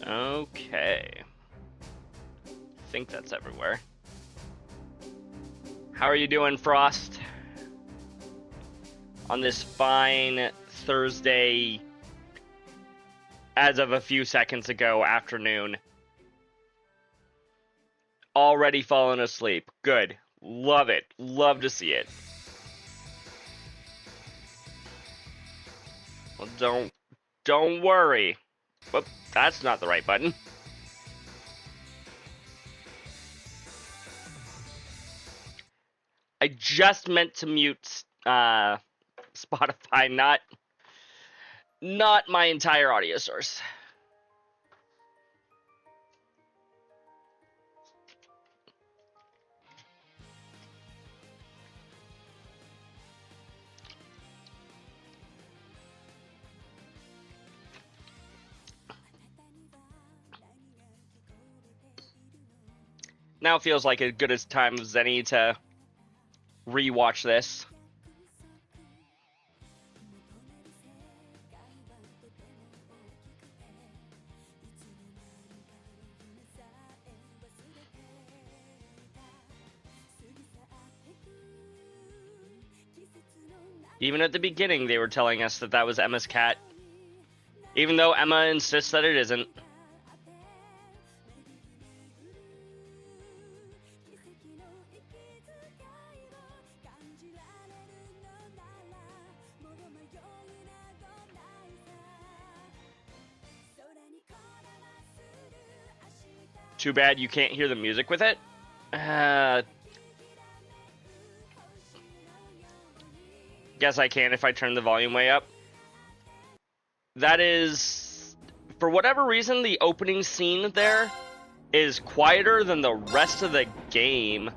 Okay. I think that's everywhere. How are you doing, Frost? On this fine Thursday, as of a few seconds ago, afternoon. Already fallen asleep. Good. Love it. Love to see it. Well, don't worry. But that's not the right button. I just meant to mute Spotify, not my entire audio source. Now feels like as good a time as any to rewatch this. Even at the beginning, they were telling us that that was Emma's cat. Even though Emma insists that it isn't. Too bad you can't hear the music with it. Guess I can if I turn the volume way up. That is, for whatever reason, the opening scene there is quieter than the rest of the game.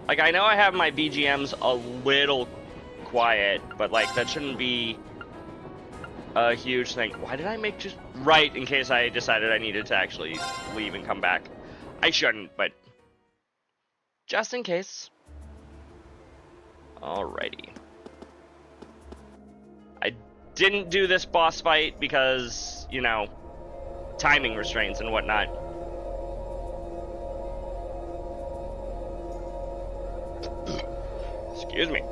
Like, I know I have my BGMs a little quiet, but like that shouldn't be a huge thing. Why did I make just right in case I decided I needed to actually leave and come back? I shouldn't, but just in case. Alrighty. I didn't do this boss fight because, you know, timing restraints and whatnot. Excuse me.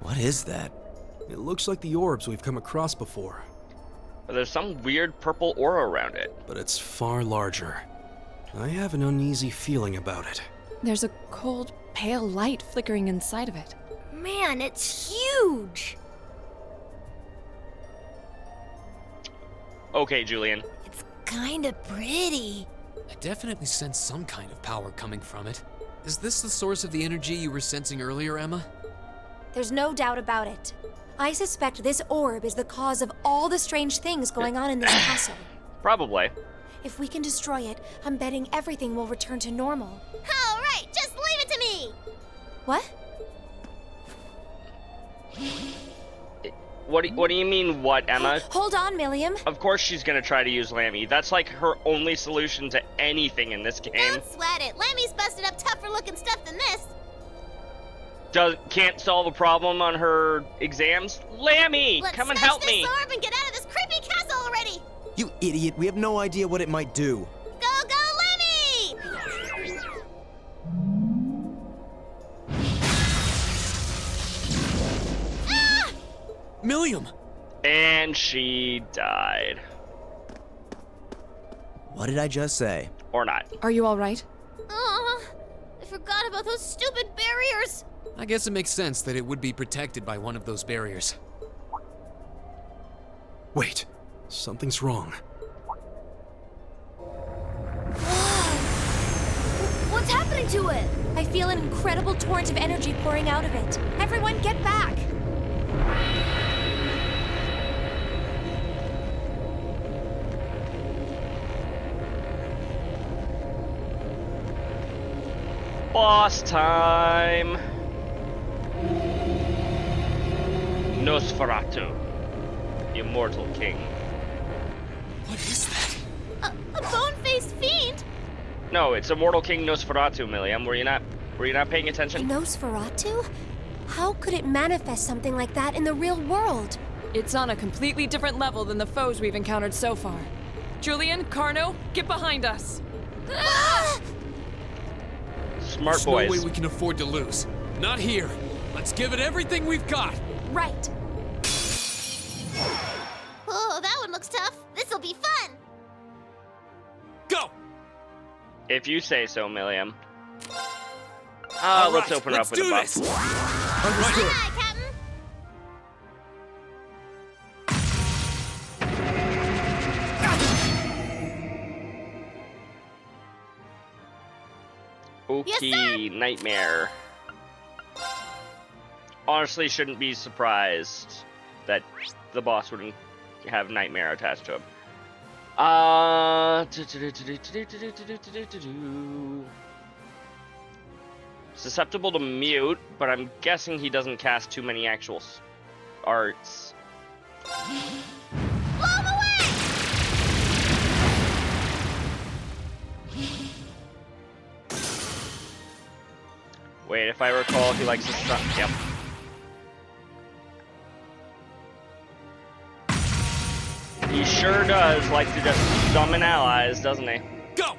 What is that? It looks like the orbs we've come across before. But there's some weird purple aura around it. But it's far larger. I have an uneasy feeling about it. There's a cold, pale light flickering inside of it. Man, it's huge! Okay, Julian. It's kinda pretty. I definitely sense some kind of power coming from it. Is this the source of the energy you were sensing earlier, Emma? There's no doubt about it. I suspect this orb is the cause of all the strange things going on in this castle. Probably. If we can destroy it, I'm betting everything will return to normal. All right, just leave it to me! What? What do you mean, what, Emma? Hold on, Milliam. Of course she's gonna try to use Lammy. That's like her only solution to anything in this game. Don't sweat it. Lammy's busted up tougher looking stuff than this. Can't solve a problem on her exams? Lammy, Let's come and smash help me. this orb and get out of this creepy castle already. You idiot, we have no idea what it might do. Go, go, Lammy! Ah! Milliam! And she died. What did I just say? Or not. Are you all right? Oh, I forgot about those stupid barriers. I guess it makes sense that it would be protected by one of those barriers. Wait, something's wrong. What's happening to it? I feel an incredible torrent of energy pouring out of it. Everyone get back! Boss time! Nosferatu, immortal king. What is that? A bone-faced fiend? No, it's immortal king Nosferatu, Milliam. Were you not paying attention? Nosferatu? How could it manifest something like that in the real world? It's on a completely different level than the foes we've encountered so far. Julian, Carno, get behind us! Smart There's boys. no way we can afford to lose. Not here. Let's give it everything we've got. Right. Oh, that one looks tough. This'll be fun. Go! If you say so, Milliam. All Let's right, open her let's up with a do buff. this. Understood. Hi, Captain. Okay, Nightmare. Honestly, shouldn't be surprised that the boss wouldn't have Nightmare attached to him. Susceptible to mute, but I'm guessing he doesn't cast too many actual arts. Blow him away! Wait, if I recall, he likes to stun. Yep. He sure does like to just summon allies, doesn't he? Go!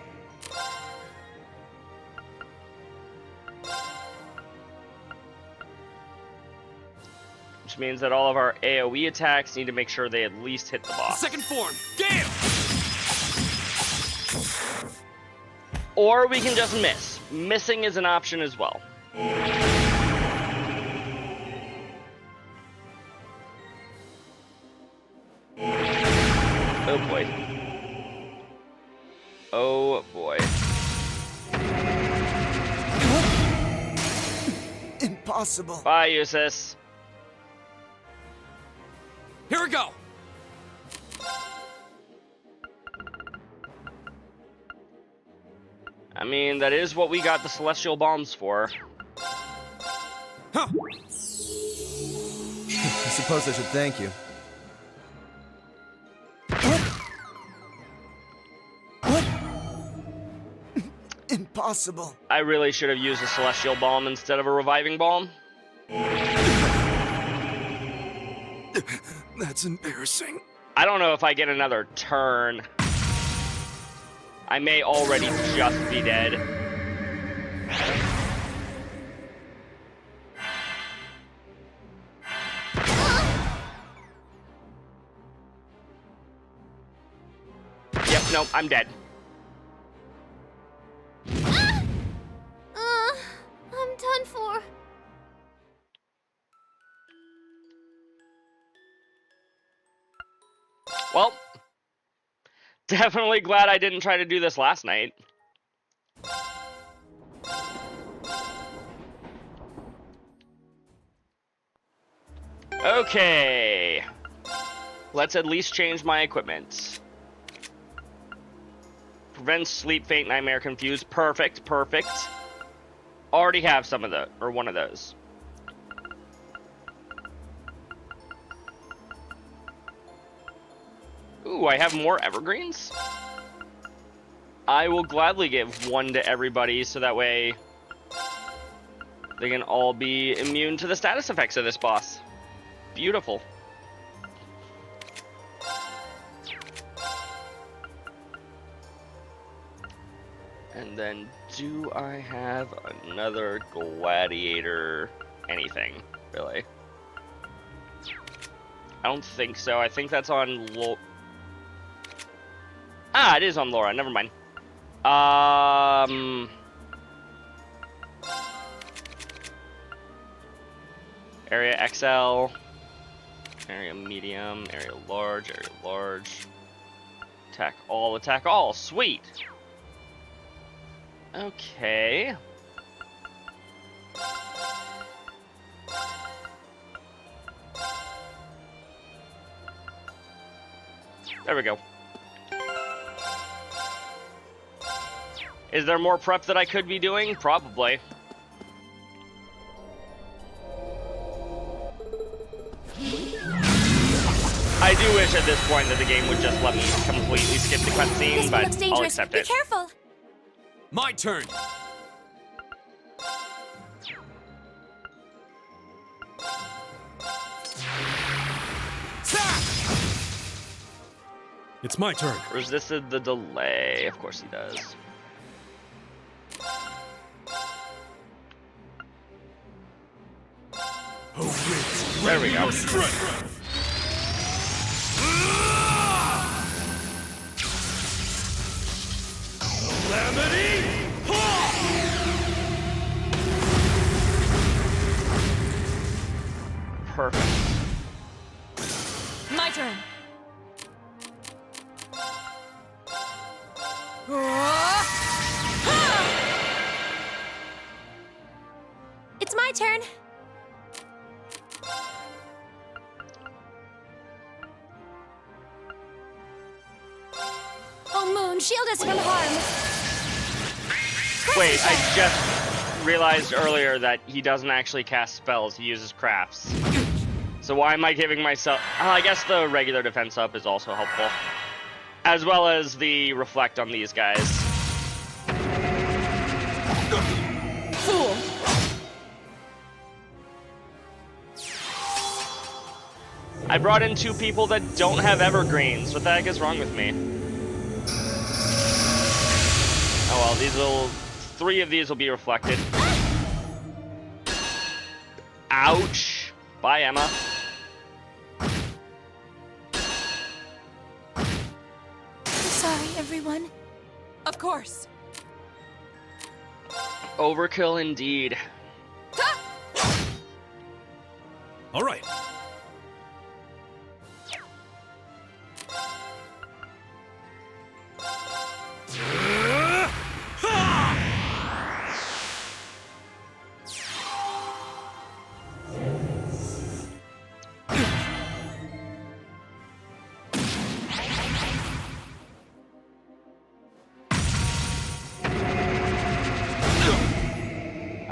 Which means that all of our AoE attacks need to make sure they at least hit the boss. Second form, Gale! Or we can just miss. Missing is an option as well. Oh boy. Oh boy. Impossible. Bye, Eustace. Here we go! I mean, that is what we got the Celestial Bombs for. Huh! I suppose I should thank you. What? Impossible. I really should have used a Celestial Bomb instead of a Reviving Bomb. That's embarrassing. I don't know if I get another turn. I may already just be dead. Yep, nope, I'm dead. I'm done for. Well, definitely glad I didn't try to do this last night. Okay. Let's at least change my equipment. Prevents sleep, faint, nightmare, confused. Perfect, perfect. Already have some of the, or one of those. Ooh, I have more evergreens? I will gladly give one to everybody so that way they can all be immune to the status effects of this boss. Beautiful. And then, do I have another gladiator anything, really? I don't think so. I think that's on Ah, it is on Laura. Never mind. Area XL, area medium, area large, attack all, sweet. Okay. There we go. Is there more prep that I could be doing? Probably. I do wish at this point that the game would just let me completely skip the cutscene, This one but looks I'll dangerous. accept Be it. careful. My turn! It's my turn. Resisted the delay. Of course he does. There we go. Perfect. My turn. It's my turn. Oh, Moon, shield us from harm. Wait, I just realized earlier that he doesn't actually cast spells, he uses crafts. So why am I giving myself... I guess the regular defense up is also helpful. As well as the reflect on these guys. Fool. I brought in 2 people that don't have evergreens. What the heck is wrong with me? Oh well, these will... 3 of these will be reflected. Ouch! Bye, Emma. Sorry, everyone. Of course. Overkill indeed. All right.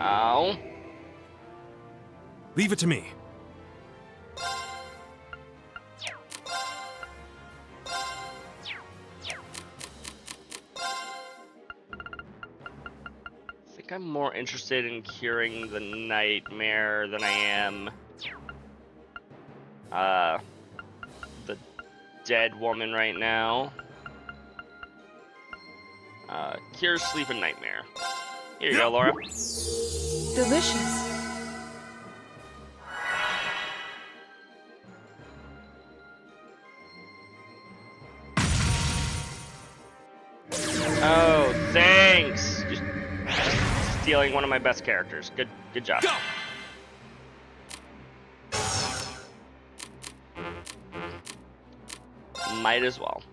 Ow. Leave it to me. I think I'm more interested in curing the nightmare than I am the dead woman right now. Cure sleep and nightmare. Here you go, Laura. Delicious. Oh, thanks. Just stealing one of my best characters. Good job. Go! Might as well.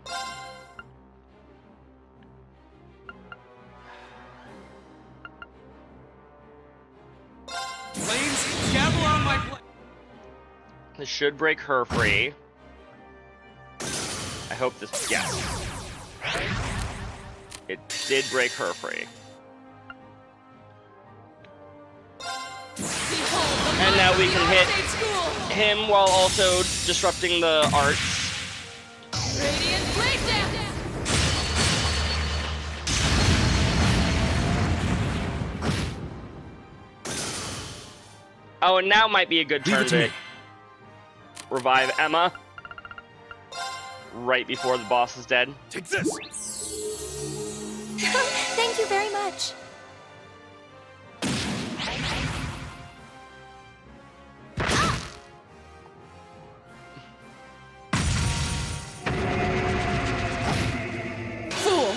Flames, gavel on my blade. This should break her free. I hope this... Yes. It did break her free. And now we can hit him while also disrupting the arts. Radiant blade dance. Oh, and now might be a good Leave turn it to to me. revive Emma. Right before the boss is dead. Take this. Thank you very much. Fool.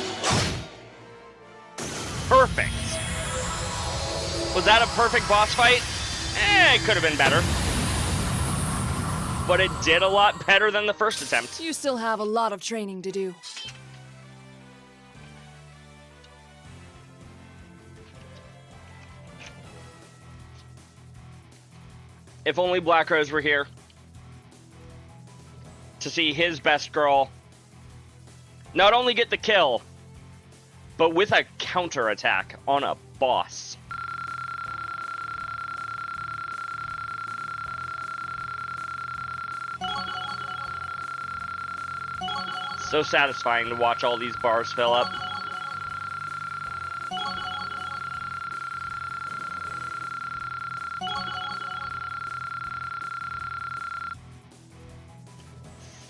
Perfect. Was that a perfect boss fight? It could have been better. But it did a lot better than the first attempt. You still have a lot of training to do. If only Black Rose were here to see his best girl not only get the kill, but with a counterattack on a boss. So satisfying to watch all these bars fill up.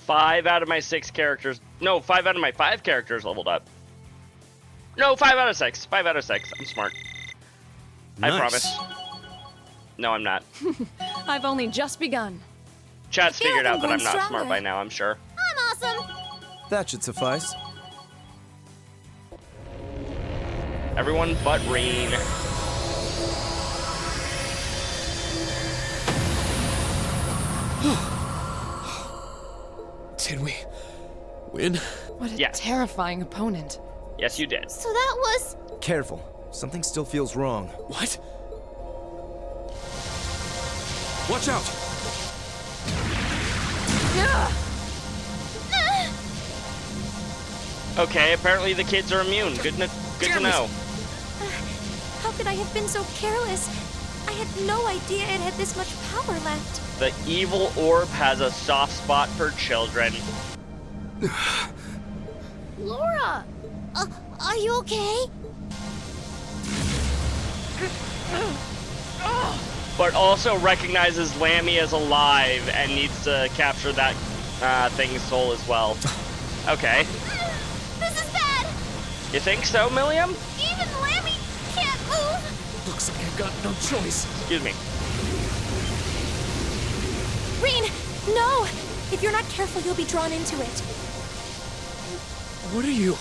Five out of my 6 characters No, 5 out of my 5 characters leveled up. No, 5 out of 6. 5 out of 6. I'm smart. Nice. I promise. No, I'm not. I've only just begun. Chat's feel figured like out I'm that I'm going not smart stronger. by now, I'm sure. I'm awesome. That should suffice. Everyone but Reen. Did we win? What a Yes. terrifying opponent. Yes, you did. So that was. Careful. Something still feels wrong. What? Watch out! Okay, apparently the kids are immune. Good to know. How could I have been so careless? I had no idea it had this much power left. The evil orb has a soft spot for children. Laura! Are you okay? But also recognizes Lammy as alive and needs to capture that thing's soul as well. Okay. This is bad! You think so, Milliam? Even Lammy can't move! Looks like I've got no choice. Excuse me. Reen, no! If you're not careful, you'll be drawn into it. What are you?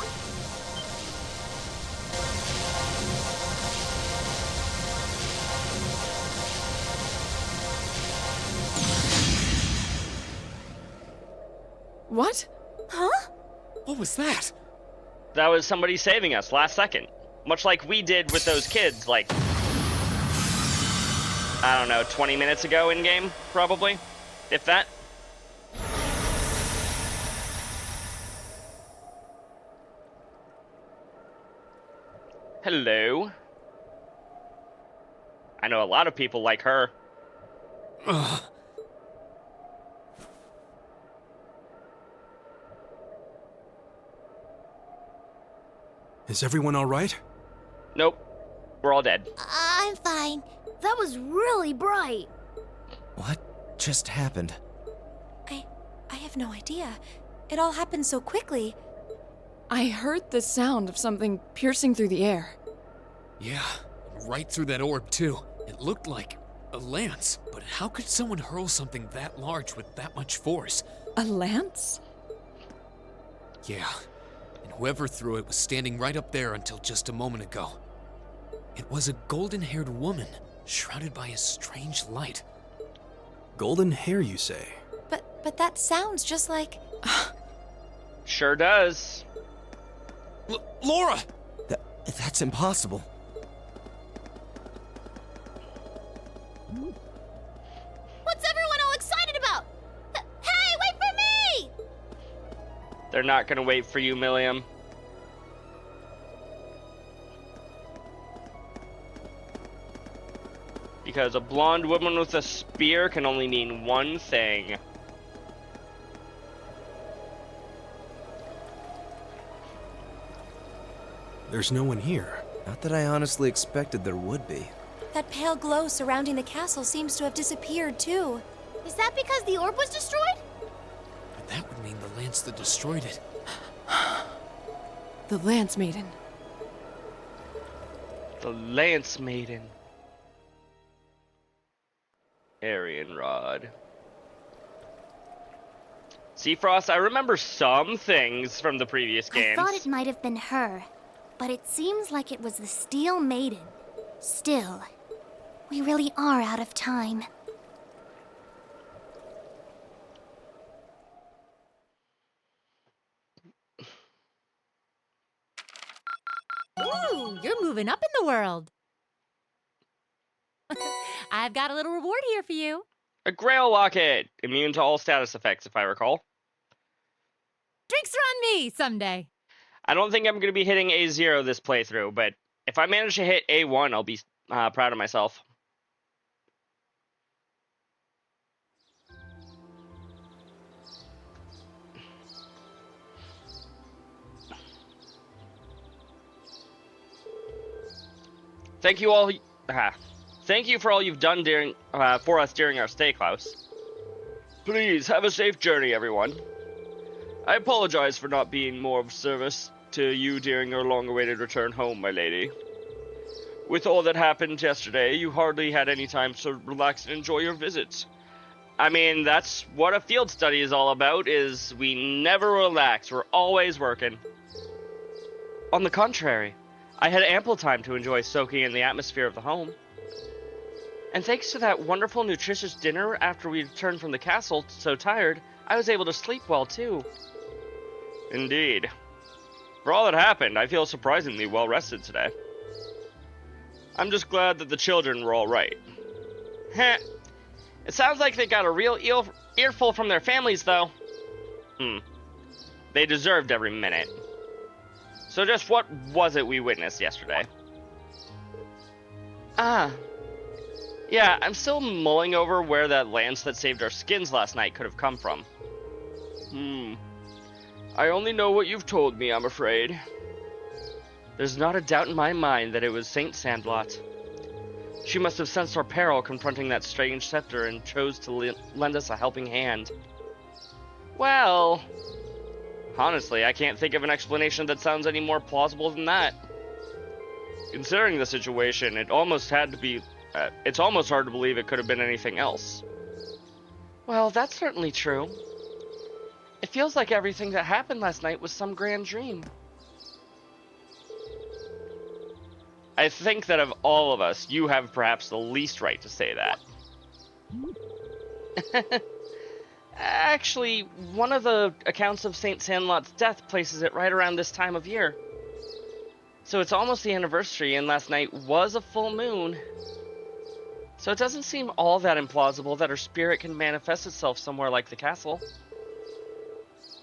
What? Huh? What was that? That was somebody saving us last second. Much like we did with those kids, like, I don't know, 20 minutes ago in game, probably. If that. Hello. I know a lot of people like her. Ugh. Is everyone all right? Nope. We're all dead. I'm fine. That was really bright. What just happened? I have no idea. It all happened so quickly. I heard the sound of something piercing through the air. Yeah, right through that orb, too. It looked like a lance, but how could someone hurl something that large with that much force? A lance? Yeah, and whoever threw it was standing right up there until just a moment ago. It was a golden-haired woman, shrouded by a strange light. Golden hair, you say? But that sounds just like... Sure does. Laura! That's impossible. What's everyone all excited about? Hey, wait for me! They're not gonna wait for you, Milliam. Because a blonde woman with a spear can only mean one thing. There's no one here. Not that I honestly expected there would be. That pale glow surrounding the castle seems to have disappeared, too. Is that because the orb was destroyed? But that would mean the lance that destroyed it. The Lance Maiden. The Lance Maiden. Arian Rod. Seafrost, I remember some things from the previous games. I thought it might have been her, but it seems like it was the Steel Maiden. Still, we really are out of time. Ooh, you're moving up in the world. I've got a little reward here for you. A Grail Locket! Immune to all status effects, if I recall. Drinks are on me someday. I don't think I'm going to be hitting A0 this playthrough, but if I manage to hit A1, I'll be proud of myself. Thank you all. Thank you for all you've done for us during our stay, Klaus. Please have a safe journey, everyone. I apologize for not being more of service to you during your long-awaited return home, my lady. With all that happened yesterday, you hardly had any time to relax and enjoy your visits. I mean, that's what a field study is all about, is we never relax, we're always working. On the contrary, I had ample time to enjoy soaking in the atmosphere of the home. And thanks to that wonderful, nutritious dinner after we returned from the castle so tired, I was able to sleep well, too. Indeed. For all that happened, I feel surprisingly well rested today. I'm just glad that the children were alright. Heh. It sounds like they got a real earful from their families, though. They deserved every minute. So just what was it we witnessed yesterday? Yeah, I'm still mulling over where that lance that saved our skins last night could have come from. I only know what you've told me, I'm afraid. There's not a doubt in my mind that it was Saint Sandlot. She must have sensed our peril confronting that strange scepter and chose to lend us a helping hand. Well, honestly, I can't think of an explanation that sounds any more plausible than that. Considering the situation, it almost had to be... it's almost hard to believe it could have been anything else. Well, that's certainly true. It feels like everything that happened last night was some grand dream. I think that of all of us, you have perhaps the least right to say that. Actually, one of the accounts of Saint Sandlot's death places it right around this time of year. So it's almost the anniversary, and last night was a full moon. So it doesn't seem all that implausible that her spirit can manifest itself somewhere like the castle.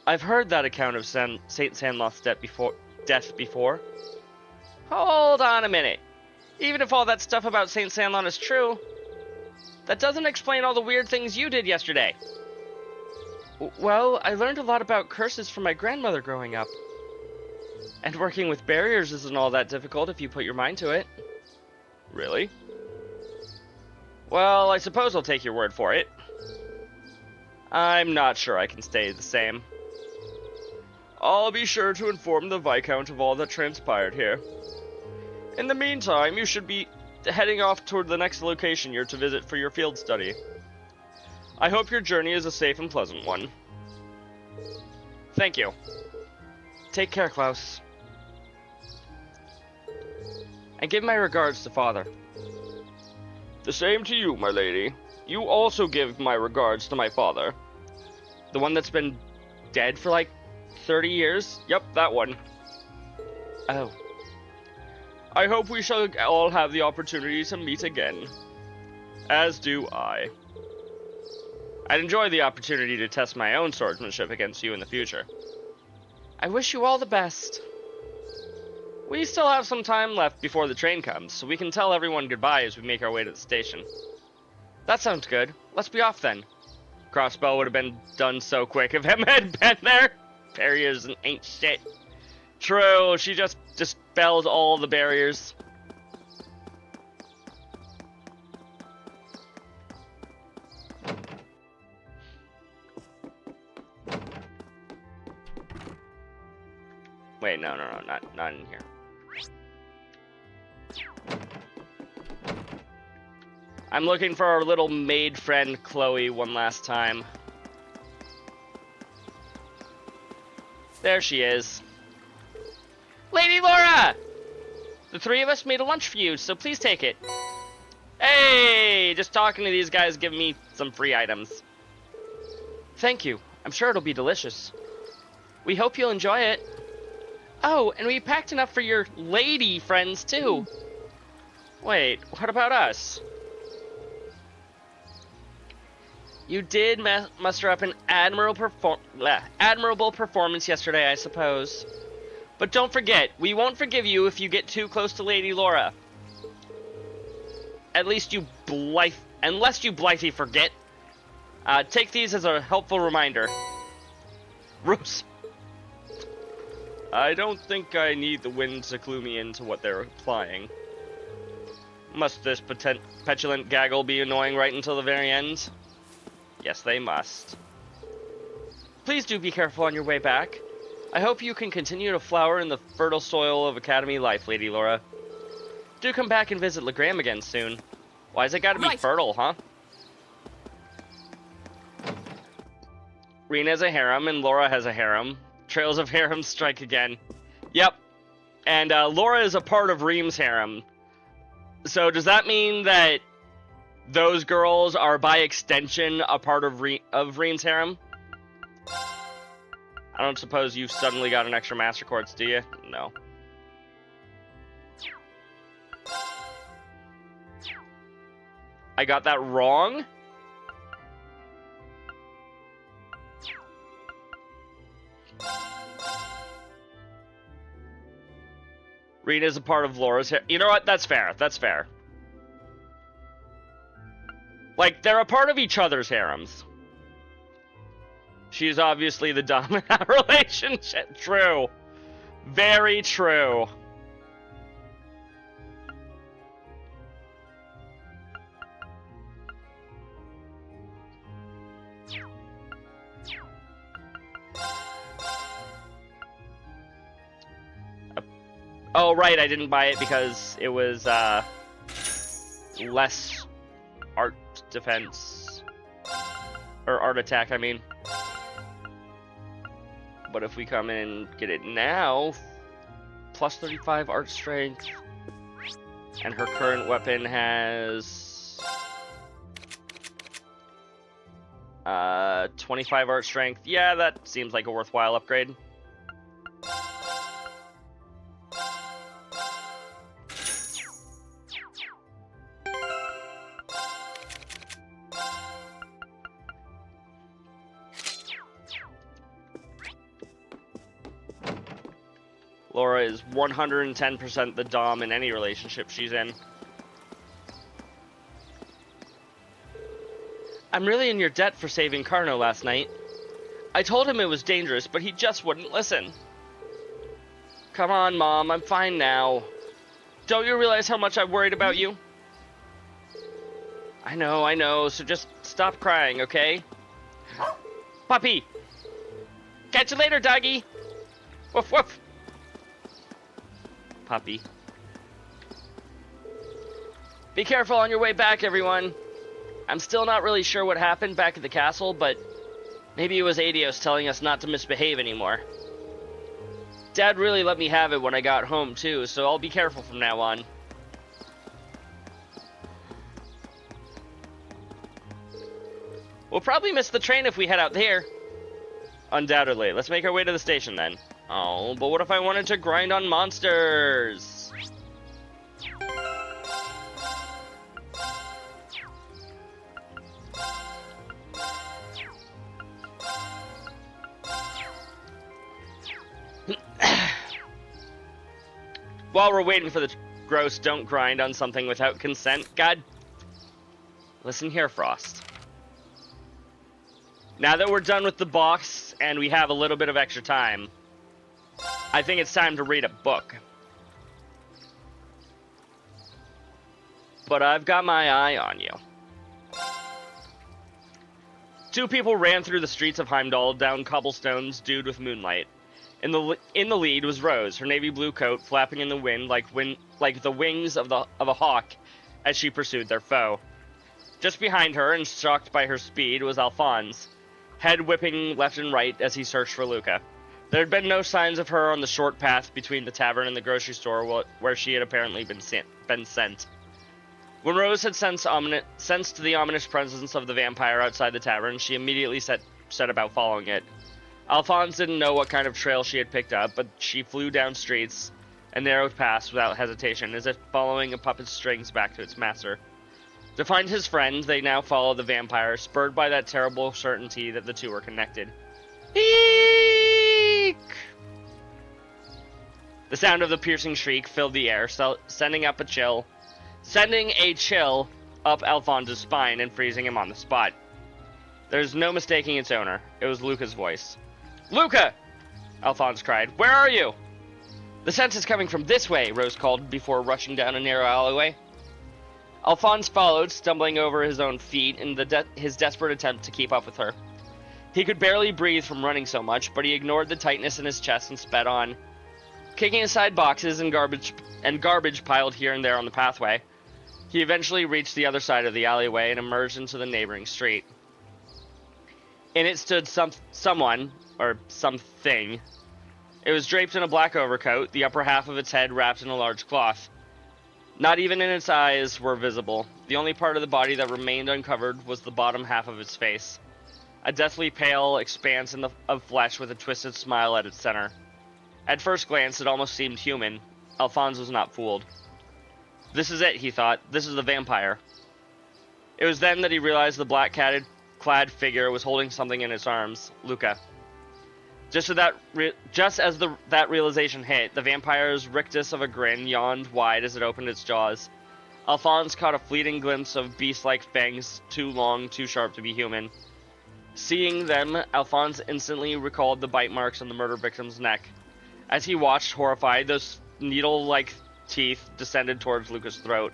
I've heard that account of Saint Sandlot's death before. Hold on a minute. Even if all that stuff about Saint Sandlot is true, that doesn't explain all the weird things you did yesterday. Well, I learned a lot about curses from my grandmother growing up. And working with barriers isn't all that difficult if you put your mind to it. Really? Well, I suppose I'll take your word for it. I'm not sure I can stay the same. I'll be sure to inform the Viscount of all that transpired here. In the meantime, you should be heading off toward the next location you're to visit for your field study. I hope your journey is a safe and pleasant one. Thank you. Take care, Klaus. And give my regards to Father. The same to you, my lady. You also give my regards to my father. The one that's been dead for like 30 years? Yep, that one. Oh. I hope we shall all have the opportunity to meet again. As do I. I'd enjoy the opportunity to test my own swordsmanship against you in the future. I wish you all the best. We still have some time left before the train comes, so we can tell everyone goodbye as we make our way to the station. That sounds good. Let's be off then. Crossbow would have been done so quick if Emma had been there. Barriers ain't shit. True, she just dispelled all the barriers. Wait, no, not in here. I'm looking for our little maid friend Chloe one last time. There she is. Lady Laura! The three of us made a lunch for you, so please take it. Hey! Just talking to these guys give me some free items. Thank you. I'm sure it'll be delicious. We hope you'll enjoy it. Oh, and we packed enough for your lady friends, too. Wait, what about us? You did muster up an admirable performance yesterday, I suppose. But don't forget, we won't forgive you if you get too close to Lady Laura. Unless you blithely forget. Take these as a helpful reminder. Rose. I don't think I need the wind to clue me into what they're implying. Must this petulant gaggle be annoying right until the very end? Yes, they must. Please do be careful on your way back. I hope you can continue to flower in the fertile soil of Academy life, Lady Laura. Do come back and visit Legram again soon. Why's it gotta be Right. fertile, huh? Rena has a harem, and Laura has a harem. Trails of harems strike again. Yep. And Laura is a part of Reem's harem. So does that mean that those girls are, by extension, a part of Reem's harem? I don't suppose you've suddenly got an extra Master Quartz, do you? No. I got that wrong? Rena's a part of Laura's harem. You know what? That's fair. That's fair. Like, they're a part of each other's harems. She's obviously the dominant relationship. True. Very true. Oh, right, I didn't buy it because it was, less art defense. Or art attack, I mean. But if we come in and get it now, plus 35 art strength. And her current weapon has 25 art strength. Yeah, that seems like a worthwhile upgrade. Laura is 110% the dom in any relationship she's in. I'm really in your debt for saving Carno last night. I told him it was dangerous, but he just wouldn't listen. Come on, Mom, I'm fine now. Don't you realize how much I've worried about you? I know, so just stop crying, okay? Puppy! Catch you later, doggy! Woof woof! Puppy. Be careful on your way back, everyone. I'm still not really sure what happened back at the castle, but maybe it was Adios telling us not to misbehave anymore. Dad really let me have it when I got home, too, so I'll be careful from now on. We'll probably miss the train if we head out there. Undoubtedly. Let's make our way to the station, then. Oh, but what if I wanted to grind on monsters? While we're waiting for the gross, don't grind on something without consent. God. Listen here, Frost. Now that we're done with the box and we have a little bit of extra time, I think it's time to read a book. But I've got my eye on you. Two people ran through the streets of Heimdall down cobblestones dewed with moonlight. In the lead was Rose, her navy blue coat flapping in the wind like the wings of a hawk as she pursued their foe. Just behind her, and shocked by her speed, was Alphonse, head whipping left and right as he searched for Luca. There had been no signs of her on the short path between the tavern and the grocery store where she had apparently been sent. When Rose had sensed the ominous presence of the vampire outside the tavern, she immediately set about following it. Alphonse didn't know what kind of trail she had picked up, but she flew down streets and narrowed paths without hesitation, as if following a puppet's strings back to its master. To find his friend, they now followed the vampire, spurred by that terrible certainty that the two were connected. Eek! The sound of the piercing shriek filled the air, sending a chill up Alphonse's spine and freezing him on the spot. There's no mistaking its owner. It was Luca's voice. Luca! Alphonse cried. Where are you? The sense is coming from this way, Rose called before rushing down a narrow alleyway. Alphonse followed, stumbling over his own feet in his desperate attempt to keep up with her. He could barely breathe from running so much, but he ignored the tightness in his chest and sped on. Kicking aside boxes and garbage piled here and there on the pathway, he eventually reached the other side of the alleyway and emerged into the neighboring street. In it stood someone, or something. It was draped in a black overcoat, the upper half of its head wrapped in a large cloth. Not even in its eyes were visible. The only part of the body that remained uncovered was the bottom half of its face. A deathly pale expanse of flesh with a twisted smile at its center. At first glance, it almost seemed human. Alphonse was not fooled. This is it, he thought. This is the vampire. It was then that he realized the black-clad figure was holding something in its arms. Luca. Just as that realization hit, the vampire's rictus of a grin yawned wide as it opened its jaws. Alphonse caught a fleeting glimpse of beast-like fangs, too long, too sharp to be human. Seeing them, Alphonse instantly recalled the bite marks on the murder victim's neck. As he watched, horrified, those needle-like teeth descended towards Luca's throat.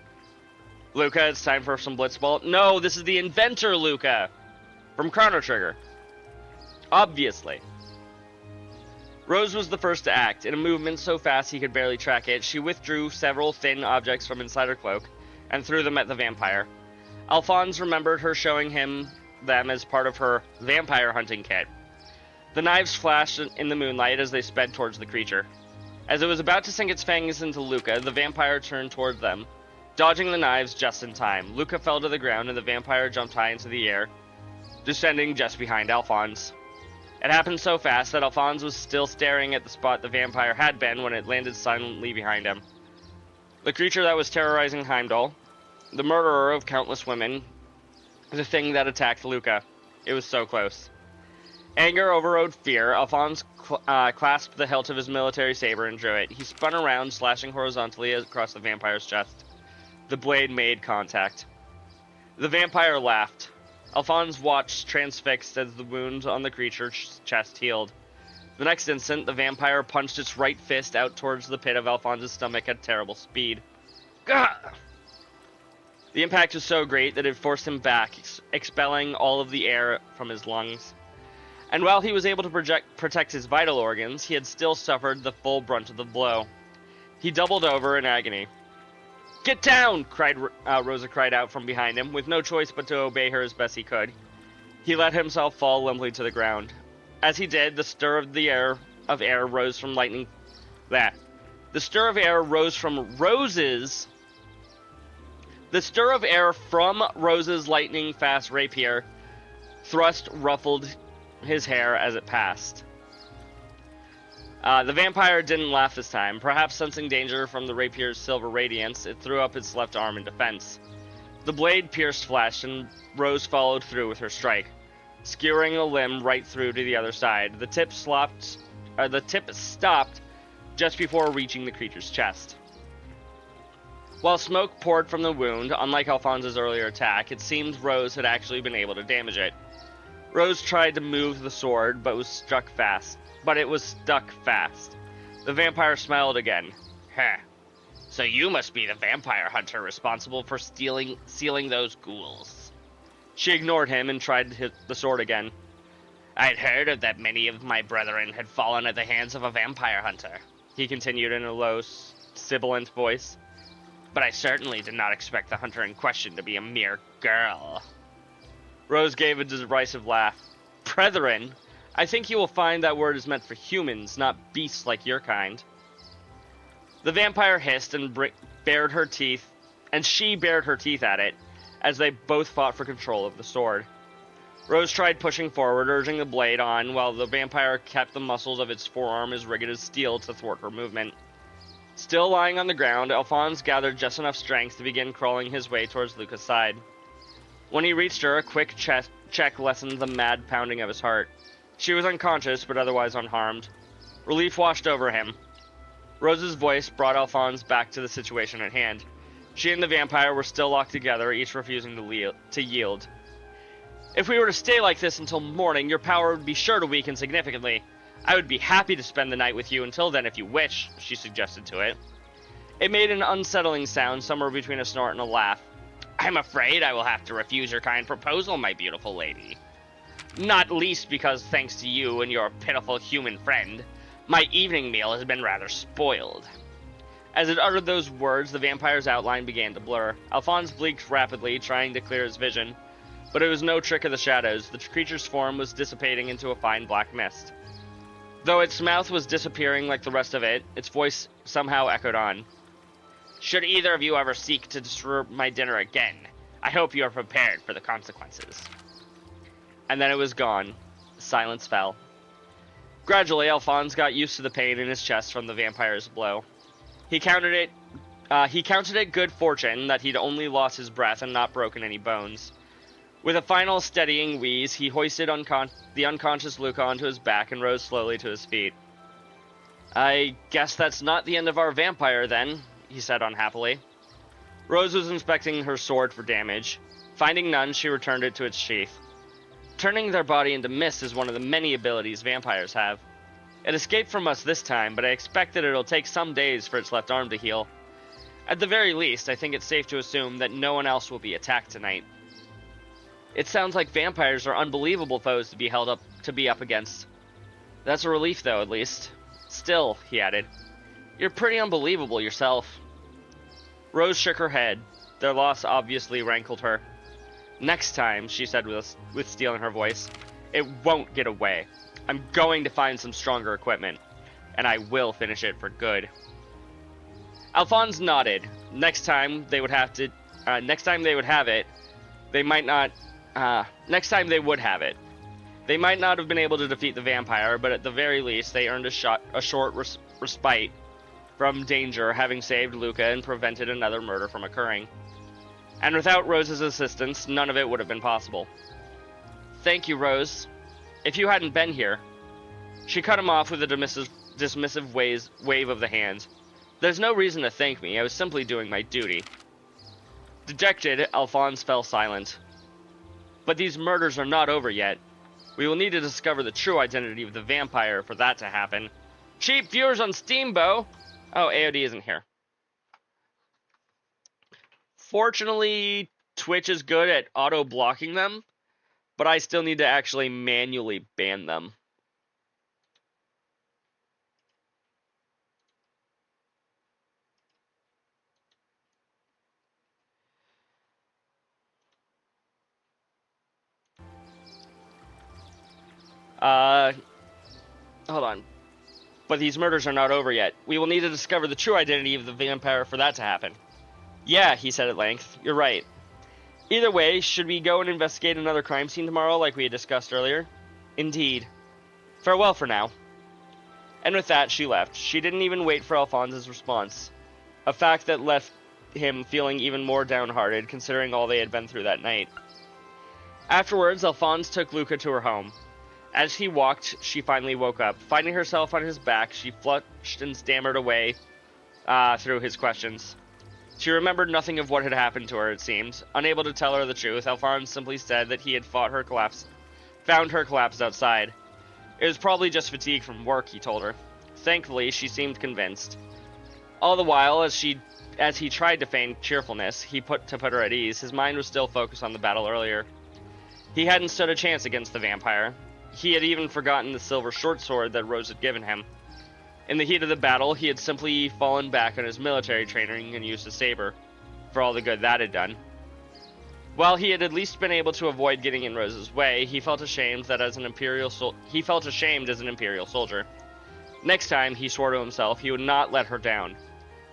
Luca, it's time for some Blitzball. No, this is the inventor, Luca! From Chrono Trigger. Obviously. Rose was the first to act. In a movement so fast he could barely track it, she withdrew several thin objects from inside her cloak and threw them at the vampire. Alphonse remembered her showing him them as part of her vampire hunting kit. The knives flashed in the moonlight as they sped towards the creature. As it was about to sink its fangs into Luca, the vampire turned toward them, dodging the knives just in time. Luca fell to the ground and the vampire jumped high into the air, descending just behind Alphonse. It happened so fast that Alphonse was still staring at the spot the vampire had been when it landed silently behind him. The creature that was terrorizing Heimdall, the murderer of countless women, the thing that attacked Luca. It was so close. Anger overrode fear. Alphonse clasped the hilt of his military saber and drew it. He spun around, slashing horizontally across the vampire's chest. The blade made contact. The vampire laughed. Alphonse watched, transfixed, as the wound on the creature's chest healed. The next instant, the vampire punched its right fist out towards the pit of Alphonse's stomach at terrible speed. Gah! The impact was so great that it forced him back, expelling all of the air from his lungs. And while he was able to protect his vital organs, he had still suffered the full brunt of the blow. He doubled over in agony. "Get down!" Rosa cried out from behind him, with no choice but to obey her as best he could. He let himself fall limply to the ground. As he did, the stir of air rose from lightning. The stir of air rose from Rose's. The stir of air from Rose's lightning-fast rapier thrust ruffled his hair as it passed. The vampire didn't laugh this time. Perhaps sensing danger from the rapier's silver radiance, it threw up its left arm in defense. The blade pierced flesh, and Rose followed through with her strike, skewering a limb right through to the other side. The tip stopped just before reaching the creature's chest. While smoke poured from the wound, unlike Alphonse's earlier attack, it seemed Rose had actually been able to damage it. Rose tried to move the sword, but it was stuck fast. The vampire smiled again. "Heh. So you must be the vampire hunter responsible for sealing those ghouls." She ignored him and tried to hit the sword again. "I'd heard that many of my brethren had fallen at the hands of a vampire hunter," he continued in a low, sibilant voice. "But I certainly did not expect the hunter in question to be a mere girl." Rose gave a derisive laugh. "Brethren? I think you will find that word is meant for humans, not beasts like your kind." The vampire hissed and bared her teeth, and she bared her teeth at it, as they both fought for control of the sword. Rose tried pushing forward, urging the blade on, while the vampire kept the muscles of its forearm as rigid as steel to thwart her movement. Still lying on the ground, Alphonse gathered just enough strength to begin crawling his way towards Luca's side. When he reached her, a quick check lessened the mad pounding of his heart. She was unconscious, but otherwise unharmed. Relief washed over him. Rose's voice brought Alphonse back to the situation at hand. She and the vampire were still locked together, each refusing to yield. "If we were to stay like this until morning, your power would be sure to weaken significantly. I would be happy to spend the night with you until then if you wish," she suggested to it. It made an unsettling sound somewhere between a snort and a laugh. "I'm afraid I will have to refuse your kind proposal, my beautiful lady." Not least because, thanks to you and your pitiful human friend, my evening meal has been rather spoiled. As it uttered those words, the vampire's outline began to blur. Alphonse blinked rapidly, trying to clear his vision, but it was no trick of the shadows. The creature's form was dissipating into a fine black mist. Though its mouth was disappearing like the rest of it, its voice somehow echoed on. Should either of you ever seek to disturb my dinner again, I hope you are prepared for the consequences. And then it was gone. Silence fell. Gradually, Alphonse got used to the pain in his chest from the vampire's blow. He counted it good fortune that he'd only lost his breath and not broken any bones. With a final steadying wheeze, he hoisted the unconscious Luca onto his back and rose slowly to his feet. I guess that's not the end of our vampire, then, he said unhappily. Rose was inspecting her sword for damage. Finding none, she returned it to its sheath. Turning their body into mist is one of the many abilities vampires have. It escaped from us this time, but I expect that it'll take some days for its left arm to heal. At the very least, I think it's safe to assume that no one else will be attacked tonight. It sounds like vampires are unbelievable foes to be up against. That's a relief, though, at least. Still, he added, you're pretty unbelievable yourself. Rose shook her head. Their loss obviously rankled her. Next time, she said with steel in her voice, it won't get away. I'm going to find some stronger equipment, and I will finish it for good. Alphonse nodded. Next time they would have it, they might not have been able to defeat the vampire, but at the very least, they earned a short respite from danger, having saved Luca and prevented another murder from occurring. And without Rose's assistance, none of it would have been possible. Thank you, Rose. If you hadn't been here... She cut him off with a dismissive wave of the hand. There's no reason to thank me, I was simply doing my duty. Dejected, Alphonse fell silent. But these murders are not over yet. We will need to discover the true identity of the vampire for that to happen. Cheap viewers on Steambo! Oh, AOD isn't here. Fortunately, Twitch is good at auto-blocking them, but I still need to actually manually ban them. Hold on. But these murders are not over yet. We will need to discover the true identity of the vampire for that to happen. Yeah, he said at length. You're right. Either way, should we go and investigate another crime scene tomorrow like we had discussed earlier? Indeed. Farewell for now. And with that, she left. She didn't even wait for Alphonse's response. A fact that left him feeling even more downhearted considering all they had been through that night. Afterwards, Alphonse took Luca to her home. As he walked, she finally woke up. Finding herself on his back, she flushed and stammered away through his questions. She remembered nothing of what had happened to her, it seemed. Unable to tell her the truth, Alphonse simply said that he had found her collapsed outside. It was probably just fatigue from work, he told her. Thankfully, she seemed convinced. All the while, as he tried to feign cheerfulness, to put her at ease, his mind was still focused on the battle earlier. He hadn't stood a chance against the vampire. He had even forgotten the silver short sword that Rose had given him. In the heat of the battle, he had simply fallen back on his military training and used a saber, for all the good that had done. While he had at least been able to avoid getting in Rose's way, he felt ashamed as an imperial soldier. Next time, he swore to himself, he would not let her down.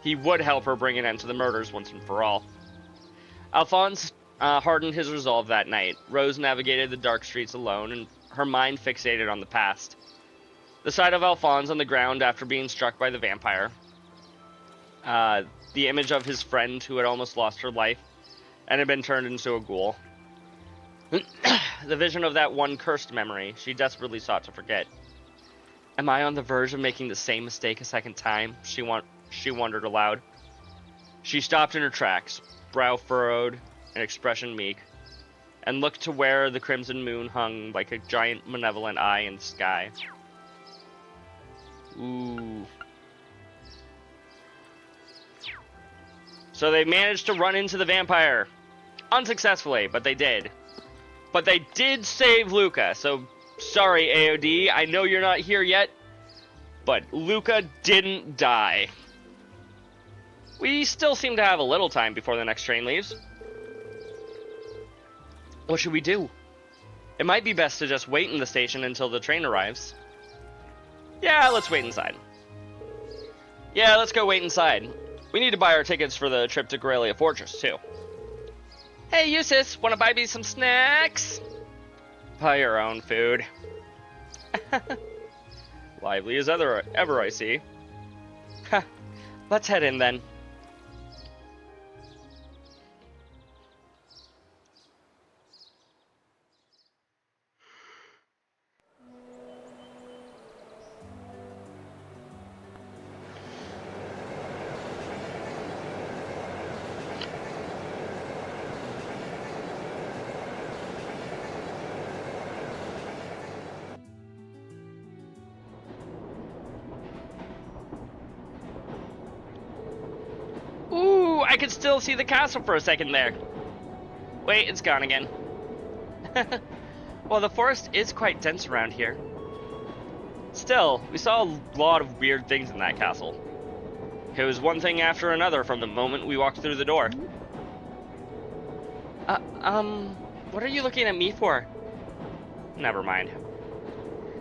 He would help her bring an end to the murders once and for all. Alphonse hardened his resolve that night. Rose navigated the dark streets alone, and her mind fixated on the past. The sight of Alphonse on the ground after being struck by the vampire. The image of his friend who had almost lost her life and had been turned into a ghoul. The vision of that one cursed memory she desperately sought to forget. Am I on the verge of making the same mistake a second time? She wondered aloud. She stopped in her tracks, brow furrowed, and expression meek, and looked to where the crimson moon hung like a giant malevolent eye in the sky. Ooh. So they managed to run into the vampire. Unsuccessfully, but they did. But they did save Luca, so sorry, AOD. I know you're not here yet, but Luca didn't die. We still seem to have a little time before the next train leaves. What should we do? It might be best to just wait in the station until the train arrives. Yeah, let's wait inside. Yeah, let's go wait inside. We need to buy our tickets for the trip to Graelia Fortress, too. Hey, Eustace, wanna buy me some snacks? Buy your own food. Lively as ever, I see. Let's head in, then. Ooh, I can still see the castle for a second there. Wait, it's gone again. Well, the forest is quite dense around here. Still, we saw a lot of weird things in that castle. It was one thing after another from the moment we walked through the door. What are you looking at me for? Never mind.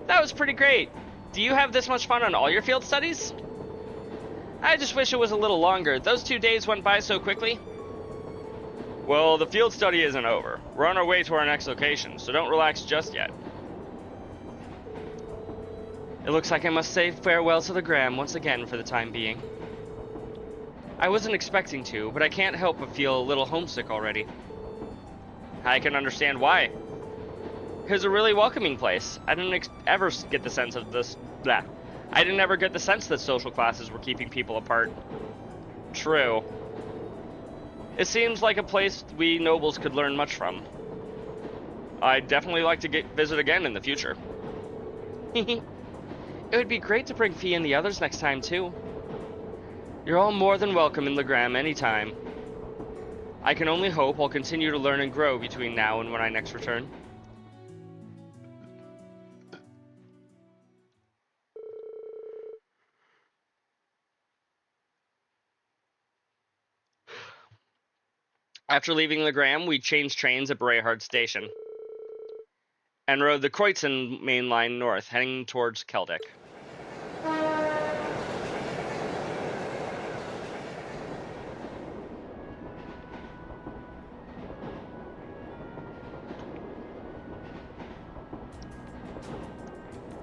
That was pretty great. Do you have this much fun on all your field studies? I just wish it was a little longer. Those 2 days went by so quickly. Well, the field study isn't over. We're on our way to our next location, so don't relax just yet. It looks like I must say farewell to the Gram once again for the time being. I wasn't expecting to, but I can't help but feel a little homesick already. I can understand why. It was a really welcoming place. I didn't ever get the sense of this... Blah. I didn't ever get the sense that social classes were keeping people apart. True. It seems like a place we nobles could learn much from. I'd definitely like to visit again in the future. It would be great to bring Fee and the others next time, too. You're all more than welcome in Legram anytime. I can only hope I'll continue to learn and grow between now and when I next return. After leaving Legram, we changed trains at Brayhard Station and rode the Kreutzen main line north, heading towards Keldic.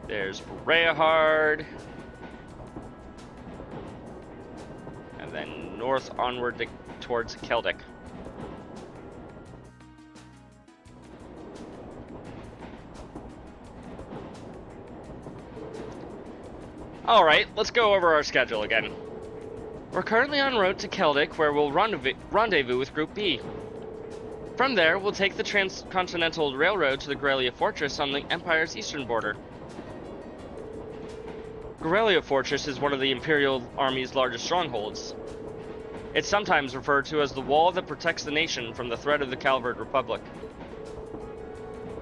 There's Brayhard, and then north onward towards Keldic. Alright, let's go over our schedule again. We're currently en route to Keldic, where we'll rendezvous with Group B. From there, we'll take the Transcontinental Railroad to the Graelia Fortress on the Empire's eastern border. Graelia Fortress is one of the Imperial Army's largest strongholds. It's sometimes referred to as the wall that protects the nation from the threat of the Calvard Republic.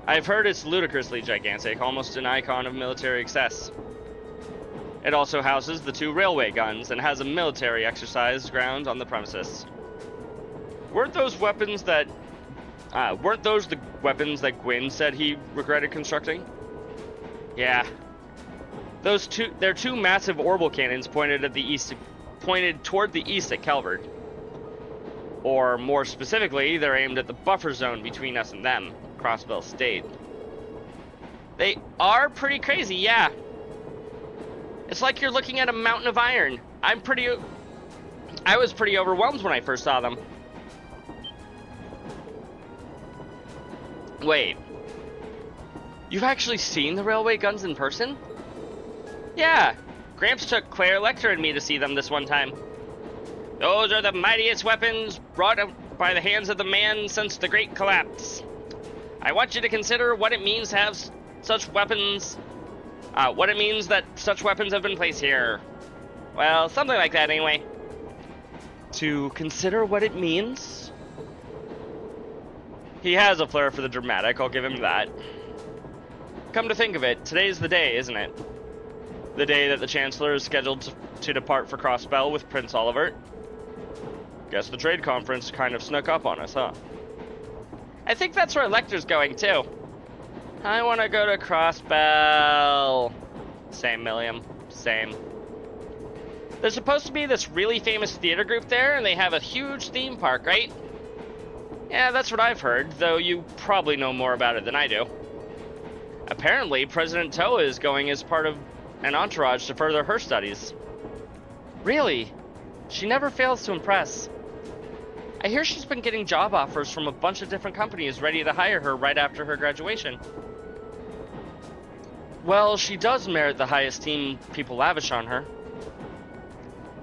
I've heard it's ludicrously gigantic, almost an icon of military excess. It also houses the 2 railway guns and has a military exercise ground on the premises. Weren't those the weapons that Gwyn said he regretted constructing? Yeah. They're 2 massive orbital cannons pointed toward the east at Calvard. Or more specifically, they're aimed at the buffer zone between us and them, Crossbell State. They are pretty crazy, yeah. It's like you're looking at a mountain of iron. I was pretty overwhelmed when I first saw them. Wait. You've actually seen the railway guns in person? Yeah. Gramps took Claire Lecter and me to see them this one time. Those are the mightiest weapons brought up by the hands of the man since the Great Collapse. I want you to consider what it means to have such weapons... what it means that such weapons have been placed here. Well, something like that anyway. To consider what it means? He has a flair for the dramatic, I'll give him that. Come to think of it, today's the day, isn't it? The day that the Chancellor is scheduled to depart for Crossbell with Prince Olivert. Guess the trade conference kind of snuck up on us, huh? I think that's where Lecter's going, too. I want to go to Crossbell. Same, Milliam. Same. There's supposed to be this really famous theater group there, and they have a huge theme park, right? Yeah, that's what I've heard, though you probably know more about it than I do. Apparently, President Toa is going as part of an entourage to further her studies. Really? She never fails to impress. I hear she's been getting job offers from a bunch of different companies ready to hire her right after her graduation. Well, she does merit the high esteem people lavish on her.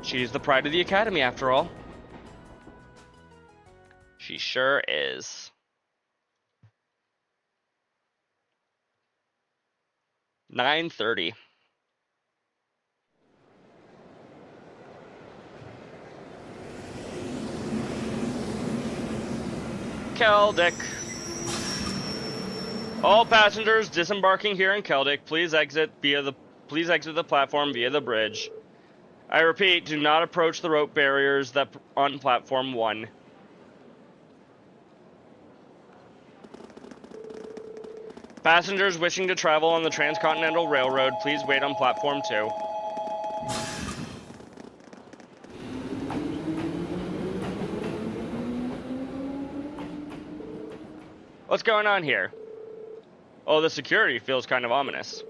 She's the pride of the Academy, after all. She sure is. 9:30. Keldic. All passengers disembarking here in Keldic, please exit the platform via the bridge. I repeat, do not approach the rope barriers that on platform 1. Passengers wishing to travel on the Transcontinental Railroad, please wait on platform 2. What's going on here? Oh, the security feels kind of ominous.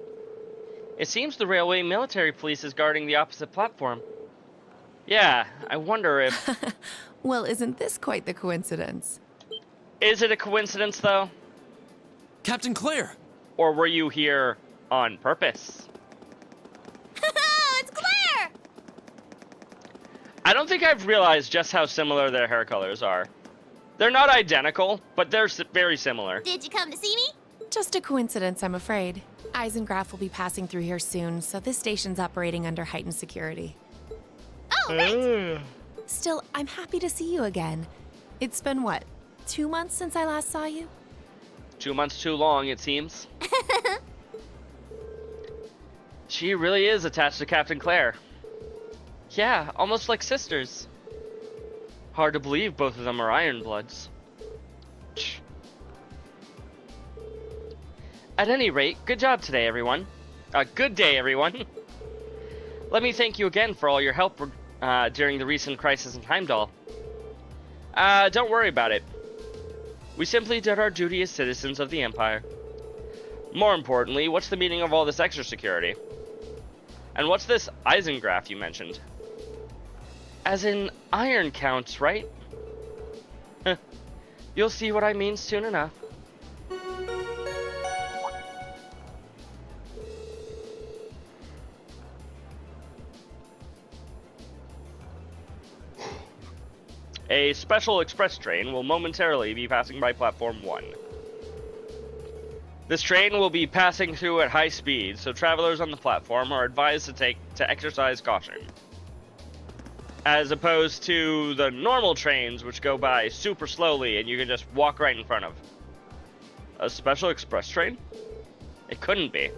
It seems the railway military police is guarding the opposite platform. Yeah, I wonder if... Well, isn't this quite the coincidence? Is it a coincidence, though? Captain Claire! Or were you here on purpose? It's Claire! I don't think I've realized just how similar their hair colors are. They're not identical, but they're very similar. Did you come to see me? Just a coincidence, I'm afraid. Eisengraf will be passing through here soon, so this station's operating under heightened security. Oh, right. Still, I'm happy to see you again. It's been, what, 2 months since I last saw you? 2 months too long, it seems. She really is attached to Captain Claire. Yeah, almost like sisters. Hard to believe both of them are Ironbloods. At any rate, good job today, everyone. Good day, everyone. Let me thank you again for all your help during the recent crisis in Heimdall. Don't worry about it. We simply did our duty as citizens of the Empire. More importantly, what's the meaning of all this extra security? And what's this Eisengraf you mentioned? As in Iron Counts, right? You'll see what I mean soon enough. A special express train will momentarily be passing by platform 1. This train will be passing through at high speed, so travelers on the platform are advised to exercise caution. As opposed to the normal trains, which go by super slowly and you can just walk right in front of. A special express train? It couldn't be.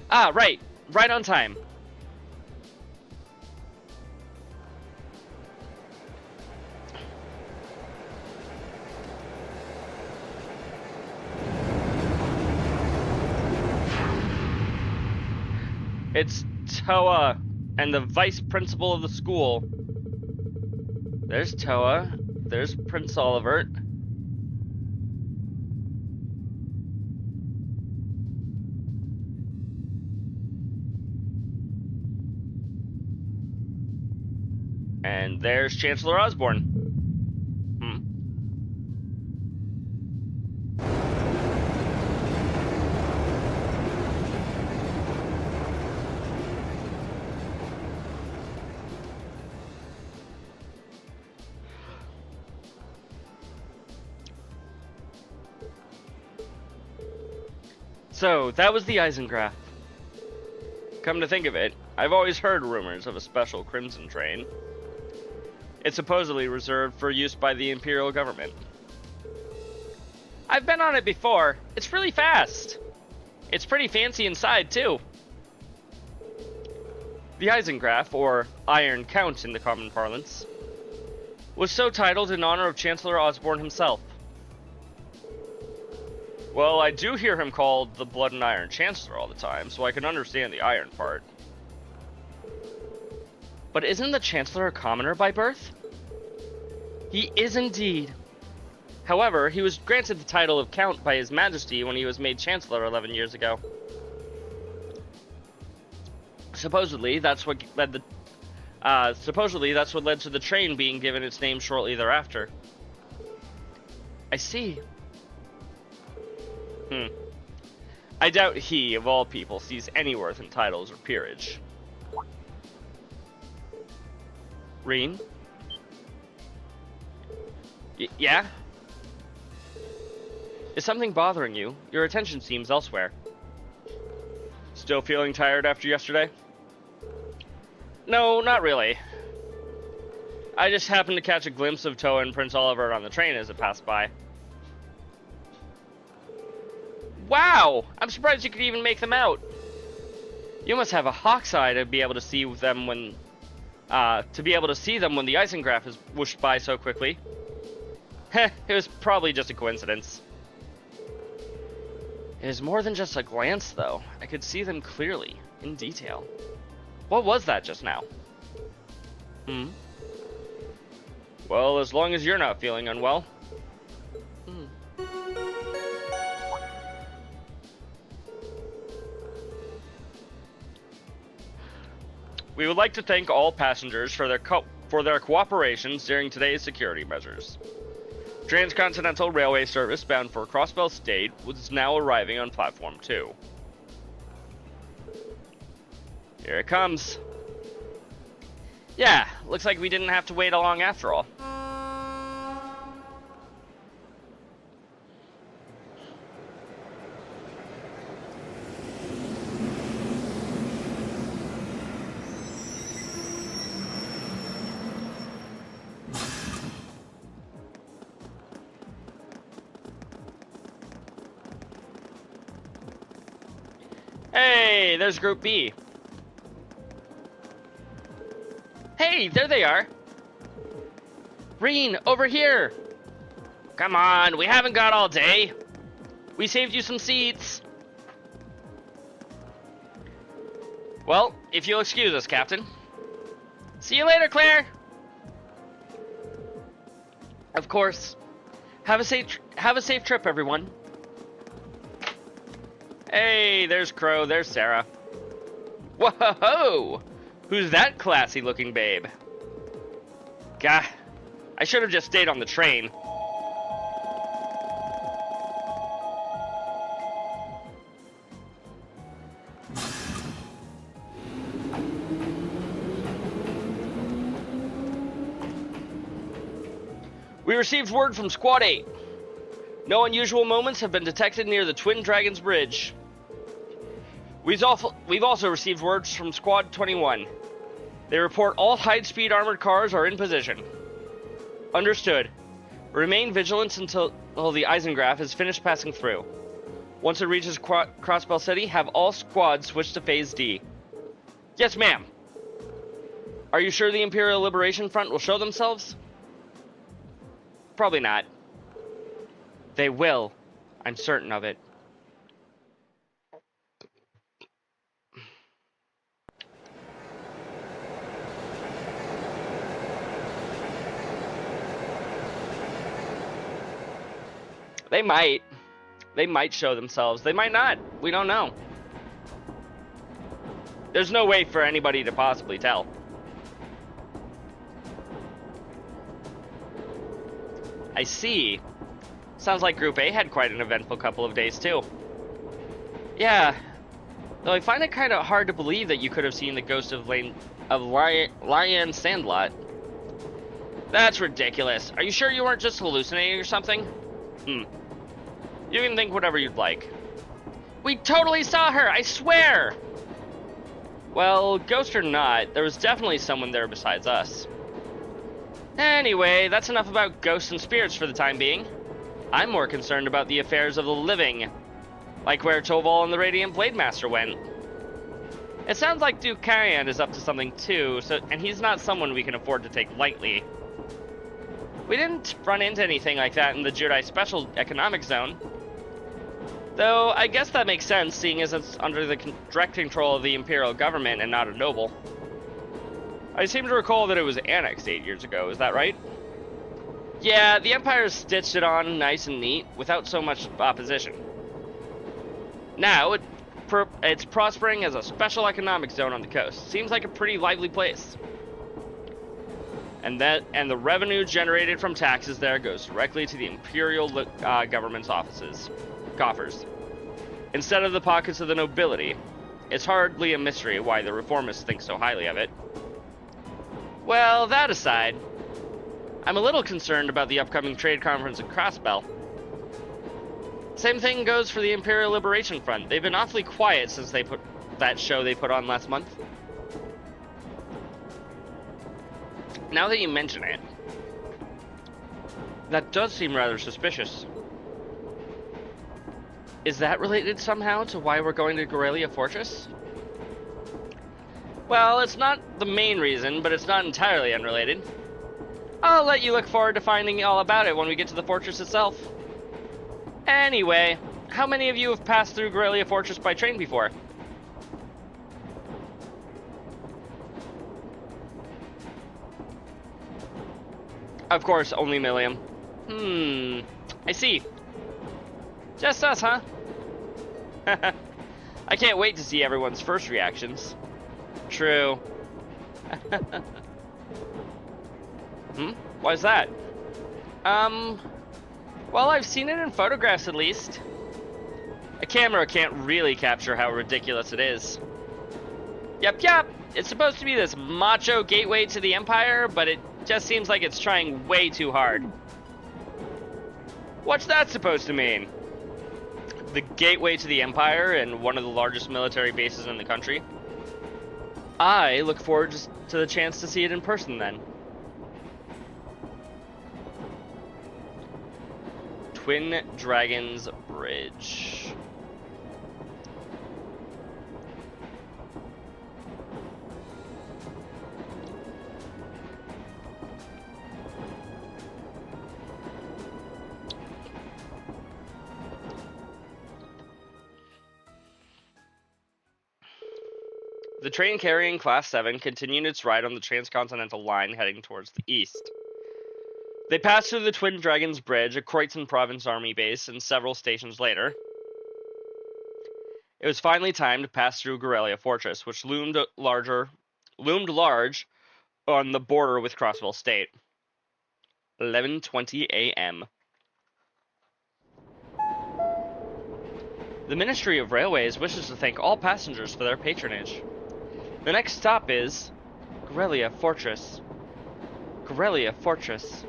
Ah, right. Right on time. It's Toa and the vice principal of the school. There's Toa. There's Prince Olivert. And there's Chancellor Osborne. So, that was the Eisengraf. Come to think of it, I've always heard rumors of a special Crimson train. It's supposedly reserved for use by the Imperial government. I've been on it before. It's really fast. It's pretty fancy inside, too. The Eisengraf, or Iron Count in the common parlance, was so titled in honor of Chancellor Osborne himself. Well, I do hear him called the Blood and Iron Chancellor all the time, so I can understand the iron part. But isn't the Chancellor a commoner by birth? He is indeed. However, he was granted the title of Count by His Majesty when he was made Chancellor 11 years ago. Supposedly, that's what led to the train being given its name shortly thereafter. I see. I doubt he, of all people, sees any worth in titles or peerage. Reen? Yeah? Is something bothering you? Your attention seems elsewhere. Still feeling tired after yesterday? No, not really. I just happened to catch a glimpse of Toa and Prince Oliver on the train as it passed by. Wow! I'm surprised you could even make them out. You must have a hawk's eye to be able to see them when the Eisengraf is whooshed by so quickly. Heh, it was probably just a coincidence. It is more than just a glance, though. I could see them clearly, in detail. What was that just now? Well, as long as you're not feeling unwell. We would like to thank all passengers for their cooperations during today's security measures. Transcontinental Railway service bound for Crossbell State was now arriving on Platform 2. Here it comes. Yeah, looks like we didn't have to wait long after all. Hey, there's Group B. Hey, there they are. Reen, over here. Come on, we haven't got all day. We saved you some seats. Well, if you'll excuse us, Captain. See you later, Claire. Of course. Have a safe trip, everyone. Hey, there's Crow, there's Sarah. Whoa! Who's that classy-looking babe? Gah, I should have just stayed on the train. We received word from Squad 8. No unusual moments have been detected near the Twin Dragons Bridge. We've also received words from Squad 21. They report all high-speed armored cars are in position. Understood. Remain vigilant until the Eisengraf is finished passing through. Once it reaches Crossbell City, have all squads switch to Phase D. Yes, ma'am. Are you sure the Imperial Liberation Front will show themselves? Probably not. They will. I'm certain of it. They might. They might show themselves. They might not. We don't know. There's no way for anybody to possibly tell. I see. Sounds like Group A had quite an eventful couple of days, too. Yeah. Though I find it kind of hard to believe that you could have seen the ghost of Liane Sandlot. That's ridiculous. Are you sure you weren't just hallucinating or something? You can think whatever you'd like. We totally saw her, I swear! Well, ghost or not, there was definitely someone there besides us. Anyway, that's enough about ghosts and spirits for the time being. I'm more concerned about the affairs of the living, like where Toval and the Radiant Blade Master went. It sounds like Duke Carian is up to something too, and he's not someone we can afford to take lightly. We didn't run into anything like that in the Judai Special Economic Zone. Though, I guess that makes sense, seeing as it's under the direct control of the Imperial government and not a noble. I seem to recall that it was annexed 8 years ago, is that right? Yeah, the Empire stitched it on nice and neat, without so much opposition. Now, it's prospering as a special economic zone on the coast. Seems like a pretty lively place. And the revenue generated from taxes there goes directly to the Imperial government's coffers, instead of the pockets of the nobility. It's hardly a mystery why the reformists think so highly of it. Well, that aside, I'm a little concerned about the upcoming trade conference at Crossbell. Same thing goes for the Imperial Liberation Front. They've been awfully quiet since they put that show they put on last month. Now that you mention it, that does seem rather suspicious. Is that related somehow to why we're going to Gorelia Fortress? Well, it's not the main reason, but it's not entirely unrelated. I'll let you look forward to finding all about it when we get to the fortress itself. Anyway, how many of you have passed through Gorelia Fortress by train before? Of course, only Milliam. I see. Just us, huh? I can't wait to see everyone's first reactions. True. Why's that? Well, I've seen it in photographs at least. A camera can't really capture how ridiculous it is. Yep. It's supposed to be this macho gateway to the Empire, but it just seems like it's trying way too hard. What's that supposed to mean? The gateway to the Empire and one of the largest military bases in the country? I look forward to the chance to see it in person then. Twin Dragons Bridge. The train carrying Class 7 continued its ride on the transcontinental line heading towards the east. They passed through the Twin Dragons Bridge, a Kreutzen Province army base, and several stations later. It was finally time to pass through Gorelia Fortress, which loomed large on the border with Crossbell State. 11:20 a.m. The Ministry of Railways wishes to thank all passengers for their patronage. The next stop is Gorelia Fortress. Gorelia Fortress.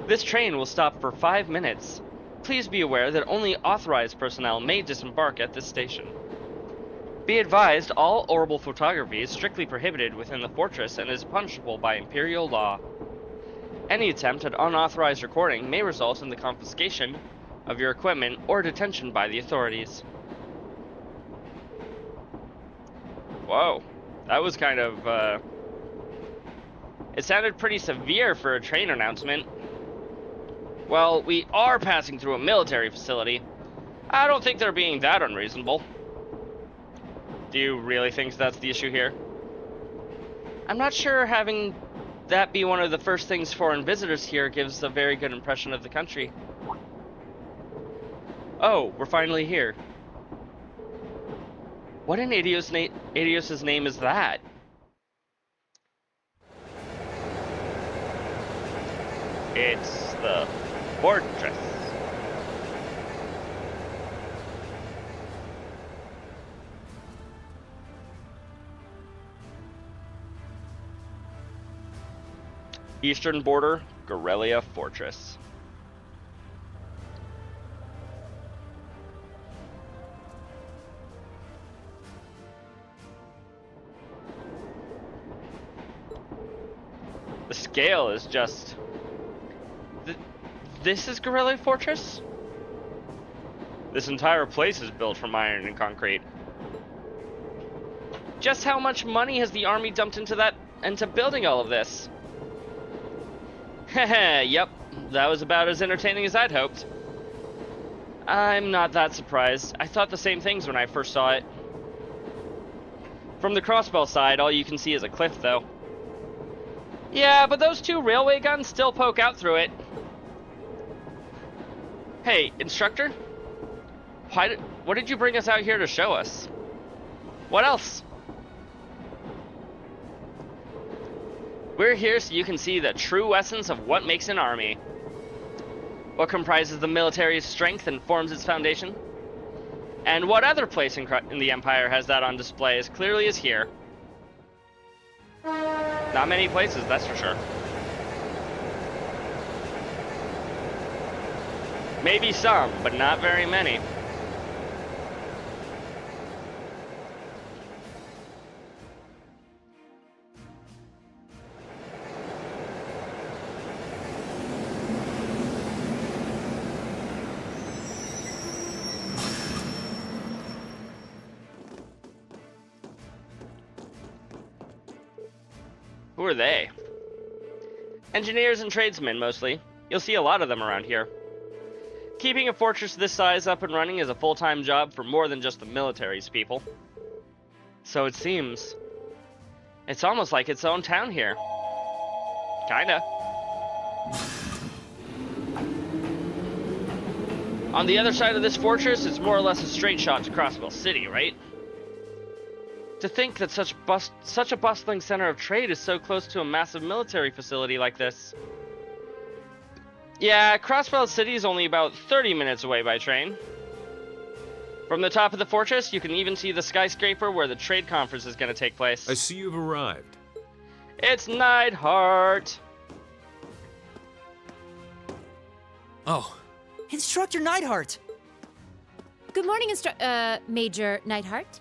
This train will stop for 5 minutes. Please be aware that only authorized personnel may disembark at this station. Be advised, all orbital photography is strictly prohibited within the fortress and is punishable by Imperial law. Any attempt at unauthorized recording may result in the confiscation of your equipment or detention by the authorities. Whoa, that was kind of, it sounded pretty severe for a train announcement. Well, we are passing through a military facility. I don't think they're being that unreasonable. Do you really think that's the issue here? I'm not sure having that be one of the first things foreign visitors here gives a very good impression of the country. Oh, we're finally here. What in Aidios' name is that? It's the fortress. Eastern border, Gorelia Fortress. The scale is just... This is Guerrilla Fortress? This entire place is built from iron and concrete. Just how much money has the army dumped into building all of this? Heh, yep, that was about as entertaining as I'd hoped. I'm not that surprised. I thought the same things when I first saw it. From the crossbow side, all you can see is a cliff, though. Yeah, but those two railway guns still poke out through it. Hey, instructor? What did you bring us out here to show us? What else? We're here so you can see the true essence of what makes an army. What comprises the military's strength and forms its foundation. And what other place in the Empire has that on display as clearly as here? Not many places, that's for sure. Maybe some, but not very many. Who are they? Engineers and tradesmen, mostly. You'll see a lot of them around here. Keeping a fortress this size up and running is a full-time job for more than just the military's people. So it seems. It's almost like its own town here. Kinda. On the other side of this fortress, it's more or less a straight shot to Crossbell City, right? To think that such a bustling center of trade is so close to a massive military facility like this. Yeah, Crossbell City is only about 30 minutes away by train. From the top of the fortress, you can even see the skyscraper where the trade conference is going to take place. I see you've arrived. It's Neidhart. Oh. Instructor Neidhart! Good morning, Major Neidhart.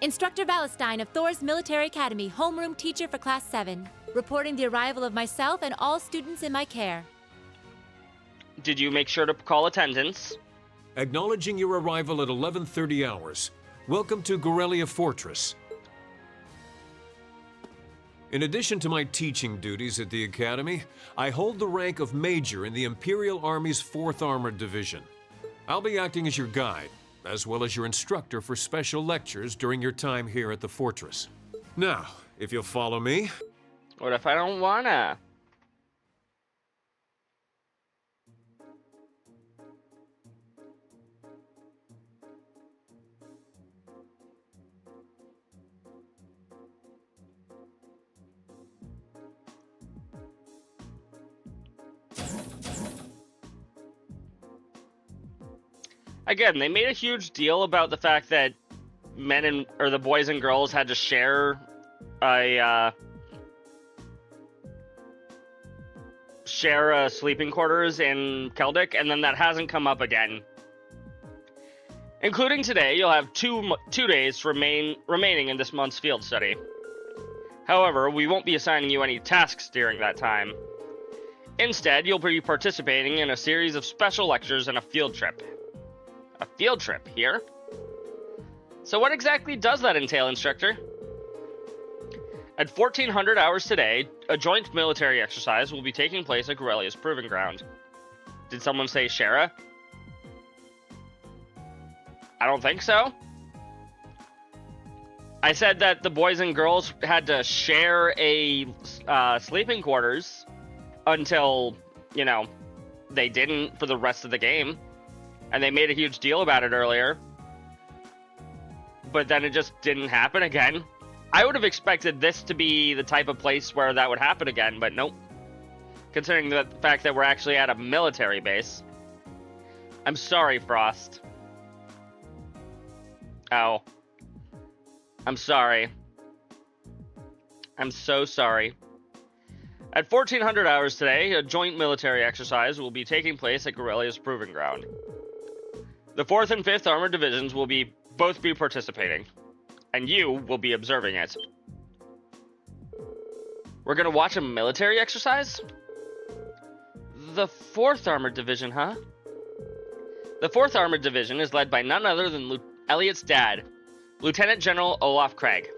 Instructor Valestein of Thor's Military Academy, homeroom teacher for Class 7, reporting the arrival of myself and all students in my care. Did you make sure to call attendance? Acknowledging your arrival at 11:30 hours. Welcome to Guerrilla Fortress. In addition to my teaching duties at the Academy, I hold the rank of Major in the Imperial Army's 4th Armored Division. I'll be acting as your guide, as well as your instructor for special lectures during your time here at the fortress. Now, if you'll follow me... What if I don't wanna? Again, they made a huge deal about the fact that the boys and girls had to share sleeping quarters in Keldic, and then that hasn't come up again. Including today, you'll have two days remaining in this month's field study. However, we won't be assigning you any tasks during that time. Instead, you'll be participating in a series of special lectures and a field trip. A field trip here? So what exactly does that entail, instructor? At 1400 hours today, a joint military exercise will be taking place at Guerrilla's Proving Ground. Did someone say Shara? I don't think so. I said that the boys and girls had to share a sleeping quarters until, they didn't for the rest of the game. And they made a huge deal about it earlier. But then it just didn't happen again. I would have expected this to be the type of place where that would happen again, but nope. Considering the fact that we're actually at a military base. I'm sorry, Frost. Oh. I'm sorry. I'm so sorry. At 1400 hours today, a joint military exercise will be taking place at Guerrilla's Proving Ground. The 4th and 5th Armored Divisions will both be participating, and you will be observing it. We're gonna watch a military exercise? The 4th Armored Division, huh? The 4th Armored Division is led by none other than Elliot's dad, Lieutenant General Olaf Craig.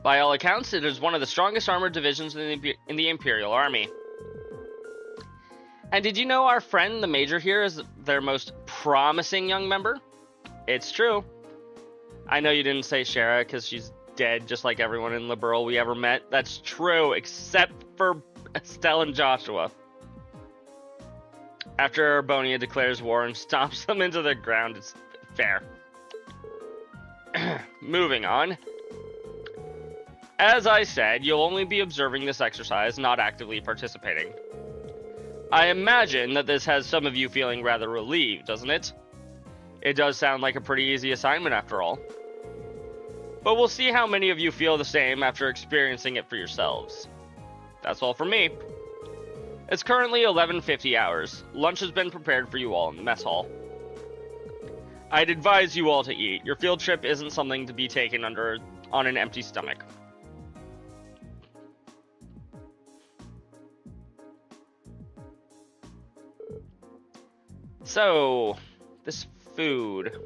By all accounts, it is one of the strongest armored divisions in the Imperial Army. And did you know our friend, the Major here, is their most promising young member? It's true. I know you didn't say Shara because she's dead just like everyone in Liberl we ever met. That's true, except for Estelle and Joshua. After Urbonia declares war and stomps them into the ground, it's fair. Moving on. As I said, you'll only be observing this exercise, not actively participating. I imagine that this has some of you feeling rather relieved, doesn't it? It does sound like a pretty easy assignment after all. But we'll see how many of you feel the same after experiencing it for yourselves. That's all from me. It's currently 11:50 hours. Lunch has been prepared for you all in the mess hall. I'd advise you all to eat. Your field trip isn't something to be taken on an empty stomach. So, this food.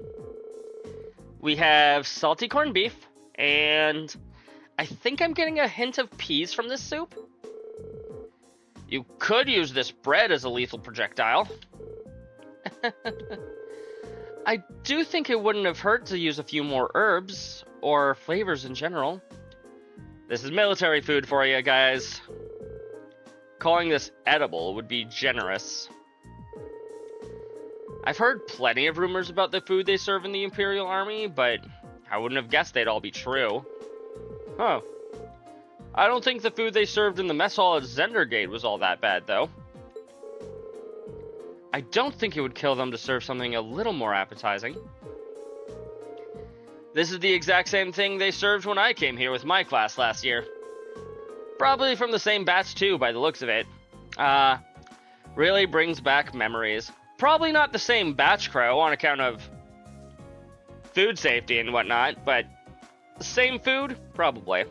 We have salty corned beef, and I think I'm getting a hint of peas from this soup. You could use this bread as a lethal projectile. I do think it wouldn't have hurt to use a few more herbs, or flavors in general. This is military food for you, guys. Calling this edible would be generous. I've heard plenty of rumors about the food they serve in the Imperial Army, but I wouldn't have guessed they'd all be true. Huh. I don't think the food they served in the mess hall at Zendergate was all that bad, though. I don't think it would kill them to serve something a little more appetizing. This is the exact same thing they served when I came here with my class last year. Probably from the same batch too, by the looks of it. Really brings back memories. Probably not the same batch, Crow, on account of food safety and whatnot, but the same food? Probably.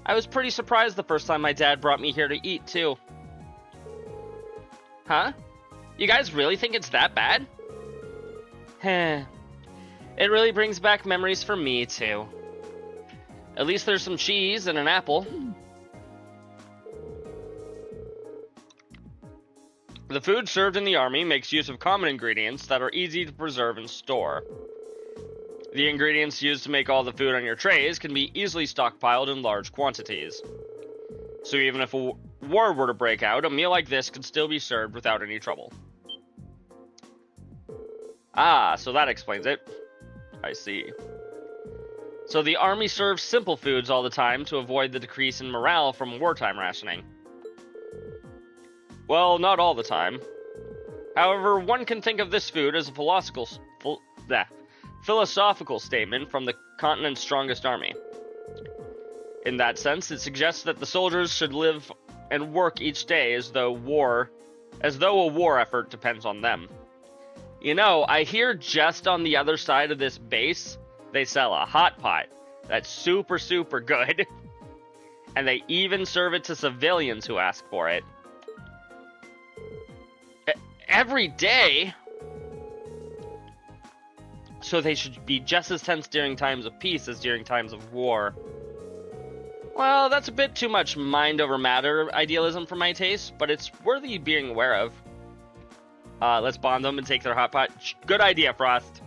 I was pretty surprised the first time my dad brought me here to eat, too. Huh? You guys really think it's that bad? It really brings back memories for me, too. At least there's some cheese and an apple. The food served in the army makes use of common ingredients that are easy to preserve and store. The ingredients used to make all the food on your trays can be easily stockpiled in large quantities. So even if a war were to break out, a meal like this could still be served without any trouble. Ah, so that explains it. I see. So the army serves simple foods all the time to avoid the decrease in morale from wartime rationing. Well, not all the time. However, one can think of this food as a philosophical statement from the continent's strongest army. In that sense, it suggests that the soldiers should live and work each day as though a war effort depends on them. You know, I hear just on the other side of this base, they sell a hot pot that's super, super good. And they even serve it to civilians who ask for it. Every day? So they should be just as tense during times of peace as during times of war. Well, that's a bit too much mind over matter idealism for my taste, but it's worthy being aware of. Let's bomb them and take their hot pot. Good idea, Frost.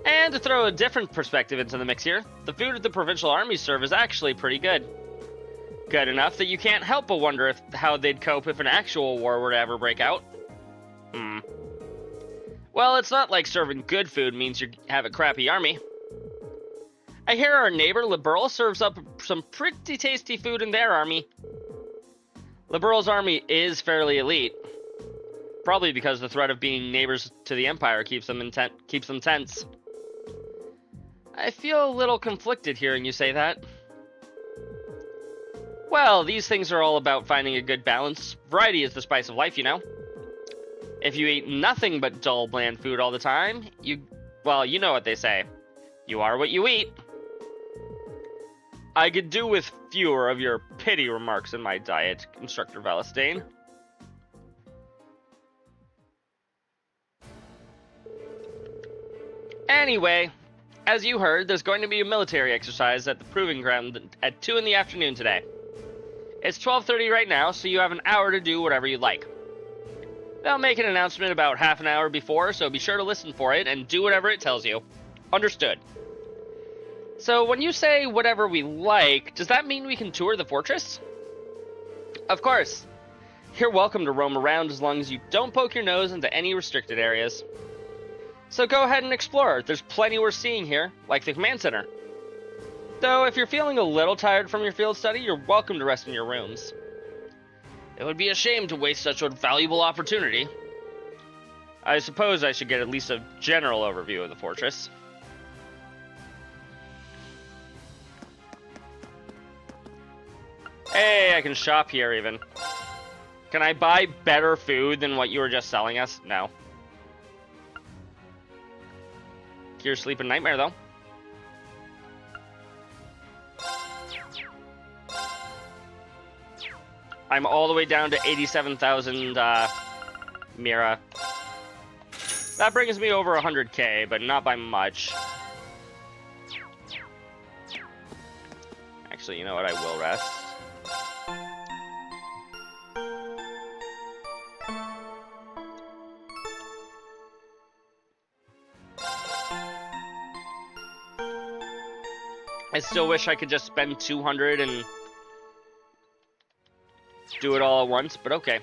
And to throw a different perspective into the mix here, the food at the provincial armies serve is actually pretty good. Good enough that you can't help but wonder how they'd cope if an actual war were to ever break out. Well, it's not like serving good food means you have a crappy army. I hear our neighbor Liberl serves up some pretty tasty food in their army. Liberl's army is fairly elite. Probably because the threat of being neighbors to the Empire keeps them tense. I feel a little conflicted hearing you say that. Well, these things are all about finding a good balance. Variety is the spice of life, you know. If you eat nothing but dull, bland food all the time, you know what they say. You are what you eat. I could do with fewer of your pity remarks in my diet, Instructor Valistane. Anyway, as you heard, there's going to be a military exercise at the Proving Ground at 2 in the afternoon today. It's 12:30 right now, so you have an hour to do whatever you like. They'll make an announcement about half an hour before, so be sure to listen for it and do whatever it tells you. Understood. So when you say whatever we like, does that mean we can tour the fortress? Of course. You're welcome to roam around as long as you don't poke your nose into any restricted areas. So go ahead and explore. There's plenty we're seeing here, like the command center. Though if you're feeling a little tired from your field study, you're welcome to rest in your rooms. It would be a shame to waste such a valuable opportunity. I suppose I should get at least a general overview of the fortress. Hey, I can shop here even. Can I buy better food than what you were just selling us? No. Cure sleep and nightmare, though. I'm all the way down to 87,000 Mira. That brings me over 100k, but not by much. Actually, you know what? I will rest. I still wish I could just spend 200 and do it all at once, but okay.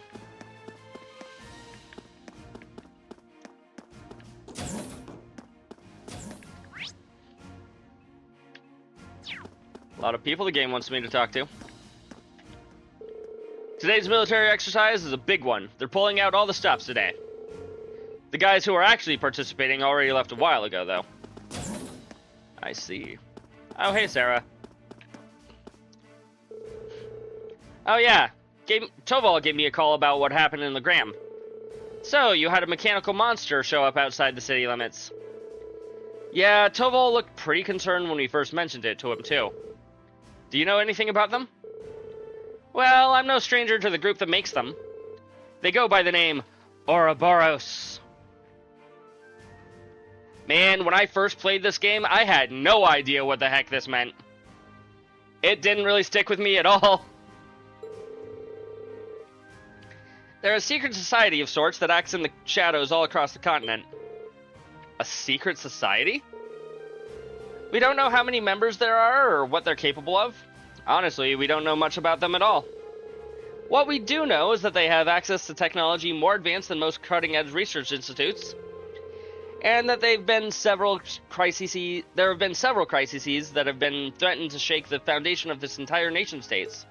A lot of people the game wants me to talk to. Today's military exercise is a big one. They're pulling out all the stops today. The guys who are actually participating already left a while ago, though. I see. Oh, hey, Sarah. Oh, yeah. Toval gave me a call about what happened in Legram. So, you had a mechanical monster show up outside the city limits. Yeah, Toval looked pretty concerned when we first mentioned it to him, too. Do you know anything about them? Well, I'm no stranger to the group that makes them. They go by the name Ouroboros. Man, when I first played this game, I had no idea what the heck this meant. It didn't really stick with me at all. They're a secret society of sorts that acts in the shadows all across the continent. A secret society? We don't know how many members there are or what they're capable of. Honestly, we don't know much about them at all. What we do know is that they have access to technology more advanced than most cutting-edge research institutes, and that there have been several crises that have been threatened to shake the foundation of this entire nation-states.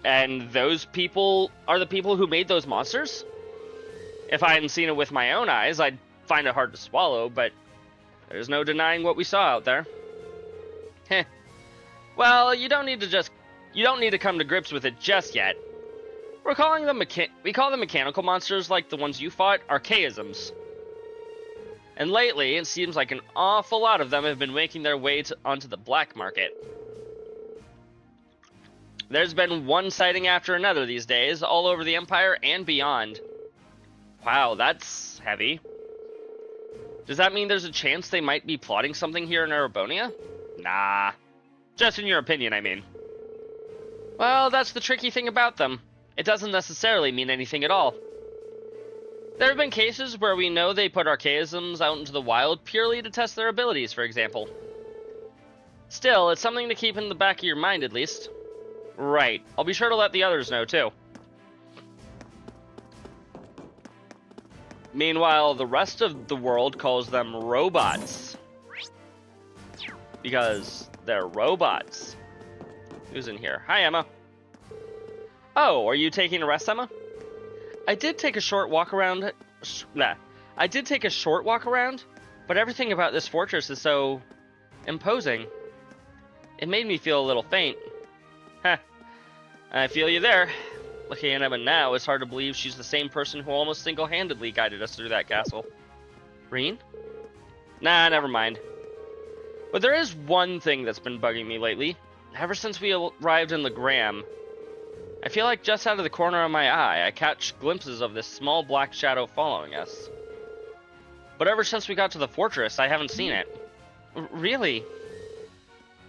And those people are the people who made those monsters? If I hadn't seen it with my own eyes, I'd find it hard to swallow, but there's no denying what we saw out there. Heh. Well, you don't need to come to grips with it just yet. We call them mechanical monsters like the ones you fought archaisms. And lately, it seems like an awful lot of them have been making their way onto the black market. There's been one sighting after another these days, all over the Empire and beyond. Wow, that's heavy. Does that mean there's a chance they might be plotting something here in Erebonia? Nah. Just in your opinion, I mean. Well, that's the tricky thing about them. It doesn't necessarily mean anything at all. There have been cases where we know they put archaisms out into the wild purely to test their abilities, for example. Still, it's something to keep in the back of your mind, at least. Right. I'll be sure to let the others know, too. Meanwhile, the rest of the world calls them robots. Because they're robots. Who's in here? Hi, Emma. Oh, are you taking a rest, Emma? I did take a short walk around, but everything about this fortress is so imposing. It made me feel a little faint. Heh. I feel you there. Looking at Emma now, it's hard to believe she's the same person who almost single-handedly guided us through that castle. Reen? Nah, never mind. But there is one thing that's been bugging me lately. Ever since we arrived in Legram, I feel like just out of the corner of my eye, I catch glimpses of this small black shadow following us. But ever since we got to the fortress, I haven't seen it. Really?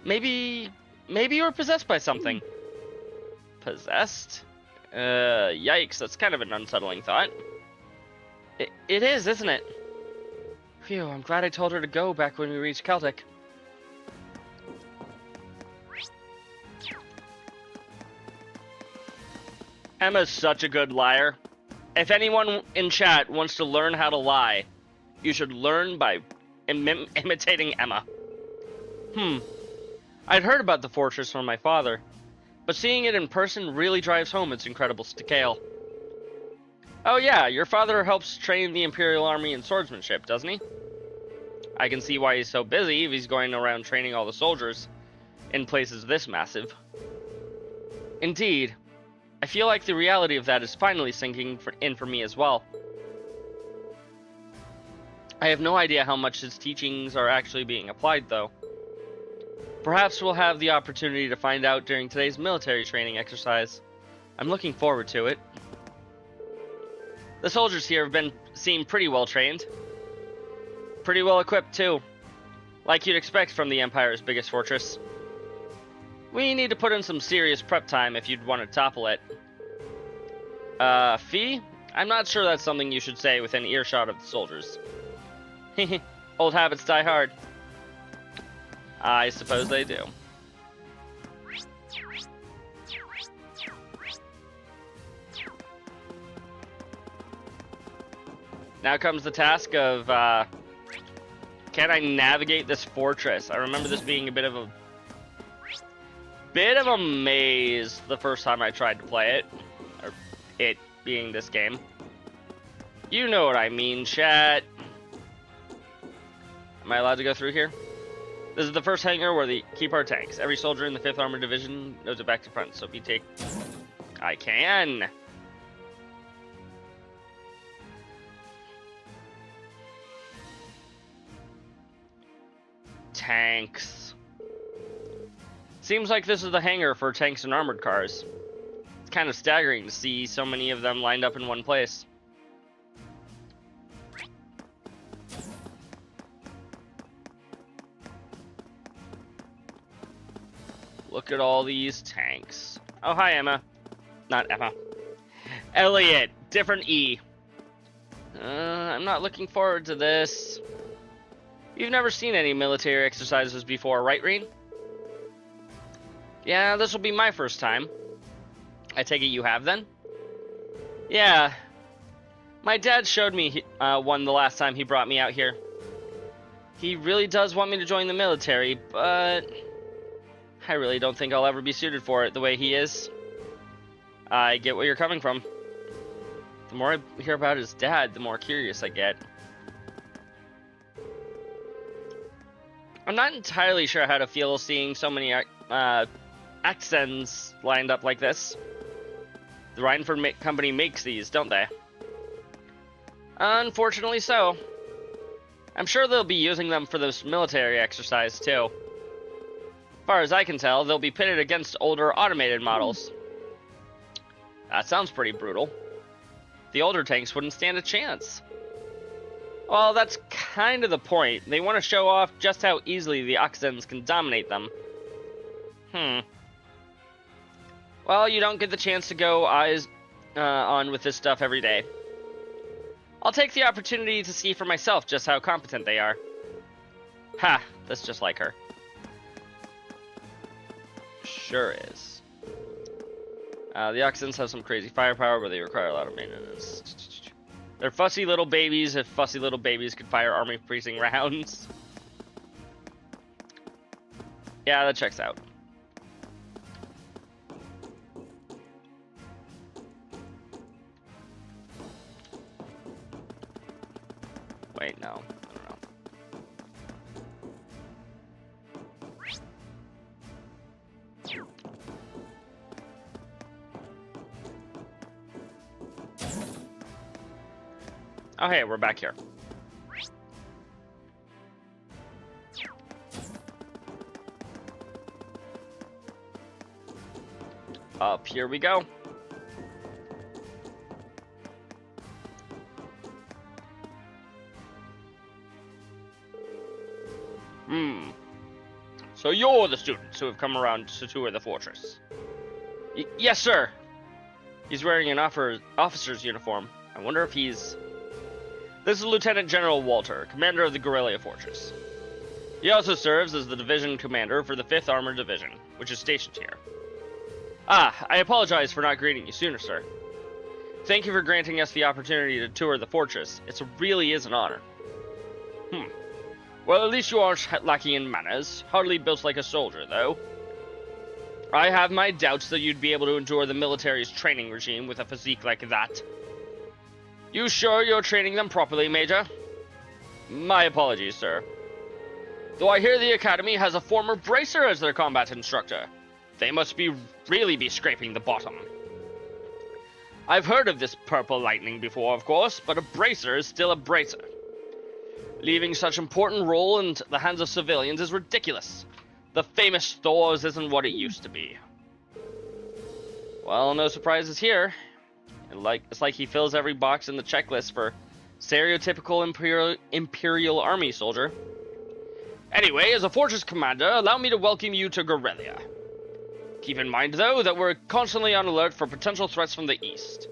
Maybe you were possessed by something. Possessed? Yikes, that's kind of an unsettling thought. It is, isn't it? Phew, I'm glad I told her to go back when we reached Celtic. Emma's such a good liar. If anyone in chat wants to learn how to lie, you should learn by imitating Emma. I'd heard about the fortress from my father, but seeing it in person really drives home its incredible scale. Oh yeah, your father helps train the Imperial Army in swordsmanship, doesn't he? I can see why he's so busy if he's going around training all the soldiers in places this massive. Indeed, I feel like the reality of that is finally sinking in for me as well. I have no idea how much his teachings are actually being applied, though. Perhaps we'll have the opportunity to find out during today's military training exercise. I'm looking forward to it. The soldiers here seem pretty well trained. Pretty well equipped, too. Like you'd expect from the Empire's biggest fortress. We need to put in some serious prep time if you'd want to topple it. Fee? I'm not sure that's something you should say within earshot of the soldiers. Old habits die hard. I suppose they do. Now comes the task of, can I navigate this fortress? I remember this being a bit of a maze the first time I tried to play it. Or it being this game. You know what I mean, chat. Am I allowed to go through here? This is the first hangar where they keep our tanks. Every soldier in the 5th Armored Division knows it back to front, so if you take... I can! Tanks. Seems like this is the hangar for tanks and armored cars. It's kind of staggering to see so many of them lined up in one place. Look at all these tanks. Oh, hi, Emma. Not Emma. Elliot. Different E. I'm not looking forward to this. You've never seen any military exercises before, right, Reen? Yeah, this will be my first time. I take it you have, then? Yeah. My dad showed me one the last time he brought me out here. He really does want me to join the military, but... I really don't think I'll ever be suited for it the way he is. I get where you're coming from. The more I hear about his dad, the more curious I get. I'm not entirely sure how to feel seeing so many accents lined up like this. The Rhineford company makes these, don't they? Unfortunately so. I'm sure they'll be using them for this military exercise too. As far as I can tell, they'll be pitted against older automated models. That sounds pretty brutal. The older tanks wouldn't stand a chance. Well, that's kind of the point. They want to show off just how easily the Oxens can dominate them. Well, you don't get the chance to go eyes on with this stuff every day. I'll take the opportunity to see for myself just how competent they are. Ha, that's just like her. Sure is. The Oxens have some crazy firepower, but they require a lot of maintenance. They're fussy little babies if fussy little babies could fire army-freezing rounds. Yeah, that checks out. Wait, no. I don't know. Oh, hey, we're back here. Up here we go. So you're the students who have come around to tour the fortress? Yes, sir. He's wearing an officer's uniform. I wonder if he's... This is Lieutenant General Walter, commander of the Guerrilla Fortress. He also serves as the division commander for the 5th Armored Division, which is stationed here. I apologize for not greeting you sooner, sir. Thank you for granting us the opportunity to tour the fortress. It really is an honor. Well, at least you aren't lacking in manners. Hardly built like a soldier, though. I have my doubts that you'd be able to endure the military's training regime with a physique like that. You sure you're training them properly, Major? My apologies, sir. Though I hear the Academy has a former bracer as their combat instructor. They must really be scraping the bottom. I've heard of this purple lightning before, of course, but a bracer is still a bracer. Leaving such important role in the hands of civilians is ridiculous. The famous Thors isn't what it used to be. Well, no surprises here. It's like he fills every box in the checklist for stereotypical Imperial Army soldier. Anyway, as a fortress commander, allow me to welcome you to Guerrilla. Keep in mind, though, that we're constantly on alert for potential threats from the east.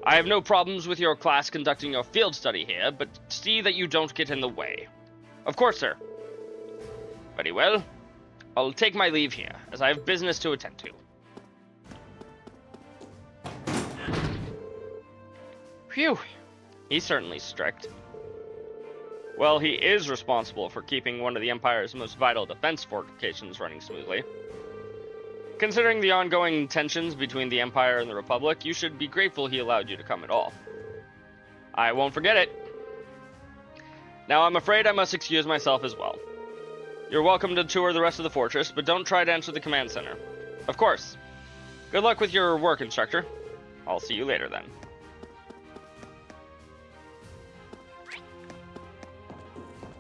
I have no problems with your class conducting your field study here, but see that you don't get in the way. Of course, sir. Very well. I'll take my leave here, as I have business to attend to. Phew. He's certainly strict. Well, he is responsible for keeping one of the Empire's most vital defense fortifications running smoothly. Considering the ongoing tensions between the Empire and the Republic, you should be grateful he allowed you to come at all. I won't forget it. Now, I'm afraid I must excuse myself as well. You're welcome to tour the rest of the fortress, but don't try to enter the command center. Of course. Good luck with your work, instructor. I'll see you later, then.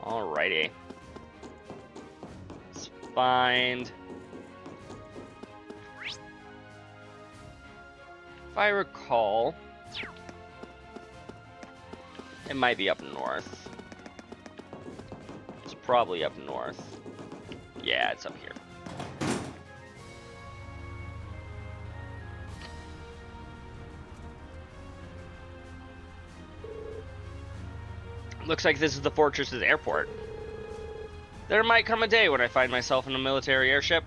Alrighty. Let's find... If I recall, it might be up north. It's probably up north. Yeah, it's up here. Looks like this is the fortress's airport. There might come a day when I find myself in a military airship.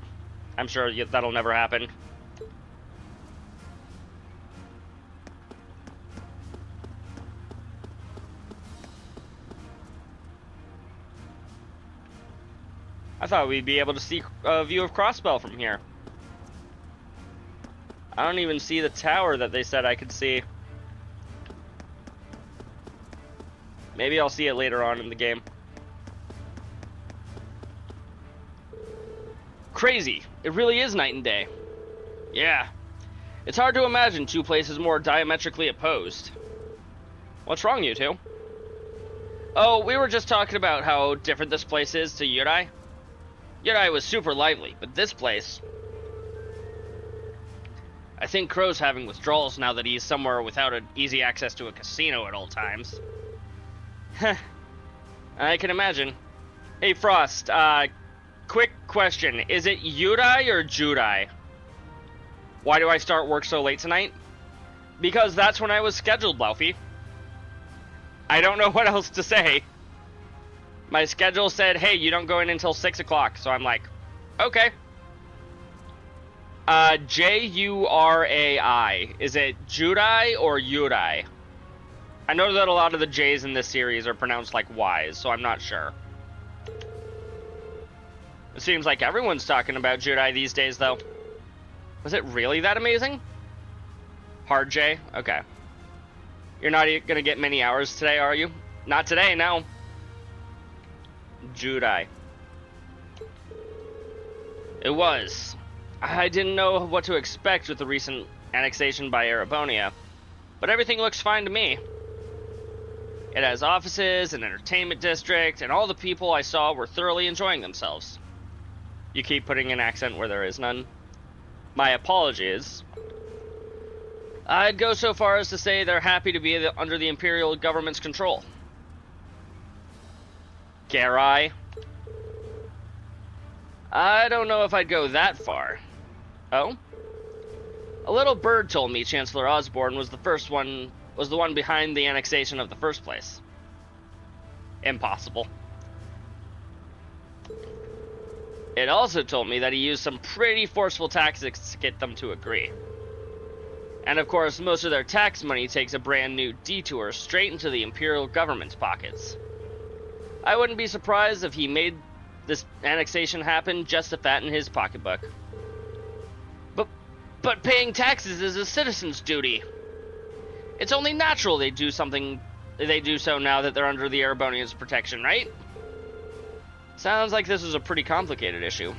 I'm sure that'll never happen. I thought we'd be able to see a view of Crossbell from here. I don't even see the tower that they said I could see. Maybe I'll see it later on in the game. Crazy. It really is night and day. Yeah. It's hard to imagine two places more diametrically opposed. What's wrong, you two? Oh, we were just talking about how different this place is to Yurei. Yurei was super lively, but this place... I think Crow's having withdrawals now that he's somewhere without easy access to a casino at all times. Heh. I can imagine. Hey, Frost, quick question. Is it Yurei or Judai? Why do I start work so late tonight? Because that's when I was scheduled, Laufey. I don't know what else to say. My schedule said, hey, you don't go in until 6 o'clock, so I'm like, okay. Jurai. Is it Judai or Yurei? I know that a lot of the J's in this series are pronounced like Y's, so I'm not sure. It seems like everyone's talking about Judai these days, though. Was it really that amazing? Hard J? Okay. You're not gonna get many hours today, are you? Not today, no. Judai. It was. I didn't know what to expect with the recent annexation by Erebonia, but everything looks fine to me. It has offices, an entertainment district, and all the people I saw were thoroughly enjoying themselves. You keep putting an accent where there is none. my apologies. I'd go so far as to say they're happy to be under the Imperial government's control. Garai? I don't know if I'd go that far. Oh? A little bird told me Chancellor Osborne was the one behind the annexation of the first place. Impossible. It also told me that he used some pretty forceful tactics to get them to agree. And of course, most of their tax money takes a brand new detour straight into the Imperial government's pockets. I wouldn't be surprised if he made this annexation happen just to fatten his pocketbook. But paying taxes is a citizen's duty. It's only natural they do so now that they're under the Erebonians' protection, right? Sounds like this is a pretty complicated issue.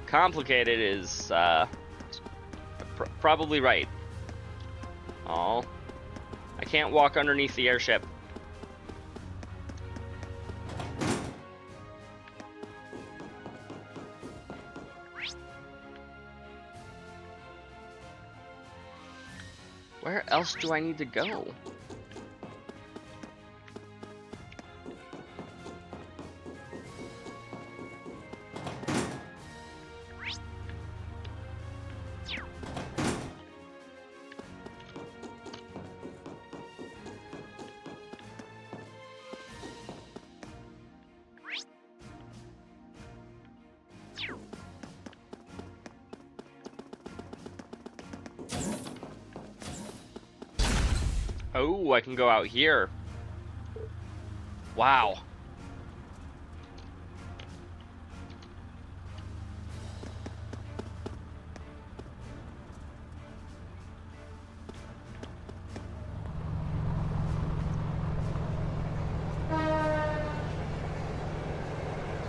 Complicated is, probably right. Aw. I can't walk underneath the airship. Where else do I need to go? Oh, I can go out here. Wow.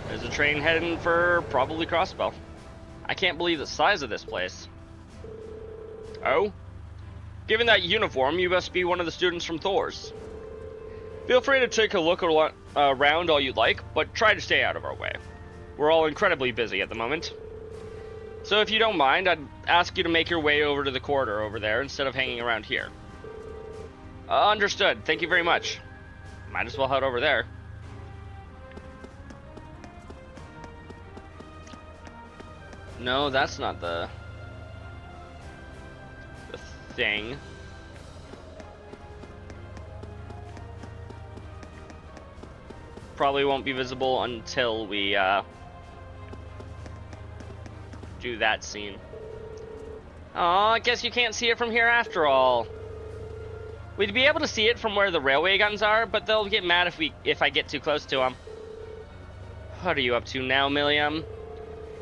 There's a train heading for probably Crossbell. I can't believe the size of this place. Oh? Given that uniform, you must be one of the students from Thor's. Feel free to take a look around all you'd like, but try to stay out of our way. We're all incredibly busy at the moment. So if you don't mind, I'd ask you to make your way over to the corridor over there instead of hanging around here. Understood. Thank you very much. Might as well head over there. No, that's not the thing. Probably won't be visible until we do that scene. Aw, I guess you can't see it from here after all. We'd be able to see it from where the railway guns are, but they'll get mad if I get too close to them. What are you up to now, Milliam?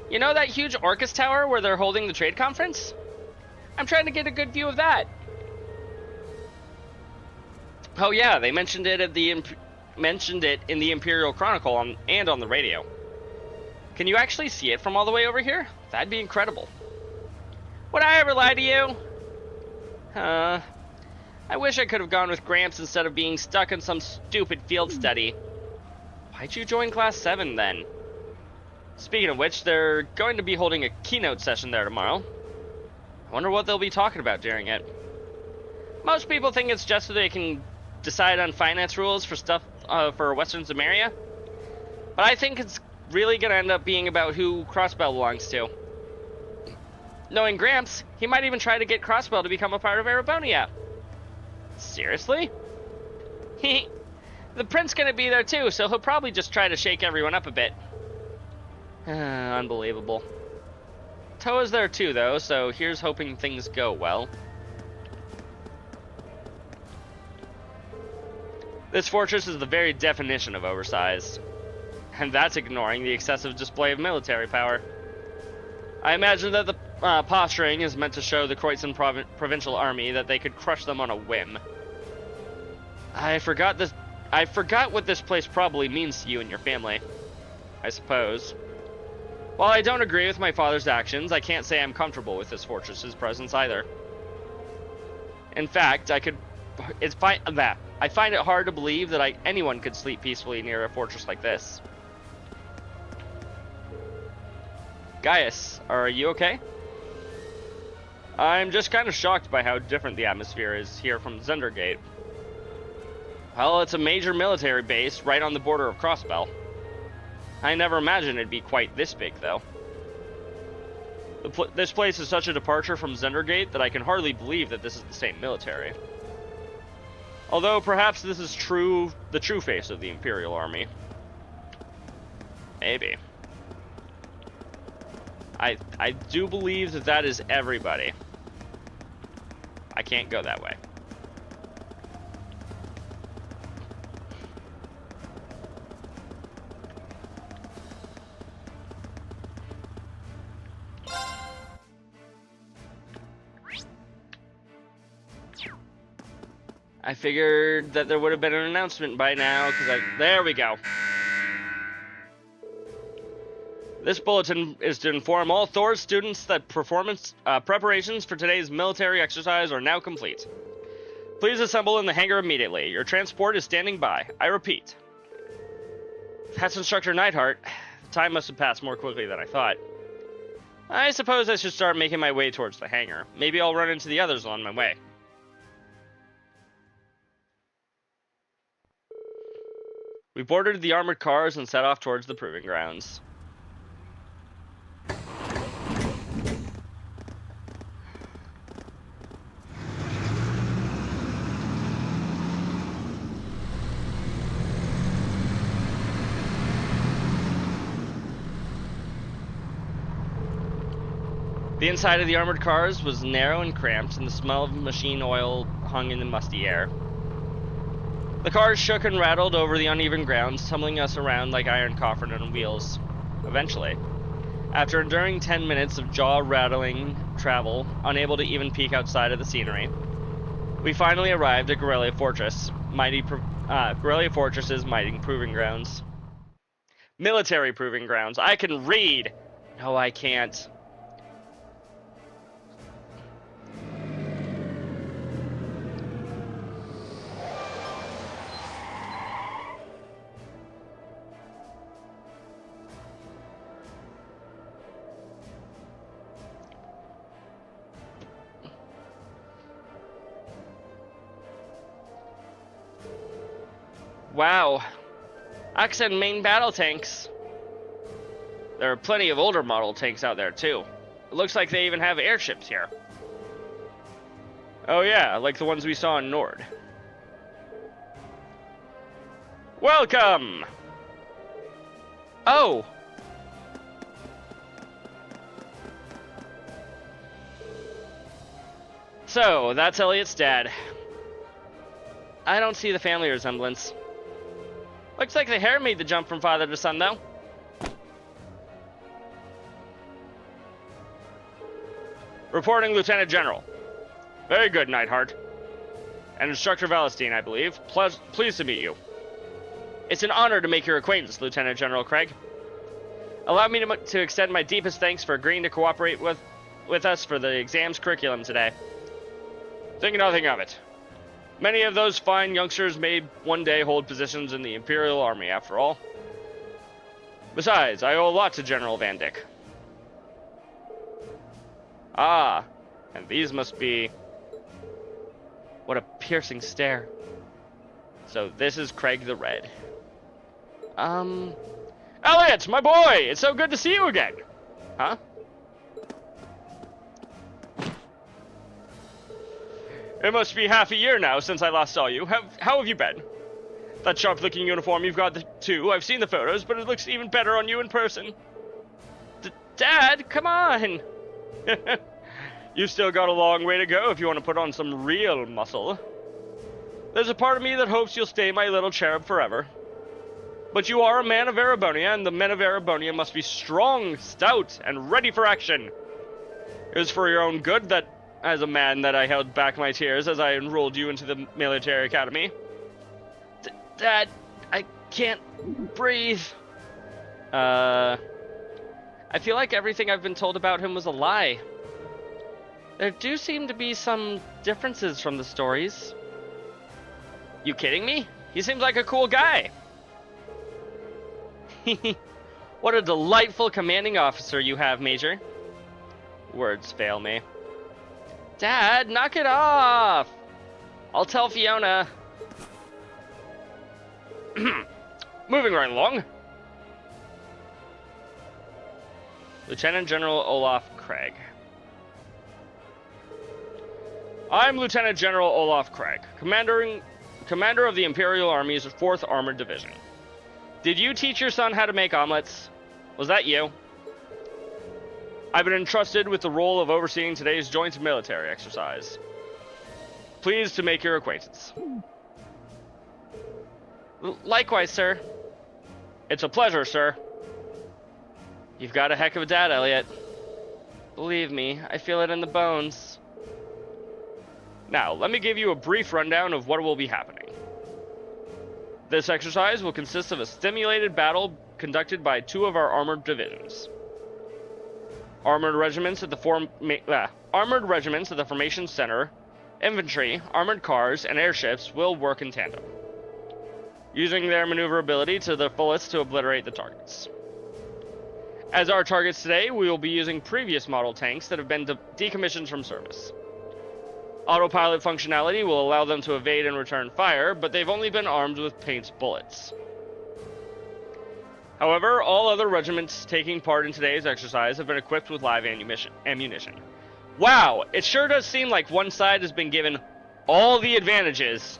You know that huge Orcus tower where they're holding the trade conference? I'm trying to get a good view of that. Oh yeah, they mentioned it in the Imperial Chronicle and on the radio. Can you actually see it from all the way over here? That'd be incredible. Would I ever lie to you? I wish I could have gone with Gramps instead of being stuck in some stupid field study. Why'd you join Class 7 then? Speaking of which, they're going to be holding a keynote session there tomorrow. I wonder what they'll be talking about during it. Most people think it's just so they can decide on finance rules for stuff for Western Zemeria. But I think it's really going to end up being about who Crossbell belongs to. Knowing Gramps, he might even try to get Crossbell to become a part of Erebonia. Seriously? The Prince's going to be there too, so he'll probably just try to shake everyone up a bit. Unbelievable. Toa's there too, though, so here's hoping things go well. This fortress is the very definition of oversized. And that's ignoring the excessive display of military power. I imagine that the posturing is meant to show the Kreutzen provincial army that they could crush them on a whim. I forgot what this place probably means to you and your family, I suppose. While I don't agree with my father's actions, I can't say I'm comfortable with this fortress's presence either. In fact, I find it hard to believe that anyone could sleep peacefully near a fortress like this. Gaius, are you okay? I'm just kind of shocked by how different the atmosphere is here from Zendergate. Well, it's a major military base right on the border of Crossbell. I never imagined it'd be quite this big, though. This place is such a departure from Zendergate that I can hardly believe that this is the same military. Although, perhaps this is the true face of the Imperial Army. Maybe. I do believe that that is everybody. I can't go that way. I figured that there would have been an announcement by now, there we go. This bulletin is to inform all Thor's students that preparations for today's military exercise are now complete. Please assemble in the hangar immediately. Your transport is standing by. I repeat. That's Instructor Neidhart. Time must have passed more quickly than I thought. I suppose I should start making my way towards the hangar. Maybe I'll run into the others on my way. We boarded the armored cars and set off towards the proving grounds. The inside of the armored cars was narrow and cramped, and the smell of machine oil hung in the musty air. The cars shook and rattled over the uneven grounds, tumbling us around like iron coffin on wheels. Eventually, after enduring 10 minutes of jaw-rattling travel, unable to even peek outside of the scenery, we finally arrived at Guerrilla Fortress, Guerrilla Fortress's mighty proving grounds. Military proving grounds. I can read! No, I can't. Wow. Axon main battle tanks. There are plenty of older model tanks out there too. It looks like they even have airships here. Oh yeah, like the ones we saw in Nord. Welcome! Oh! So, that's Elliot's dad. I don't see the family resemblance. Looks like the hair made the jump from father to son, though. Reporting, Lieutenant General. Very good, Neidhart. And Instructor Valestein, I believe. Pleased to meet you. It's an honor to make your acquaintance, Lieutenant General Craig. Allow me to extend my deepest thanks for agreeing to cooperate with us for the exam's curriculum today. Think nothing of it. Many of those fine youngsters may one day hold positions in the Imperial Army, after all. Besides, I owe a lot to General Van Dyck. Ah, and these must be... What a piercing stare. So this is Craig the Red. Elliot, my boy! It's so good to see you again! Huh? It must be half a year now since I last saw you. How have you been? That sharp-looking uniform you've got too. I've seen the photos, but it looks even better on you in person. Dad, come on! You've still got a long way to go if you want to put on some real muscle. There's a part of me that hopes you'll stay my little cherub forever. But you are a man of Erebonia, and the men of Erebonia must be strong, stout, and ready for action. It was for your own good that, as a man, that I held back my tears as I enrolled you into the military academy. Dad, I can't breathe. I feel like everything I've been told about him was a lie. There do seem to be some differences from the stories. You kidding me? He seems like a cool guy. What a delightful commanding officer you have, Major. Words fail me. Dad, knock it off! I'll tell Fiona. Moving right along. Lieutenant General Olaf Craig. I'm Lieutenant General Olaf Craig, Commander of the Imperial Army's 4th Armored Division. Did you teach your son how to make omelets? Was that you? I've been entrusted with the role of overseeing today's joint military exercise. Pleased to make your acquaintance. Likewise, sir. It's a pleasure, sir. You've got a heck of a dad, Elliot. Believe me, I feel it in the bones. Now, let me give you a brief rundown of what will be happening. This exercise will consist of a simulated battle conducted by 2 of our armored divisions. Armored regiments at the formation center, infantry, armored cars, and airships will work in tandem, using their maneuverability to the fullest to obliterate the targets. As our targets today, we will be using previous model tanks that have been decommissioned from service. Autopilot functionality will allow them to evade and return fire, but they've only been armed with paint bullets. However, all other regiments taking part in today's exercise have been equipped with live ammunition. Wow, it sure does seem like one side has been given all the advantages.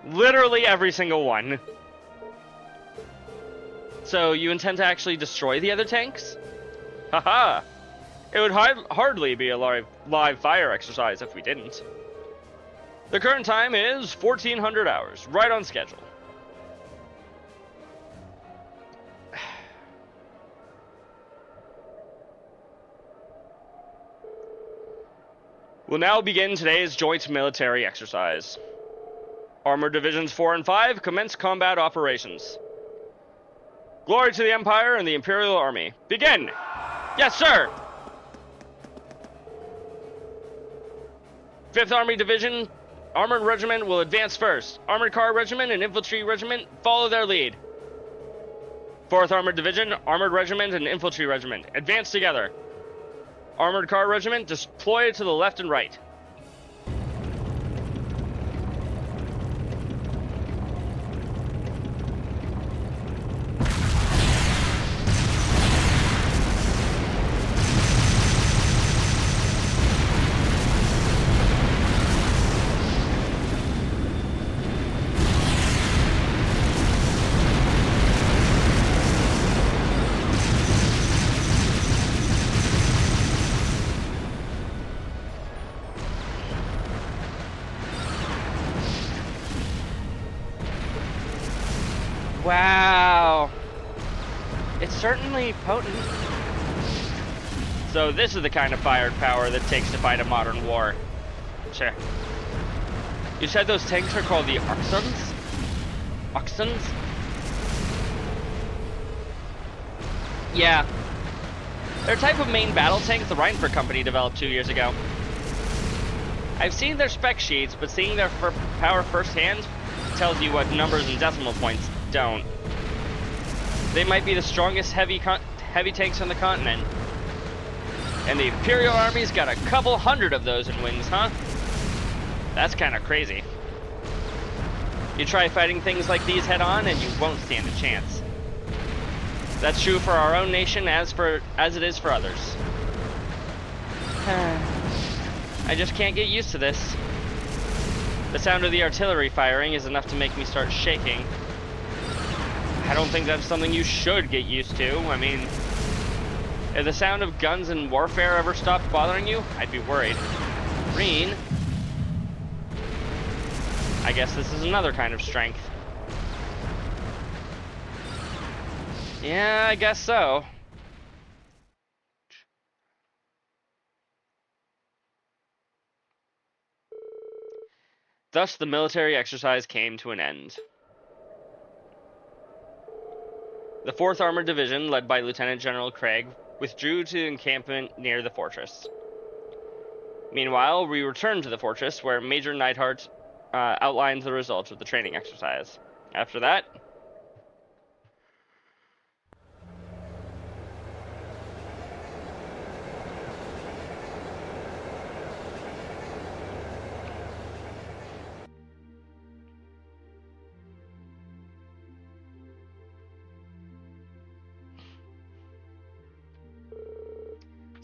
Literally every single one. So, you intend to actually destroy the other tanks? Haha! It would hardly be a live fire exercise if we didn't. The current time is 1400 hours, right on schedule. We'll now begin today's joint military exercise. Armored Divisions 4 and 5 commence combat operations. Glory to the Empire and the Imperial Army. Begin! Yes, sir! 5th Army Division, Armored Regiment will advance first. Armored Car Regiment and Infantry Regiment follow their lead. 4th Armored Division, Armored Regiment and Infantry Regiment advance together. Armored Car Regiment deploy to the left and right. Wow. It's certainly potent. So this is the kind of firepower that takes to fight a modern war. Sure. You said those tanks are called the Oxons? Oxons? Yeah. They're a type of main battle tank the Reinford Company developed 2 years ago. I've seen their spec sheets, but seeing their power firsthand tells you what numbers and decimal points don't. They might be the strongest heavy tanks on the continent. And the Imperial Army's got a couple hundred of those in wings, huh? That's kind of crazy. You try fighting things like these head on and you won't stand a chance. That's true for our own nation as it is for others. I just can't get used to this. The sound of the artillery firing is enough to make me start shaking. I don't think that's something you should get used to. I mean, if the sound of guns and warfare ever stopped bothering you, I'd be worried. Reen, I guess this is another kind of strength. Yeah, I guess so. Thus, the military exercise came to an end. The 4th Armored Division, led by Lieutenant General Craig, withdrew to encampment near the fortress. Meanwhile, we returned to the fortress, where Major Neidhart outlined the results of the training exercise. After that...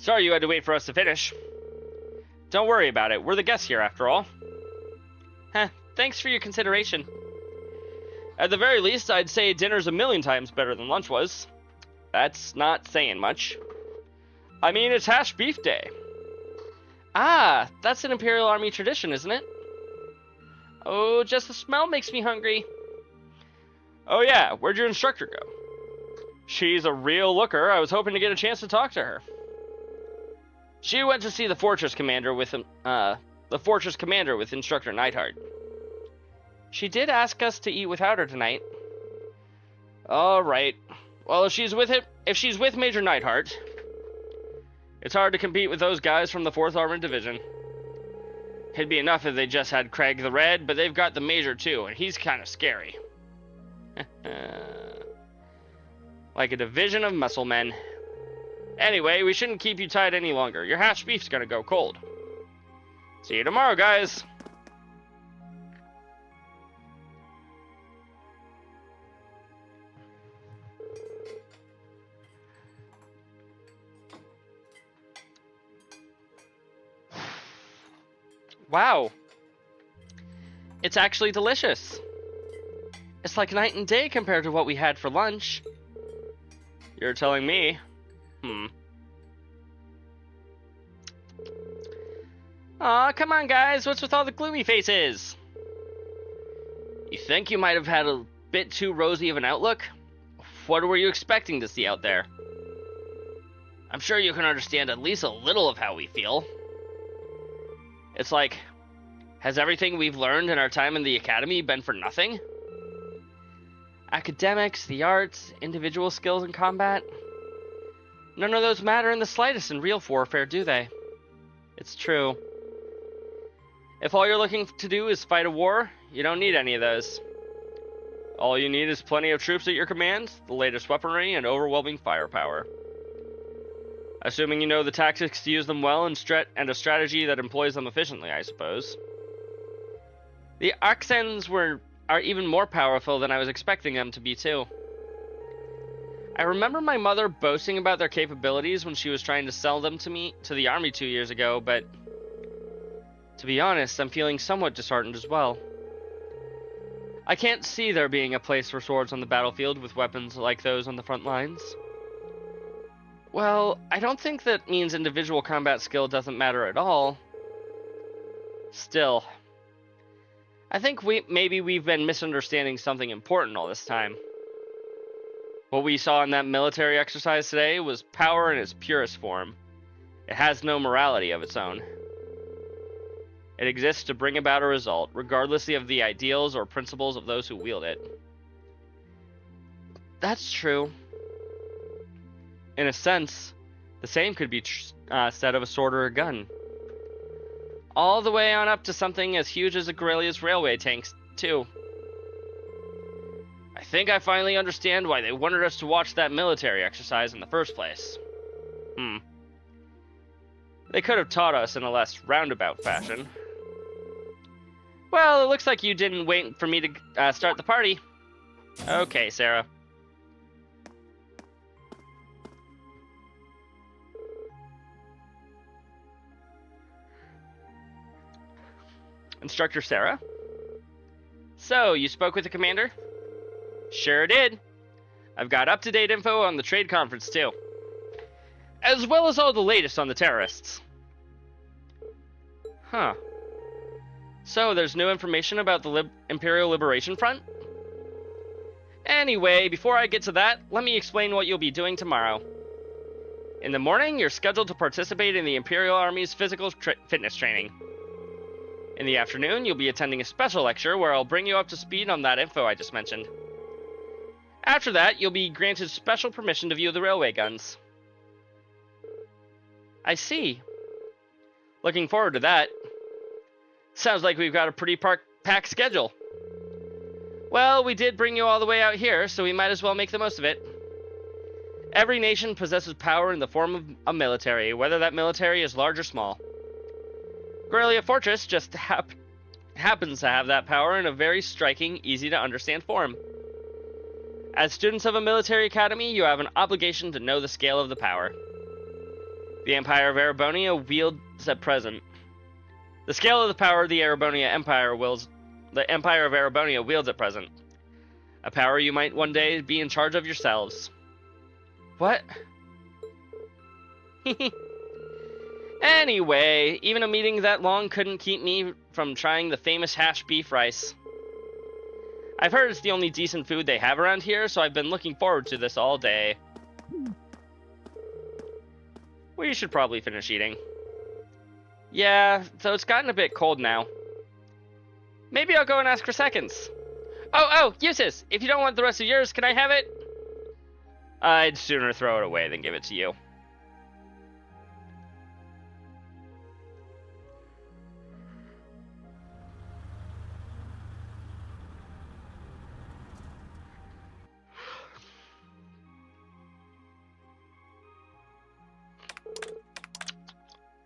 Sorry you had to wait for us to finish. Don't worry about it. We're the guests here, after all. Heh, thanks for your consideration. At the very least, I'd say dinner's a million times better than lunch was. That's not saying much. I mean, it's hash beef day. Ah, that's an Imperial Army tradition, isn't it? Oh, just the smell makes me hungry. Oh yeah, where'd your instructor go? She's a real looker. I was hoping to get a chance to talk to her. She went to see the fortress commander with Instructor Neidhart. She did ask us to eat without her tonight. All right. Well, if she's with Major Neidhart, it's hard to compete with those guys from the 4th Armored Division. It'd be enough if they just had Craig the Red, but they've got the Major too, and he's kind of scary. Like a division of muscle men. Anyway, we shouldn't keep you tied any longer. Your hash beef's gonna go cold. See you tomorrow, guys. Wow. It's actually delicious. It's like night and day compared to what we had for lunch. You're telling me. Aw, come on guys, what's with all the gloomy faces? You think you might have had a bit too rosy of an outlook? What were you expecting to see out there? I'm sure you can understand at least a little of how we feel. It's like, has everything we've learned in our time in the academy been for nothing? Academics, the arts, individual skills in combat. None of those matter in the slightest in real warfare, do they? It's true. If all you're looking to do is fight a war, you don't need any of those. All you need is plenty of troops at your command, the latest weaponry, and overwhelming firepower. Assuming you know the tactics to use them well and a strategy that employs them efficiently, I suppose. The Arxens are even more powerful than I was expecting them to be, too. I remember my mother boasting about their capabilities when she was trying to sell them to the army 2 years ago, but to be honest, I'm feeling somewhat disheartened as well. I can't see there being a place for swords on the battlefield with weapons like those on the front lines. Well, I don't think that means individual combat skill doesn't matter at all. Still, I think maybe we've been misunderstanding something important all this time. What we saw in that military exercise today was power in its purest form. It has no morality of its own. It exists to bring about a result, regardless of the ideals or principles of those who wield it. That's true. In a sense, the same could be said of a sword or a gun. All the way on up to something as huge as a Guerrilla's railway tanks, too. I think I finally understand why they wanted us to watch that military exercise in the first place. They could have taught us in a less roundabout fashion. Well, it looks like you didn't wait for me to start the party. Okay, Sarah. Instructor Sarah? So, you spoke with the commander? Sure did. I've got up-to-date info on the trade conference, too. As well as all the latest on the terrorists. Huh. So, there's new information about the Imperial Liberation Front? Anyway, before I get to that, let me explain what you'll be doing tomorrow. In the morning, you're scheduled to participate in the Imperial Army's physical fitness training. In the afternoon, you'll be attending a special lecture where I'll bring you up to speed on that info I just mentioned. After that, you'll be granted special permission to view the railway guns. I see. Looking forward to that. Sounds like we've got a pretty packed schedule. Well, we did bring you all the way out here, so we might as well make the most of it. Every nation possesses power in the form of a military, whether that military is large or small. Guerrilla Fortress just happens to have that power in a very striking, easy-to-understand form. As students of a military academy, you have an obligation to know the scale of the power. the Empire of Erebonia wields at present. The scale of the power the Empire of Erebonia wields at present. A power you might one day be in charge of yourselves. What? Anyway, even a meeting that long couldn't keep me from trying the famous hash beef rice. I've heard it's the only decent food they have around here, so I've been looking forward to this all day. We should probably finish eating. Yeah, so it's gotten a bit cold now. Maybe I'll go and ask for seconds. Oh, Eustace, if you don't want the rest of yours, can I have it? I'd sooner throw it away than give it to you.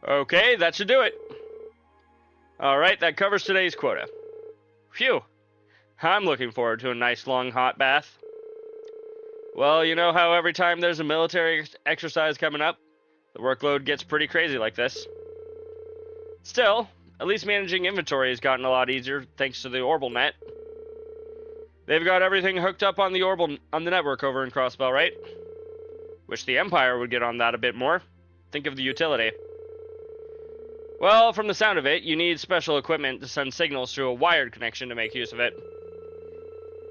Okay, that should do it. Alright, that covers today's quota. Phew. I'm looking forward to a nice long hot bath. Well, you know how every time there's a military exercise coming up, the workload gets pretty crazy like this. Still, at least managing inventory has gotten a lot easier thanks to the OrbitalNet. They've got everything hooked up on the network over in Crossbell, right? Wish the Empire would get on that a bit more. Think of the utility. Well, from the sound of it, you need special equipment to send signals through a wired connection to make use of it.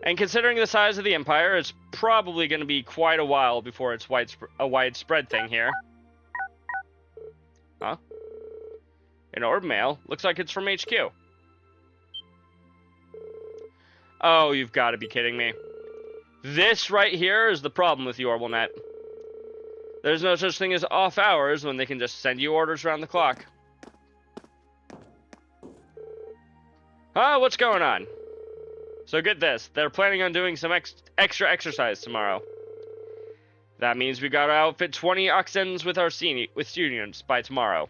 And considering the size of the Empire, it's probably going to be quite a while before it's a widespread thing here. Huh? An orb mail? Looks like it's from HQ. Oh, you've got to be kidding me. This right here is the problem with the OrbitalNet. There's no such thing as off hours when they can just send you orders around the clock. What's going on? So get this, they're planning on doing some extra exercise tomorrow. That means we gotta outfit 20 Oxens with students by tomorrow.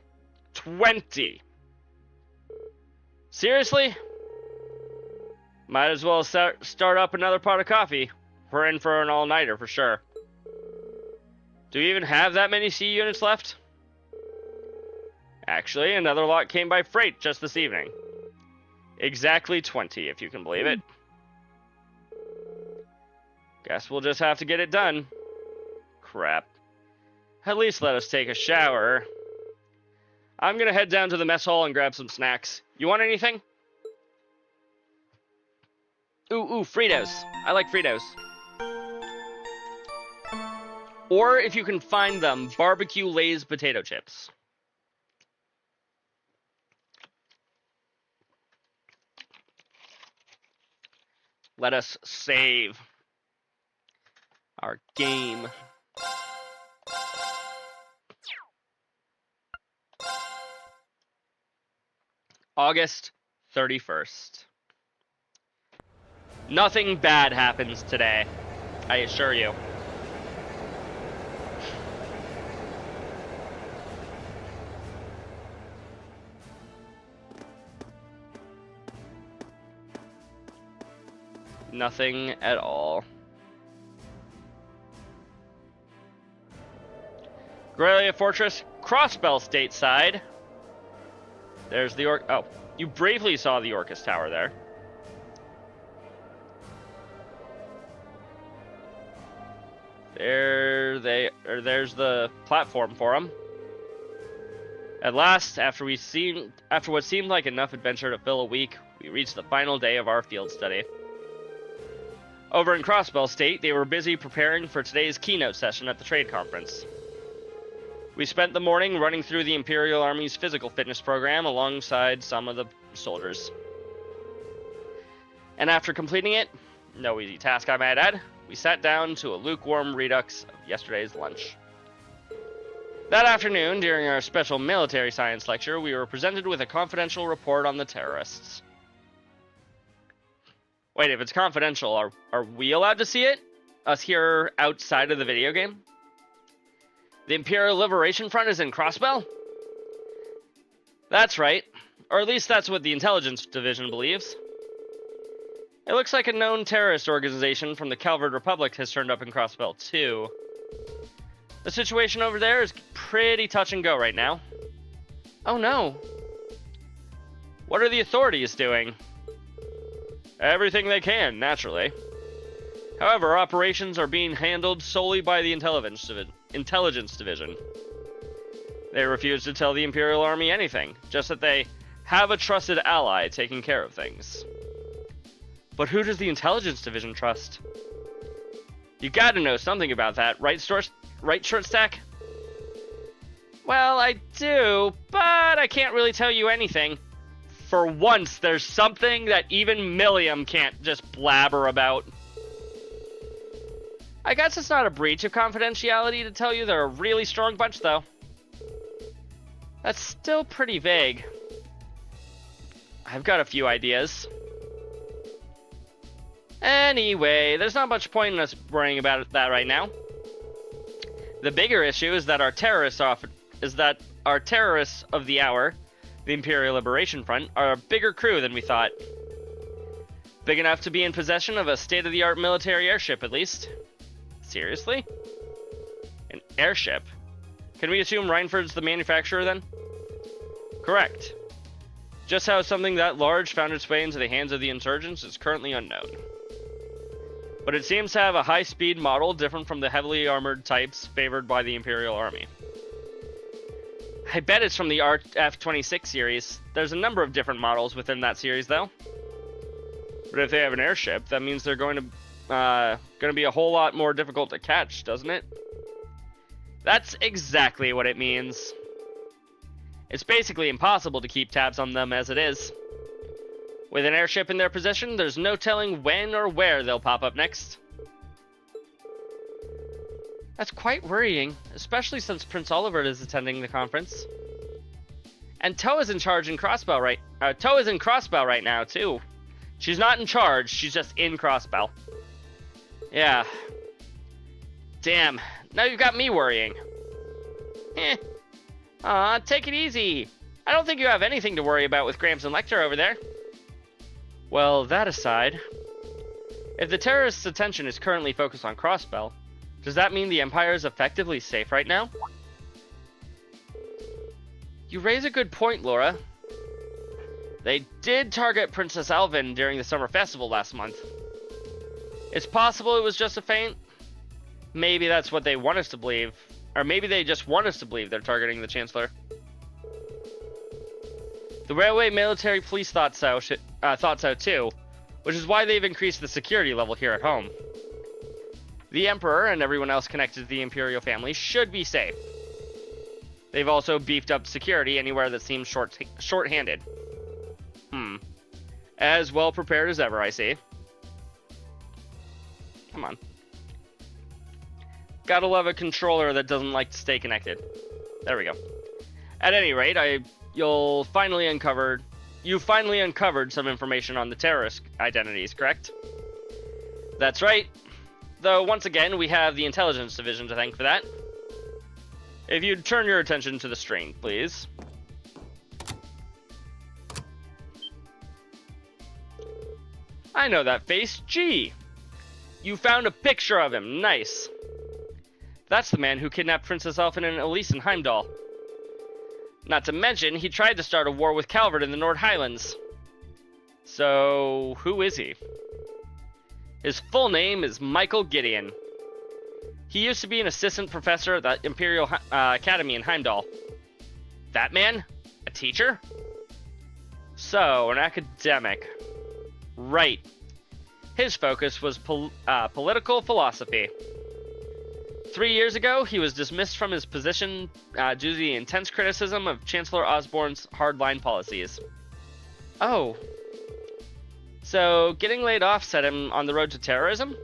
20! Seriously? Might as well start up another pot of coffee. We're in for an all-nighter for sure. Do we even have that many C units left? Actually, another lot came by freight just this evening. Exactly 20, if you can believe it. Guess we'll just have to get it done. Crap. At least let us take a shower. I'm gonna head down to the mess hall and grab some snacks. You want anything? Ooh, Fritos. I like Fritos. Or, if you can find them, barbecue Lay's potato chips. Let us save our game. August 31st. Nothing bad happens today, I assure you. Nothing at all. Gralia Fortress, Crossbell stateside. There's the oh, you bravely saw the Orcus Tower there. There's the platform for them. At last, after what seemed like enough adventure to fill a week, we reached the final day of our field study. Over in Crossbell State, they were busy preparing for today's keynote session at the trade conference. We spent the morning running through the Imperial Army's physical fitness program alongside some of the soldiers. And after completing it, no easy task I might add, we sat down to a lukewarm redux of yesterday's lunch. That afternoon, during our special military science lecture, we were presented with a confidential report on the terrorists. Wait, if it's confidential, are we allowed to see it? Us here outside of the video game? The Imperial Liberation Front is in Crossbell? That's right. Or at least that's what the Intelligence Division believes. It looks like a known terrorist organization from the Calvard Republic has turned up in Crossbell too. The situation over there is pretty touch and go right now. Oh no. What are the authorities doing? Everything they can, naturally. However, operations are being handled solely by the Intelligence Division. They refuse to tell the Imperial Army anything, just that they have a trusted ally taking care of things. But who does the Intelligence Division trust? You gotta know something about that, right, Short Stack? Well, I do, but I can't really tell you anything. For once, there's something that even Milliam can't just blabber about. I guess it's not a breach of confidentiality to tell you they're a really strong bunch, though. That's still pretty vague. I've got a few ideas. Anyway, there's not much point in us worrying about that right now. The bigger issue is that our terrorists of the hour, the Imperial Liberation Front, are a bigger crew than we thought. Big enough to be in possession of a state-of-the-art military airship, at least. Seriously? An airship? Can we assume Reinford's the manufacturer, then? Correct. Just how something that large found its way into the hands of the insurgents is currently unknown. But it seems to have a high-speed model different from the heavily armored types favored by the Imperial Army. I bet it's from the RF-26 series. There's a number of different models within that series, though. But if they have an airship, that means they're going to be a whole lot more difficult to catch, doesn't it? That's exactly what it means. It's basically impossible to keep tabs on them as it is. With an airship in their possession, there's no telling when or where they'll pop up next. That's quite worrying, especially since Prince Oliver is attending the conference. And Toa is in charge in Crossbow right now, too. She's not in charge, she's just in Crossbow. Yeah. Damn, now you've got me worrying. Aw, take it easy. I don't think you have anything to worry about with Gramps and Lecter over there. Well, that aside, if the terrorists' attention is currently focused on Crossbell, does that mean the Empire is effectively safe right now? You raise a good point, Laura. They did target Princess Alvin during the Summer Festival last month. It's possible it was just a feint. Maybe that's what they want us to believe. Or maybe they just want us to believe they're targeting the Chancellor. The Railway Military Police thought so too, which is why they've increased the security level here at home. The Emperor and everyone else connected to the Imperial family should be safe. They've also beefed up security anywhere that seems short-handed. As well prepared as ever, I see. Come on. Gotta love a controller that doesn't like to stay connected. There we go. At any rate, you finally uncovered some information on the terrorist identities, correct? That's right. Though, once again, we have the Intelligence Division to thank for that. If you'd turn your attention to the screen, please. I know that face. Gee! You found a picture of him. Nice. That's the man who kidnapped Princess Elfin and Elise in Heimdall. Not to mention, he tried to start a war with Calvert in the Nord Highlands. So, who is he? His full name is Michael Gideon. He used to be an assistant professor at the Imperial Academy in Heimdall. That man? A teacher? So, an academic. Right. His focus was political philosophy. 3 years ago, he was dismissed from his position due to the intense criticism of Chancellor Osborne's hardline policies. Oh. So, getting laid off set him on the road to terrorism?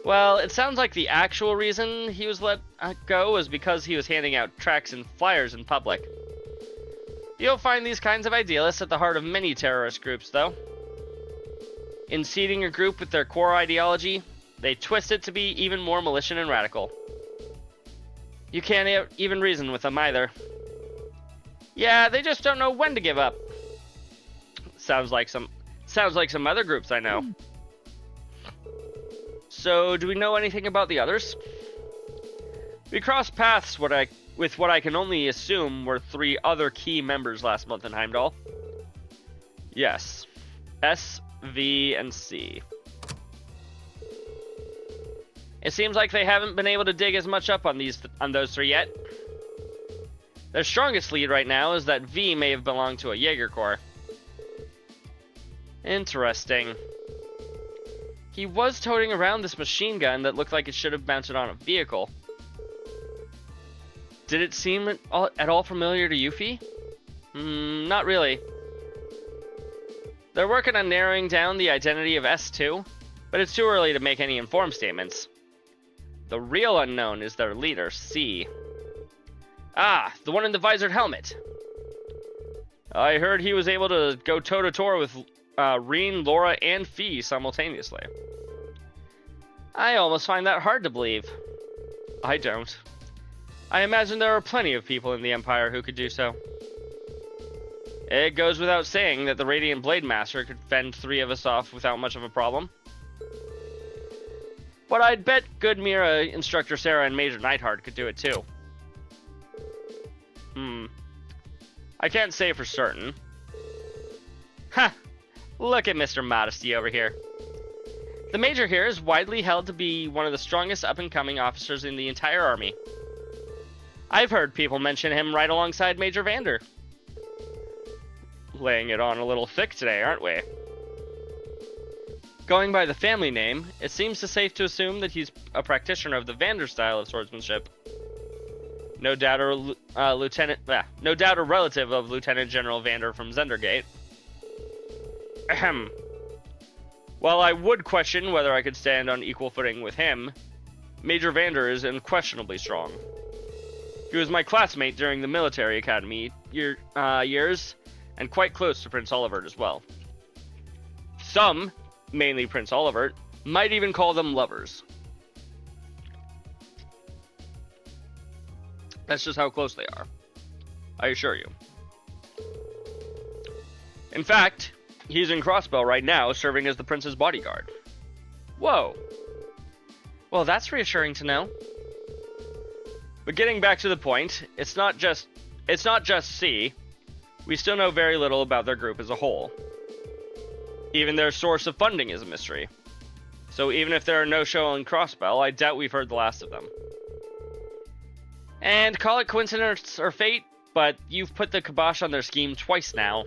Well, it sounds like the actual reason he was let go was because he was handing out tracts and flyers in public. You'll find these kinds of idealists at the heart of many terrorist groups, though. In seeding a group with their core ideology, they twist it to be even more malicious and radical. You can't even reason with them either. Yeah, they just don't know when to give up. Sounds like some other groups I know. So, do we know anything about the others? We crossed paths with what I can only assume were 3 other key members last month in Heimdall. Yes. S, V, and C. It seems like they haven't been able to dig as much up on those 3 yet. Their strongest lead right now is that V may have belonged to a Jaeger Corps. Interesting. He was toting around this machine gun that looked like it should have mounted on a vehicle. Did it seem at all familiar to Yuffie? Not really. They're working on narrowing down the identity of S2, but it's too early to make any informed statements. The real unknown is their leader, C. Ah, the one in the visored helmet. I heard he was able to go toe-to-toe with Reen, Laura, and Fee simultaneously. I almost find that hard to believe. I don't. I imagine there are plenty of people in the Empire who could do so. It goes without saying that the Radiant Blade Master could fend 3 of us off without much of a problem. But I'd bet good Mira, Instructor Sarah, and Major Neidhart could do it too. I can't say for certain. Ha! Look at Mr. Modesty over here. The Major here is widely held to be one of the strongest up-and-coming officers in the entire army. I've heard people mention him right alongside Major Vander. Laying it on a little thick today, aren't we? Going by the family name, it seems safe to assume that he's a practitioner of the Vander style of swordsmanship. No doubt a relative of Lieutenant General Vander from Zendergate. Ahem. While I would question whether I could stand on equal footing with him, Major Vander is unquestionably strong. He was my classmate during the military academy years, and quite close to Prince Olivert as well. Some, mainly Prince Olivert, might even call them lovers. That's just how close they are, I assure you. In fact, he's in Crossbell right now, serving as the prince's bodyguard. Whoa. Well, that's reassuring to know. But getting back to the point, it's not just C. We still know very little about their group as a whole. Even their source of funding is a mystery. So even if there are no show in Crossbell, I doubt we've heard the last of them. And call it coincidence or fate, but you've put the kibosh on their scheme twice now.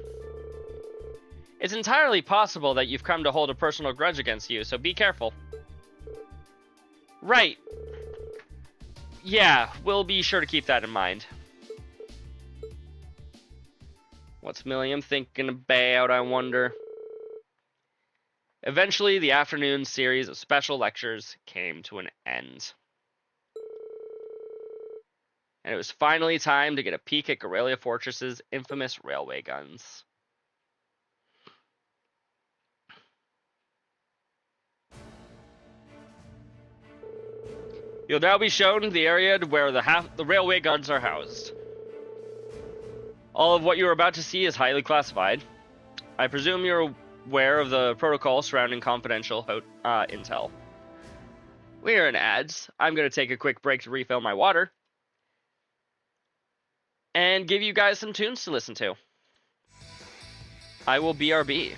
It's entirely possible that you've come to hold a personal grudge against you, so be careful. Right. Yeah, we'll be sure to keep that in mind. What's Milliam thinking about, I wonder? Eventually, the afternoon series of special lectures came to an end. And it was finally time to get a peek at Guerrilla Fortress's infamous railway guns. You'll now be shown the area where the railway guns are housed. All of what you're about to see is highly classified. I presume you're aware of the protocol surrounding confidential intel. We're in ads. I'm going to take a quick break to refill my water. And give you guys some tunes to listen to. I will BRB.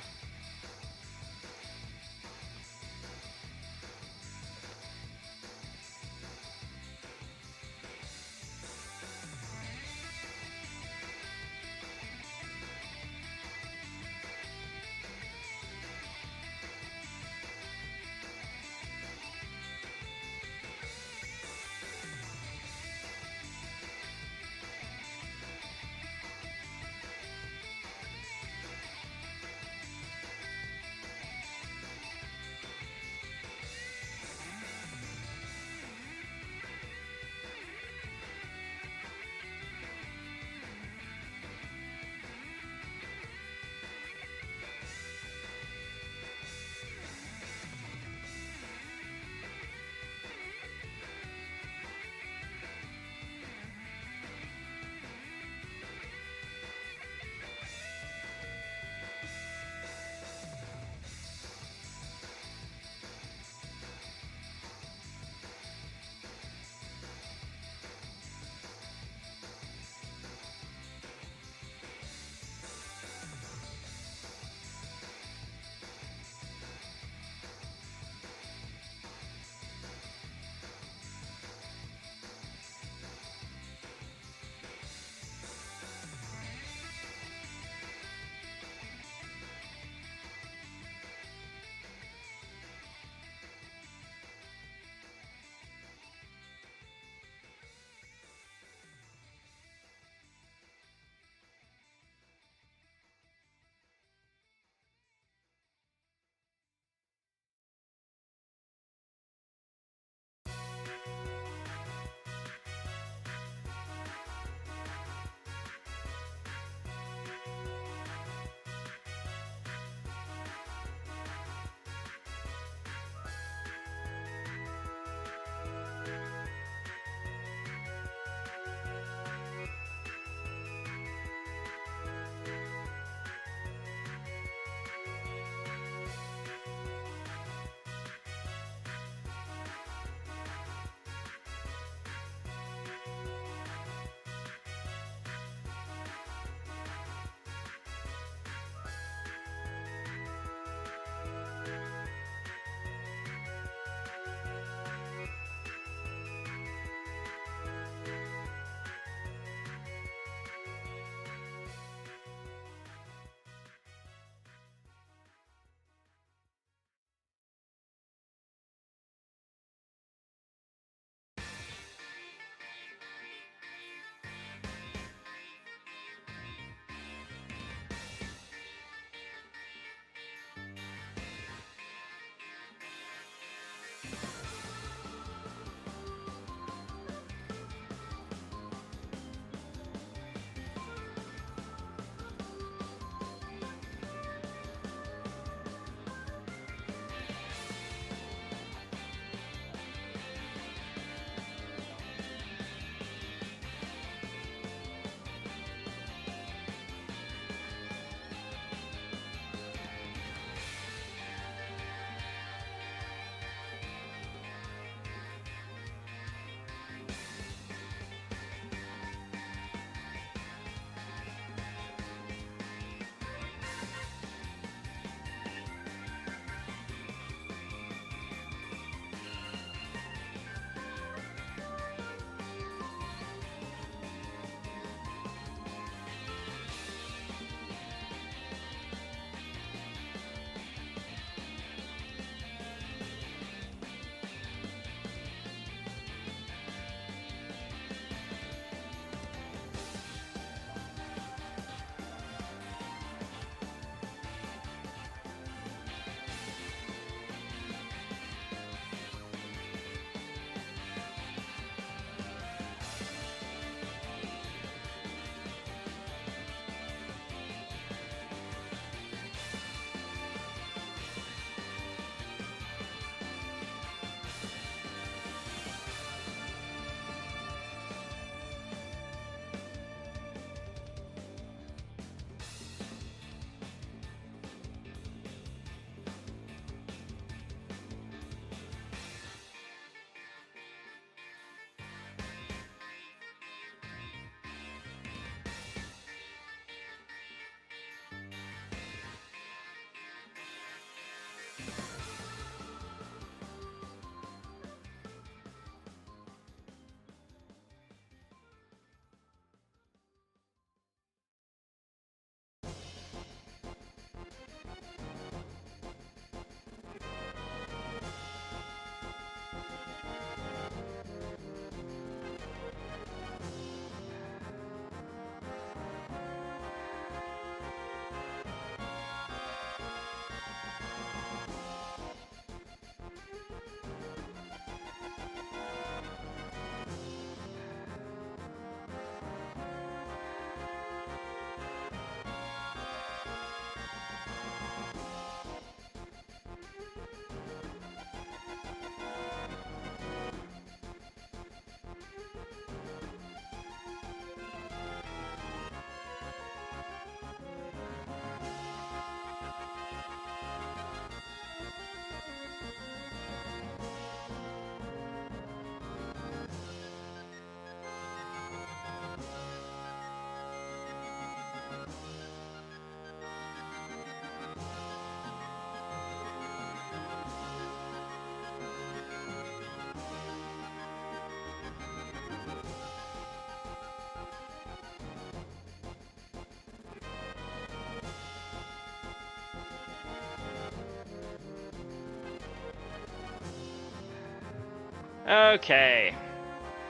Okay.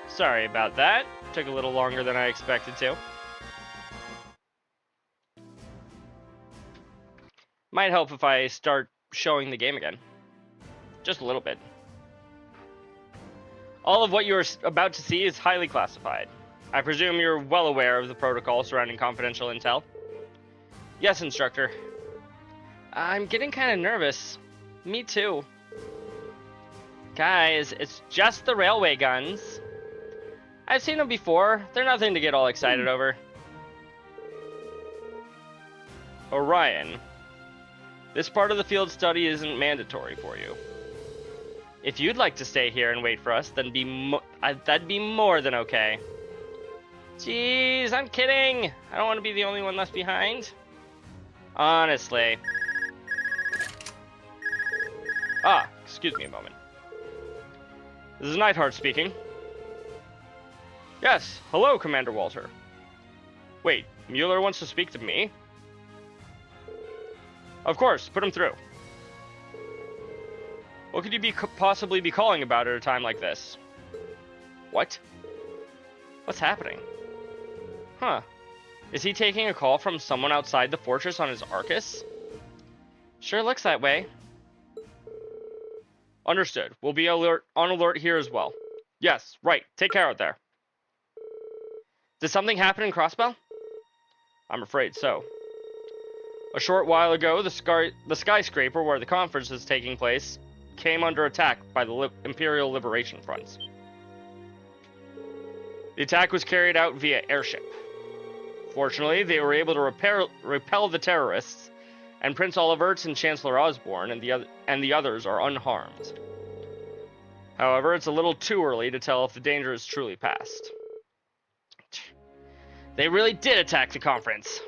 Sorry about that. Took a little longer than I expected to. Might help if I start showing the game again. Just a little bit. All of what you are about to see is highly classified. I presume you're well aware of the protocol surrounding confidential intel? Yes, instructor. I'm getting kind of nervous. Me too. Guys, it's just the railway guns. I've seen them before. They're nothing to get all excited over. Orion. This part of the field study isn't mandatory for you. If you'd like to stay here and wait for us, then that'd be more than okay. Jeez, I'm kidding. I don't want to be the only one left behind. Honestly. Ah, excuse me a moment. This is Neidhart speaking. Yes, hello, Commander Walter. Wait, Mueller wants to speak to me? Of course, put him through. What could you possibly be calling about at a time like this? What? What's happening? Huh. Is he taking a call from someone outside the fortress on his Arcus? Sure looks that way. Understood. We'll be on alert here as well. Yes, right. Take care out there. Did something happen in Crossbell? I'm afraid so. A short while ago, the skyscraper where the conference is taking place came under attack by the Imperial Liberation Fronts. The attack was carried out via airship. Fortunately, they were able to repel the terrorists, and Prince Olivert and Chancellor Osborne and the others are unharmed. However, it's a little too early to tell if the danger is truly past. They really did attack the conference.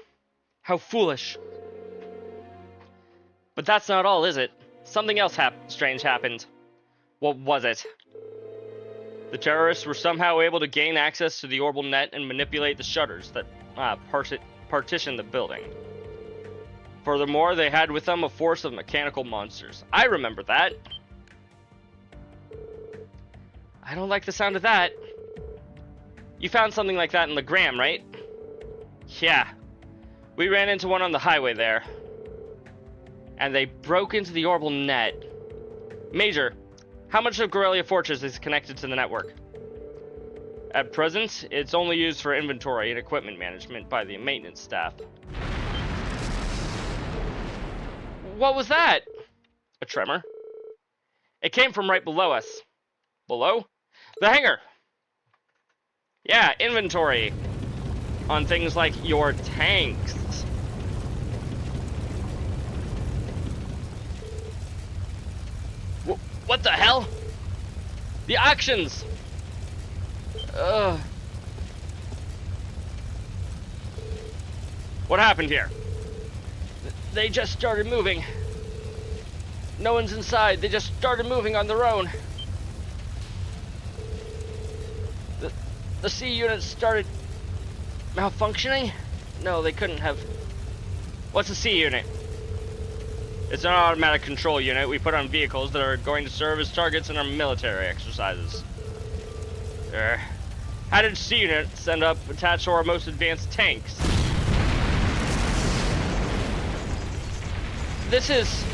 How foolish. But that's not all, is it? Something else strange happened. What was it? The terrorists were somehow able to gain access to the orbital net and manipulate the shutters that partition the building. Furthermore, they had with them a force of mechanical monsters. I remember that. I don't like the sound of that. You found something like that in Legram, right? Yeah. We ran into one on the highway there. And they broke into the orbital net. Major, how much of Corellia Fortress is connected to the network? At present, it's only used for inventory and equipment management by the maintenance staff. What was that? A tremor. It came from right below us. Below? The hangar! Yeah, inventory. On things like your tanks. What the hell? The actions! What happened here? They just started moving. No one's inside. They just started moving on their own. The C units started malfunctioning? No, they couldn't have. What's a C unit? It's an automatic control unit we put on vehicles that are going to serve as targets in our military exercises. How did C units end up attached to our most advanced tanks? This is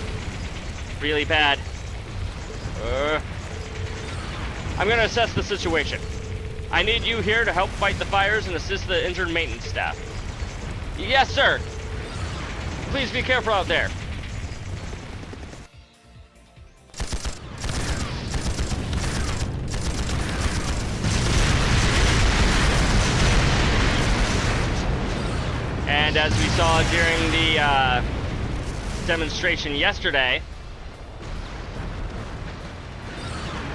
really bad. I'm gonna assess the situation. I need you here to help fight the fires and assist the injured maintenance staff. Yes, sir. Please be careful out there. And as we saw during the demonstration yesterday,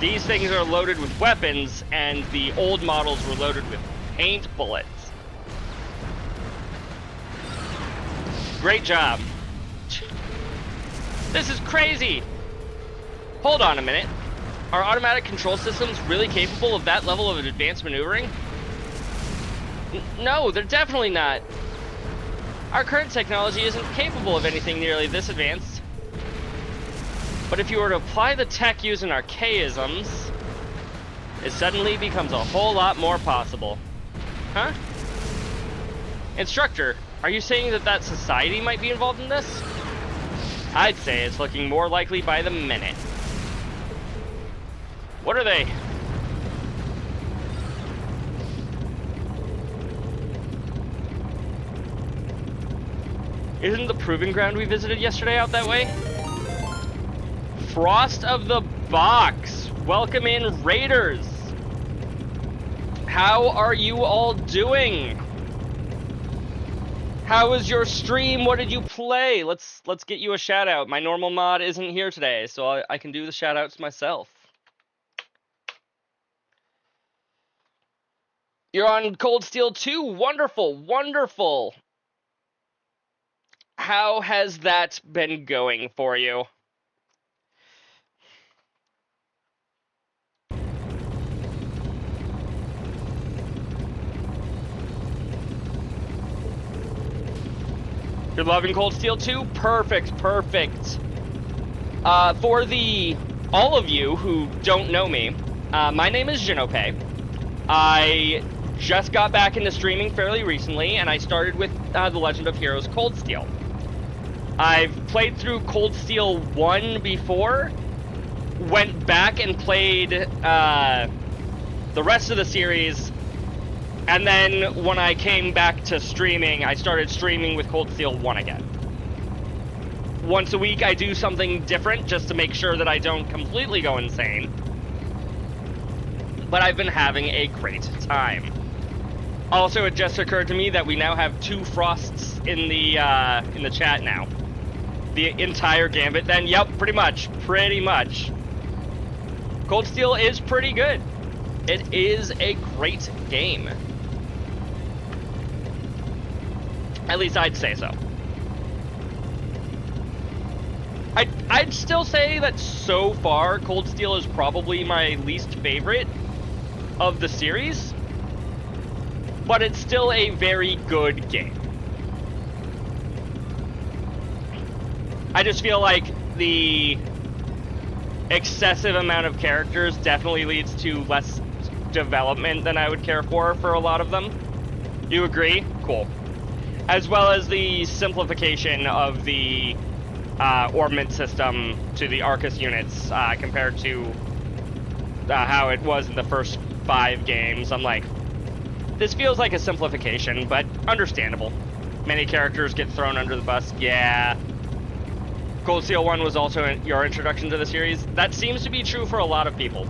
these things are loaded with weapons, and the old models were loaded with paint bullets. Great job. This is crazy! Hold on a minute. Are automatic control systems really capable of that level of advanced maneuvering? No, they're definitely not. Our current technology isn't capable of anything nearly this advanced. But if you were to apply the tech using archaisms, it suddenly becomes a whole lot more possible. Huh? Instructor, are you saying that society might be involved in this? I'd say it's looking more likely by the minute. What are they? Isn't the proving ground we visited yesterday out that way? Frost of the Box! Welcome in, Raiders! How are you all doing? How was your stream? What did you play? Let's get you a shout out. My normal mod isn't here today, so I can do the shout outs myself. You're on Cold Steel 2. Wonderful, wonderful. How has that been going for you? You're loving Cold Steel 2? Perfect, perfect. For all of you who don't know me, my name is Jinope. I just got back into streaming fairly recently, and I started with The Legend of Heroes Cold Steel. I've played through Cold Steel 1 before, went back and played the rest of the series, and then when I came back to streaming, I started streaming with Cold Steel 1 again. Once a week I do something different just to make sure that I don't completely go insane. But I've been having a great time. Also, it just occurred to me that we now have 2 Frosts in the chat now. The entire Gambit then? Yep, pretty much. Cold Steel is pretty good. It is a great game. At least I'd say so. I'd still say that so far, Cold Steel is probably my least favorite of the series. But it's still a very good game. I just feel like the excessive amount of characters definitely leads to less development than I would care for a lot of them. You agree? Cool. As well as the simplification of the orbment system to the Arcus units compared to how it was in the first 5 games. I'm like, this feels like a simplification, but understandable. Many characters get thrown under the bus. Yeah. Cold Steel 1 was also your introduction to the series. That seems to be true for a lot of people.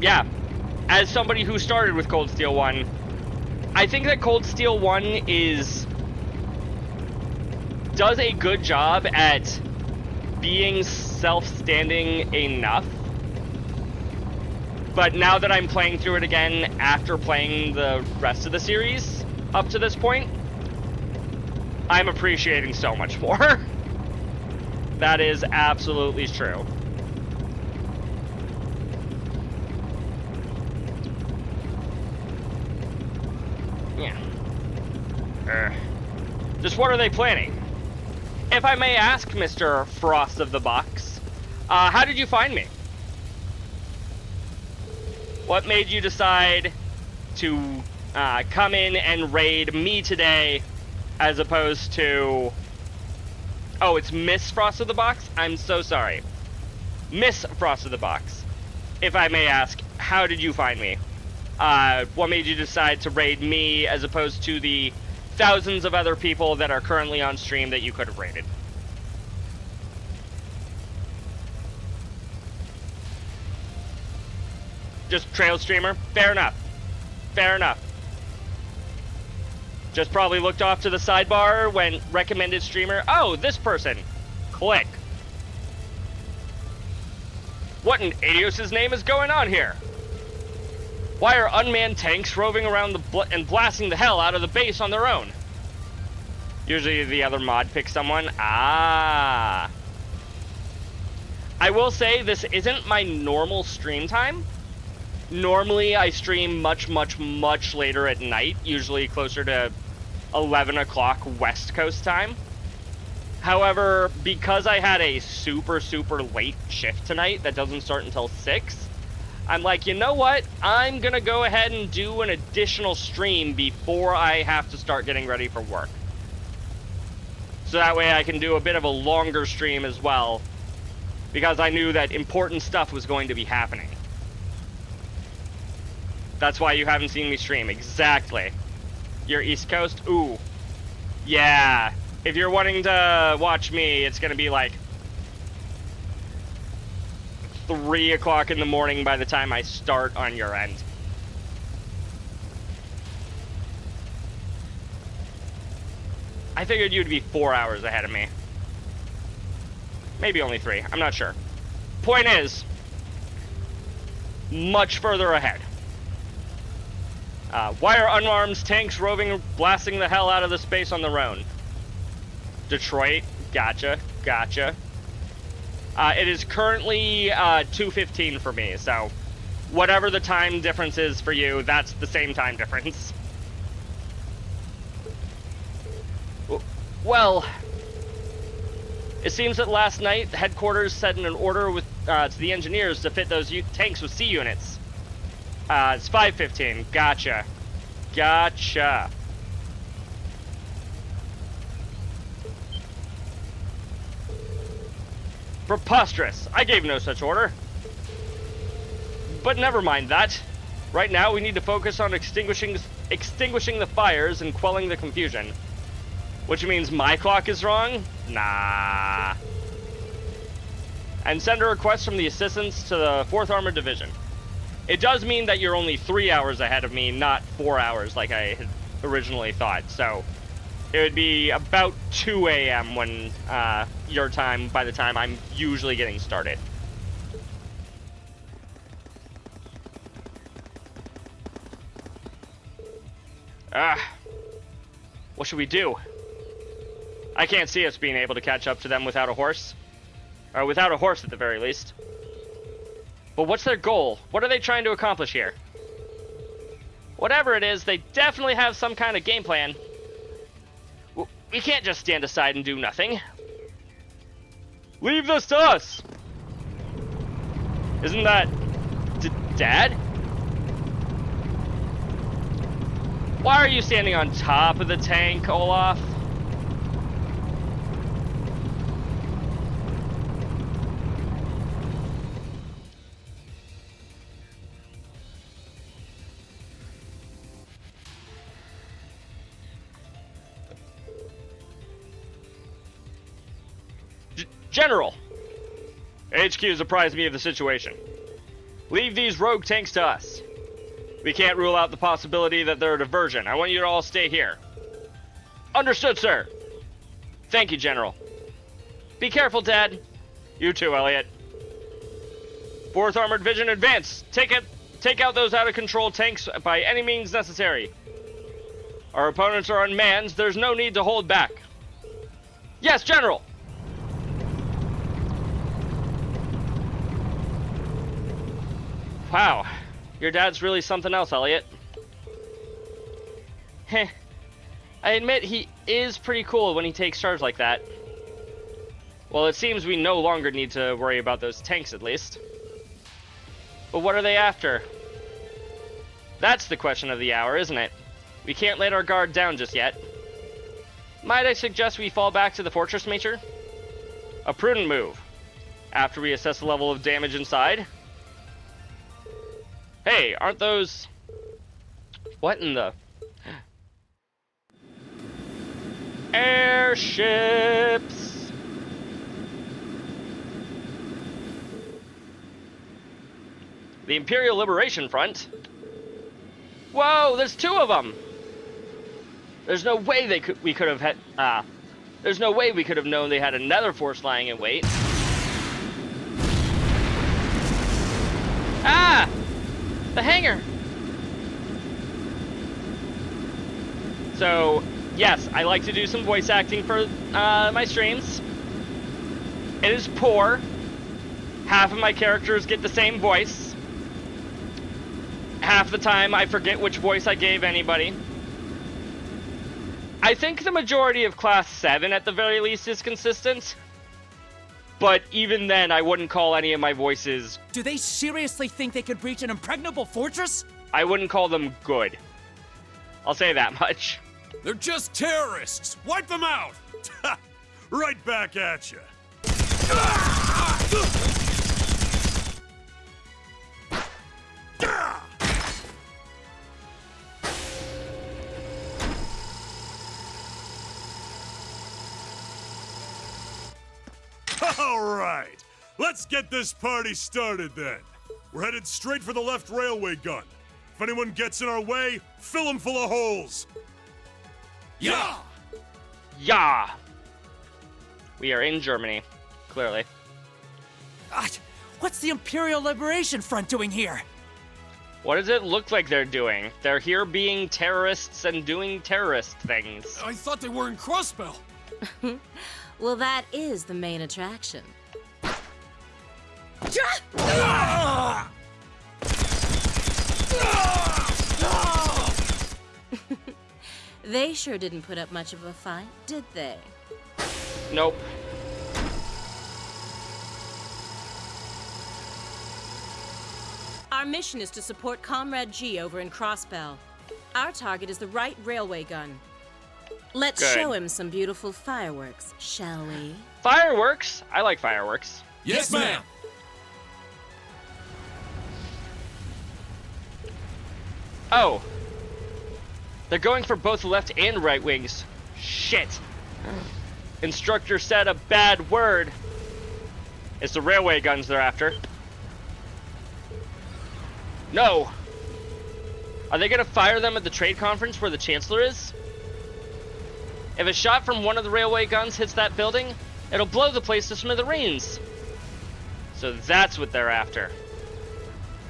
Yeah. As somebody who started with Cold Steel 1, I think that Cold Steel 1 does a good job at being self-standing enough. But now that I'm playing through it again after playing the rest of the series up to this point, I'm appreciating so much more. That is absolutely true. Yeah. Just what are they planning? If I may ask, Mr. Frost of the Box, how did you find me? What made you decide to come in and raid me today as opposed to... Oh, it's Miss Frost of the Box? I'm so sorry. Miss Frost of the Box. If I may ask, how did you find me? What made you decide to raid me as opposed to the thousands of other people that are currently on stream that you could have raided? Just trail streamer? Fair enough. Fair enough. Just probably looked off to the sidebar when recommended streamer. Oh, this person. Click. What in Adios' name is going on here? Why are unmanned tanks roving around and blasting the hell out of the base on their own? Usually the other mod picks someone. Ah. I will say this isn't my normal stream time. Normally, I stream much later at night, usually closer to 11 o'clock West Coast time. However, because I had a super late shift tonight that doesn't start until 6, I'm like, you know what? I'm gonna go ahead and do an additional stream before I have to start getting ready for work. So that way I can do a bit of a longer stream as well, because I knew that important stuff was going to be happening. That's why you haven't seen me stream. Exactly. You're East Coast? Ooh. Yeah. If you're wanting to watch me, it's gonna be like 3 o'clock in the morning by the time I start on your end. I figured you'd be 4 hours ahead of me. Maybe only 3. I'm not sure. Point is, much further ahead. Why are unarmed tanks roving, blasting the hell out of the space on their own? Detroit, gotcha. It is currently 2:15 for me, so whatever the time difference is for you, that's the same time difference. Well, it seems that last night, headquarters sent in an order with to the engineers to fit those tanks with C units. It's 5:15. Gotcha. Preposterous! I gave no such order. But never mind that. Right now, we need to focus on extinguishing the fires and quelling the confusion. Which means my clock is wrong? Nah. And send a request from the assistants to the 4th Armored Division. It does mean that you're only 3 hours ahead of me, not 4 hours like I had originally thought. So it would be about 2 a.m. when your time, by the time I'm usually getting started. What should we do? I can't see us being able to catch up to them without a horse. Or without a horse at the very least. But what's their goal? What are they trying to accomplish here? Whatever it is, they definitely have some kind of game plan. We can't just stand aside and do nothing. Leave this to us! Isn't that... Dad? Why are you standing on top of the tank, Olaf? General! HQ has apprised me of the situation. Leave these rogue tanks to us. We can't rule out the possibility that they're a diversion. I want you to all stay here. Understood, sir. Thank you, General. Be careful, Dad. You too, Elliot. 4th Armored Division, advance! Take out those out-of-control tanks by any means necessary. Our opponents are unmanned. There's no need to hold back. Yes, General! Wow. Your dad's really something else, Elliot. Heh. I admit he is pretty cool when he takes charge like that. Well, it seems we no longer need to worry about those tanks, at least. But what are they after? That's the question of the hour, isn't it? We can't let our guard down just yet. Might I suggest we fall back to the fortress, Major? A prudent move. After we assess the level of damage inside. Hey, aren't those... What in the... Airships! The Imperial Liberation Front? Whoa, there's 2 of them! There's no way we could have had... there's no way we could have known they had another force lying in wait. Ah! The hangar! So, yes, I like to do some voice acting for my streams. It is poor. Half of my characters get the same voice. Half the time I forget which voice I gave anybody. I think the majority of Class 7 at the very least is consistent. But even then, I wouldn't call any of my voices... Do they seriously think they could breach an impregnable fortress? I wouldn't call them good. I'll say that much. They're just terrorists! Wipe them out! Right back at you. All right, let's get this party started then. We're headed straight for the left railway gun. If anyone gets in our way, fill them full of holes. Yeah! Yeah! We are in Germany, clearly. What's the Imperial Liberation Front doing here? What does it look like they're doing? They're here being terrorists and doing terrorist things. I thought they were in Crossbell. Well, that is the main attraction. They sure didn't put up much of a fight, did they? Nope. Our mission is to support Comrade G over in Crossbell. Our target is the right railway gun. Let's Good. show him some beautiful fireworks, shall we? Fireworks? I like fireworks. Yes, ma'am. Oh. They're going for both left and right wings. Shit. Instructor said a bad word. It's the railway guns they're after. No. Are they gonna fire them at the trade conference where the Chancellor is? If a shot from one of the railway guns hits that building, it'll blow the place to smithereens. So that's what they're after.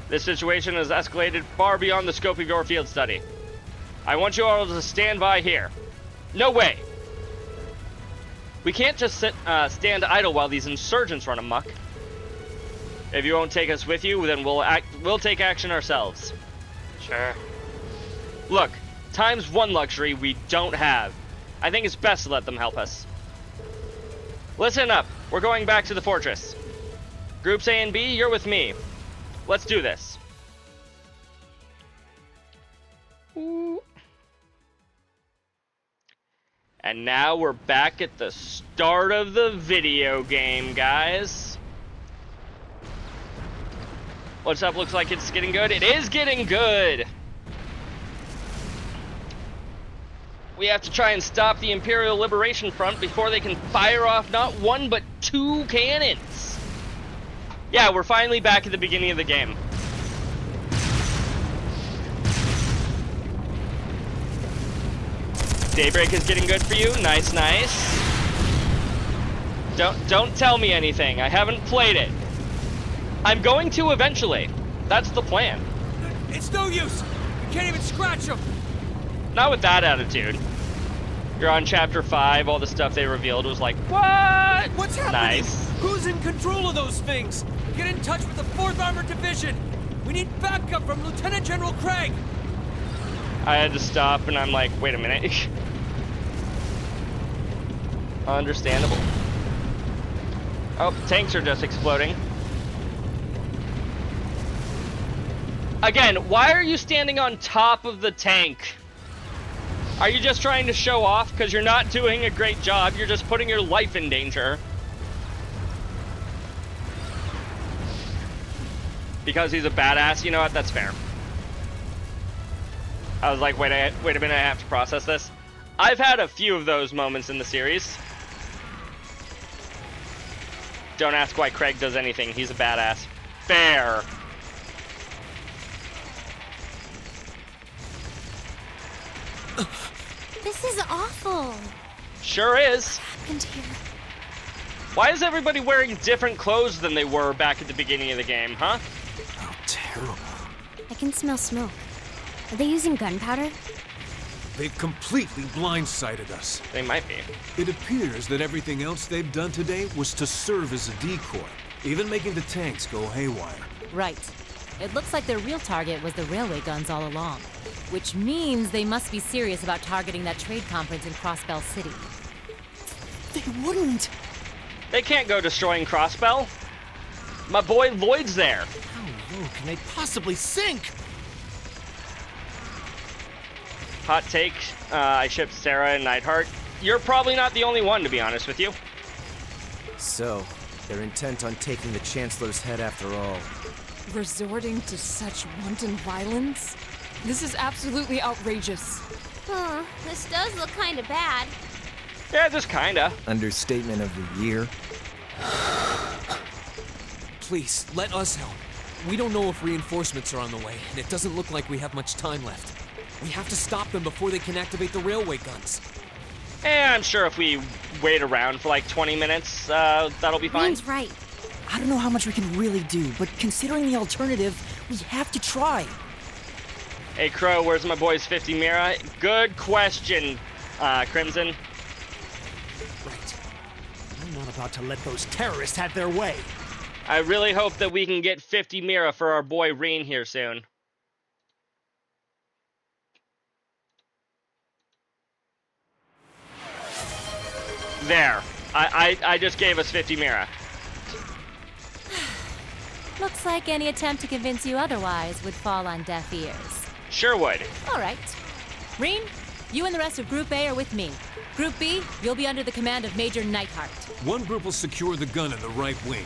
This situation has escalated far beyond the scope of your field study. I want you all to stand by here. No way. We can't just stand idle while these insurgents run amok. If you won't take us with you, then we'll take action ourselves. Sure. Look, time's one luxury we don't have. I think it's best to let them help us. Listen up. We're going back to the fortress. Groups A and B, you're with me. Let's do this. Ooh. And now we're back at the start of the video game, guys. What's up? Looks like it's getting good. It is getting good. We have to try and stop the Imperial Liberation Front before they can fire off not one but 2 cannons. Yeah, we're finally back at the beginning of the game. Daybreak is getting good for you. Nice, nice. Don't tell me anything. I haven't played it. I'm going to eventually. That's the plan. It's no use. You can't even scratch them. Not with that attitude. You're on chapter 5. All the stuff they revealed was like, what? What's happening? Nice. Who's in control of those things? Get in touch with the 4th Armored Division. We need backup from Lieutenant General Craig. I had to stop, and I'm like, wait a minute. Understandable. Oh, tanks are just exploding. Again, why are you standing on top of the tank? Are you just trying to show off? Because you're not doing a great job. You're just putting your life in danger. Because he's a badass? You know what? That's fair. I was like, wait a minute, I have to process this. I've had a few of those moments in the series. Don't ask why Craig does anything. He's a badass. Fair. This is awful. Sure is. What happened here? Why is everybody wearing different clothes than they were back at the beginning of the game, huh? Oh, terrible. I can smell smoke. Are they using gunpowder? They've completely blindsided us. They might be. It appears that everything else they've done today was to serve as a decoy, even making the tanks go haywire. Right. It looks like their real target was the railway guns all along, which means they must be serious about targeting that trade conference in Crossbell City. They wouldn't. They can't go destroying Crossbell. My boy Lloyd's there. How low can they possibly sink? Hot take, I shipped Sarah and Neidhart. You're probably not the only one, to be honest with you. So, they're intent on taking the Chancellor's head after all. Resorting to such wanton violence? This is absolutely outrageous. This does look kind of bad. Yeah, just kinda. Understatement of the year. Please, let us help. We don't know if reinforcements are on the way, and it doesn't look like we have much time left. We have to stop them before they can activate the railway guns. I'm sure if we wait around for like 20 minutes, that'll be fine. Rain's right. I don't know how much we can really do, but considering the alternative, we have to try. Hey, Crow, where's my boy's 50 Mira? Good question, Crimson. Right. I'm not about to let those terrorists have their way. I really hope that we can get 50 Mira for our boy Reen here soon. There. I just gave us 50 Mira. Looks like any attempt to convince you otherwise would fall on deaf ears. Sure would. All right. Reen, you and the rest of Group A are with me. Group B, you'll be under the command of Major Neidhart. One group will secure the gun in the right wing.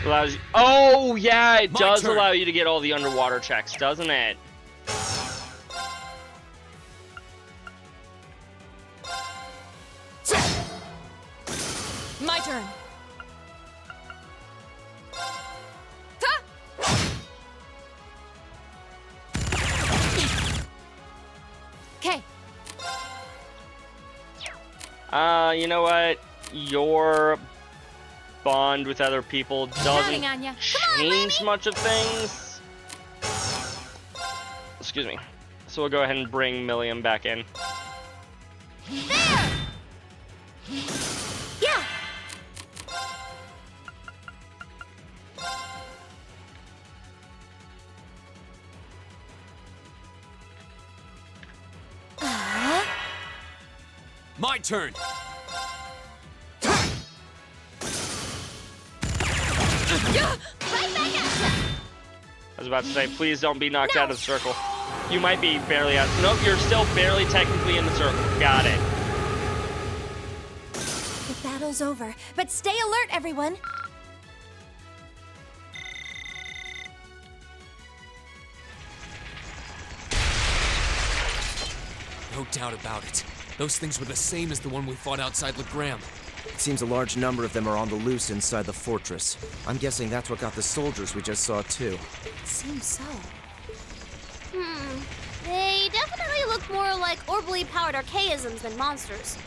Allows you, oh, yeah, it My does turn. allow you to get all the underwater checks, doesn't it? My turn. Okay. You know what? Your bond with other people doesn't Counting on ya. change much of things. Excuse me. So we'll go ahead and bring Milliam back in. Yeah. My turn. Right back at ya. I was about to say, please don't be knocked out of the circle. You might be barely out. Nope, you're still barely technically in the circle. Got it. The battle's over, but stay alert, everyone. No doubt about it. Those things were the same as the one we fought outside Legram. It seems a large number of them are on the loose inside the fortress. I'm guessing that's what got the soldiers we just saw, too. Seems so. They definitely look more like orbally powered archaisms than monsters.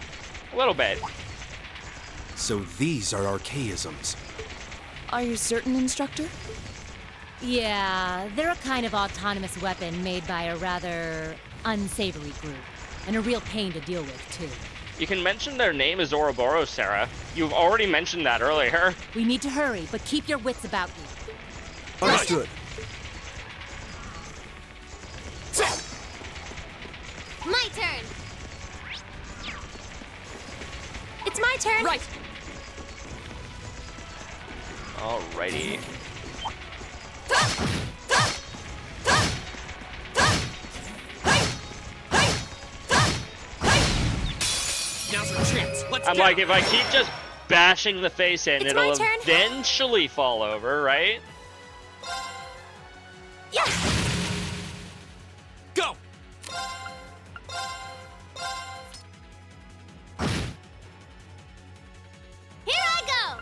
A little bit. So these are archaisms. Are you certain, Instructor? Yeah, they're a kind of autonomous weapon made by a rather unsavory group. And a real pain to deal with, too. You can mention their name is Ouroboros, Sarah. You've already mentioned that earlier. We need to hurry, but keep your wits about you. Understood. My turn. It's my turn. Right. Alrighty. Now's our chance. Let's I'm go. like, if I keep just bashing the face in, It's it'll my turn. eventually fall over, right? Yeah. Go. Here I go.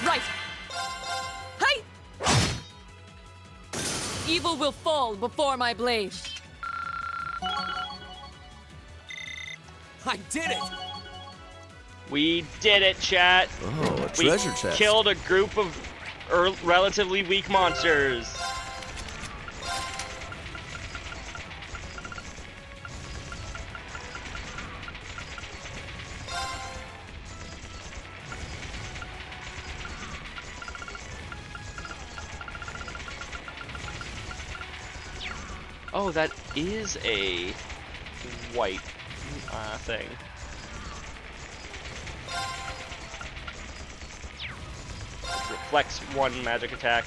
Right. Hey! Evil will fall before my blade. I did it. We did it, chat. Oh, a We treasure chest. killed a group of relatively weak monsters. Oh, that is a white thing. Reflects one magic attack.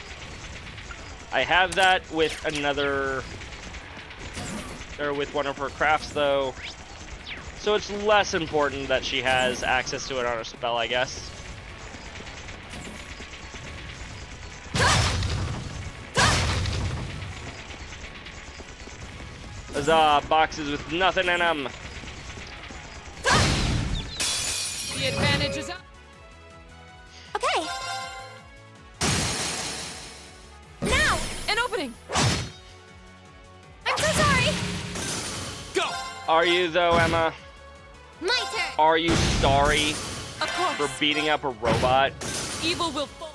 I have that with another, or with one of her crafts though. So it's less important that she has access to it on her spell, I guess. Huzzah, boxes with nothing in them. The advantage is up. Okay. Now! An opening. I'm so sorry. Go. Are you though, Emma? My turn. Are you sorry Of course. for beating up a robot? Evil will fall.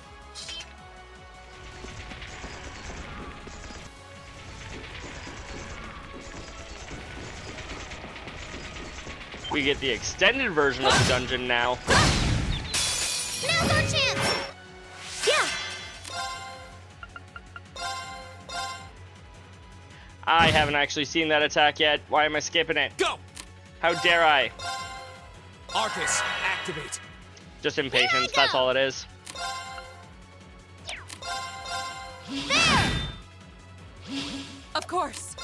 We get the extended version of the dungeon now. Now's our chance. Yeah. I haven't actually seen that attack yet. Why am I skipping it? Go. How dare I? Arcus, activate. Just impatience, that's all it is. There. Of course.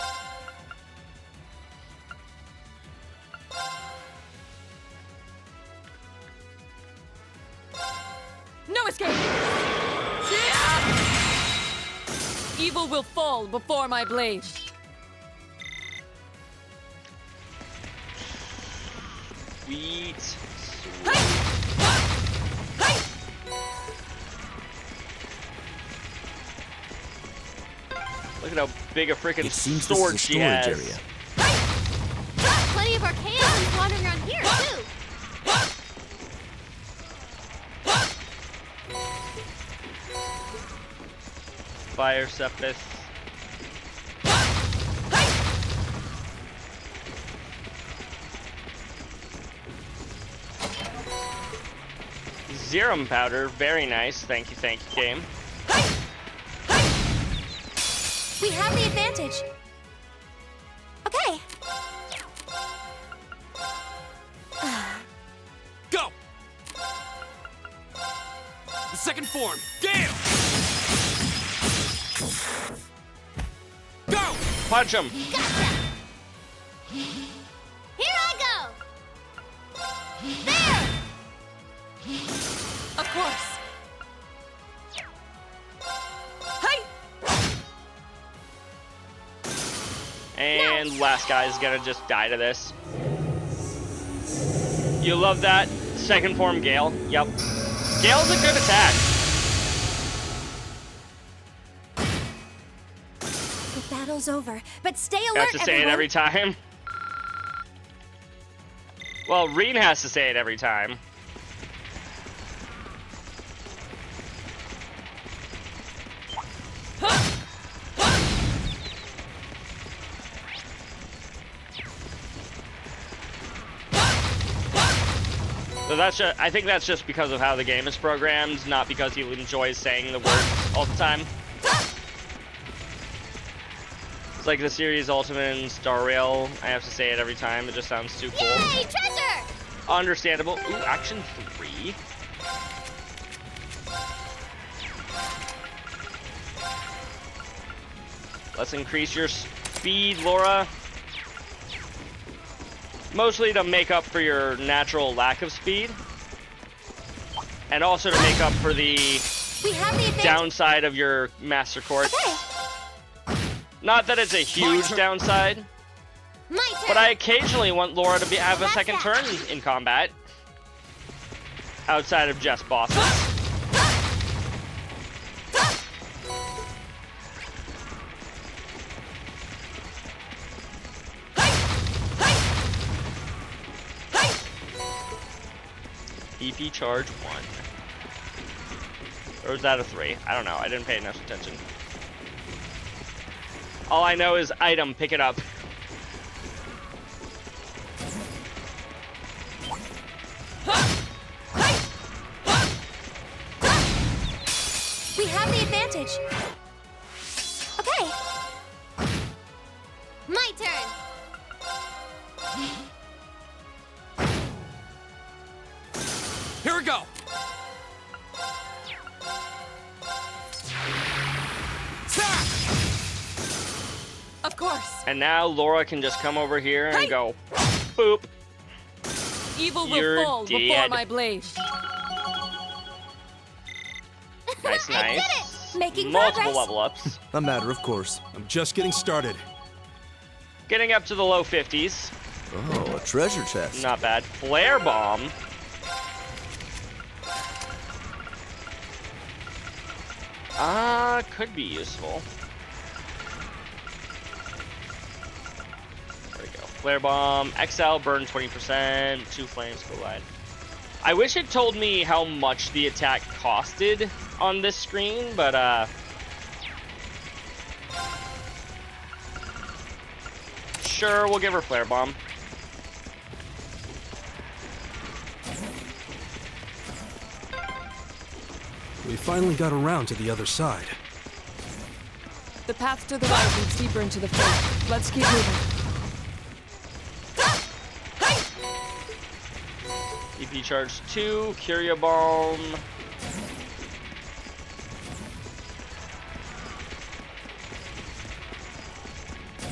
No escape! Evil will fall before my blade. Sweet. Look at how big a freaking sword she has. Area. Plenty of Archaeans wandering around here, too. Fire Sepith. Zerum powder, very nice. Thank you, game. We have the advantage. Okay. Go! The second form, Gale! Go! Punch him! Gotcha! Here I go! There! Of course. And last guy's gonna just die to this. You love that. Second form Gale. Yep. Gale's a good attack. The battle's over, but stay alert, Have to say it every time. Well, Reen has to say it every time. So that's just, I think that's just because of how the game is programmed, not because he enjoys saying the word all the time. It's like the series Ultimate and Star Rail. I have to say it every time. It just sounds too cool. Yay, treasure! Understandable. Ooh, action 3. Let's increase your speed, Laura. Mostly to make up for your natural lack of speed. And also to make up for the downside of your Master Court. Okay. Not that it's a huge downside, but I occasionally want Laura to have a second turn in combat. Outside of just bosses. EP charge 1. Or was that a 3? I don't know. I didn't pay enough attention. All I know is item, pick it up. We have the advantage. Okay. My turn. Here we go. Of course. And now Laura can just come over here and go, boop. Evil will You're fall before dead. my blade. Nice, nice. Making Multiple progress. level ups. A matter of course. I'm just getting started. Getting up to the low 50s. Oh, a treasure chest. Not bad. Flare bomb. Could be useful. There we go. Flare bomb. XL burn 20%. 2 flames collide. I wish it told me how much the attack costed on this screen, but sure, we'll give her flare bomb. We finally got around to the other side. The path to the right leads deeper into the fort. Let's keep moving. EP charge 2, Curia Bomb.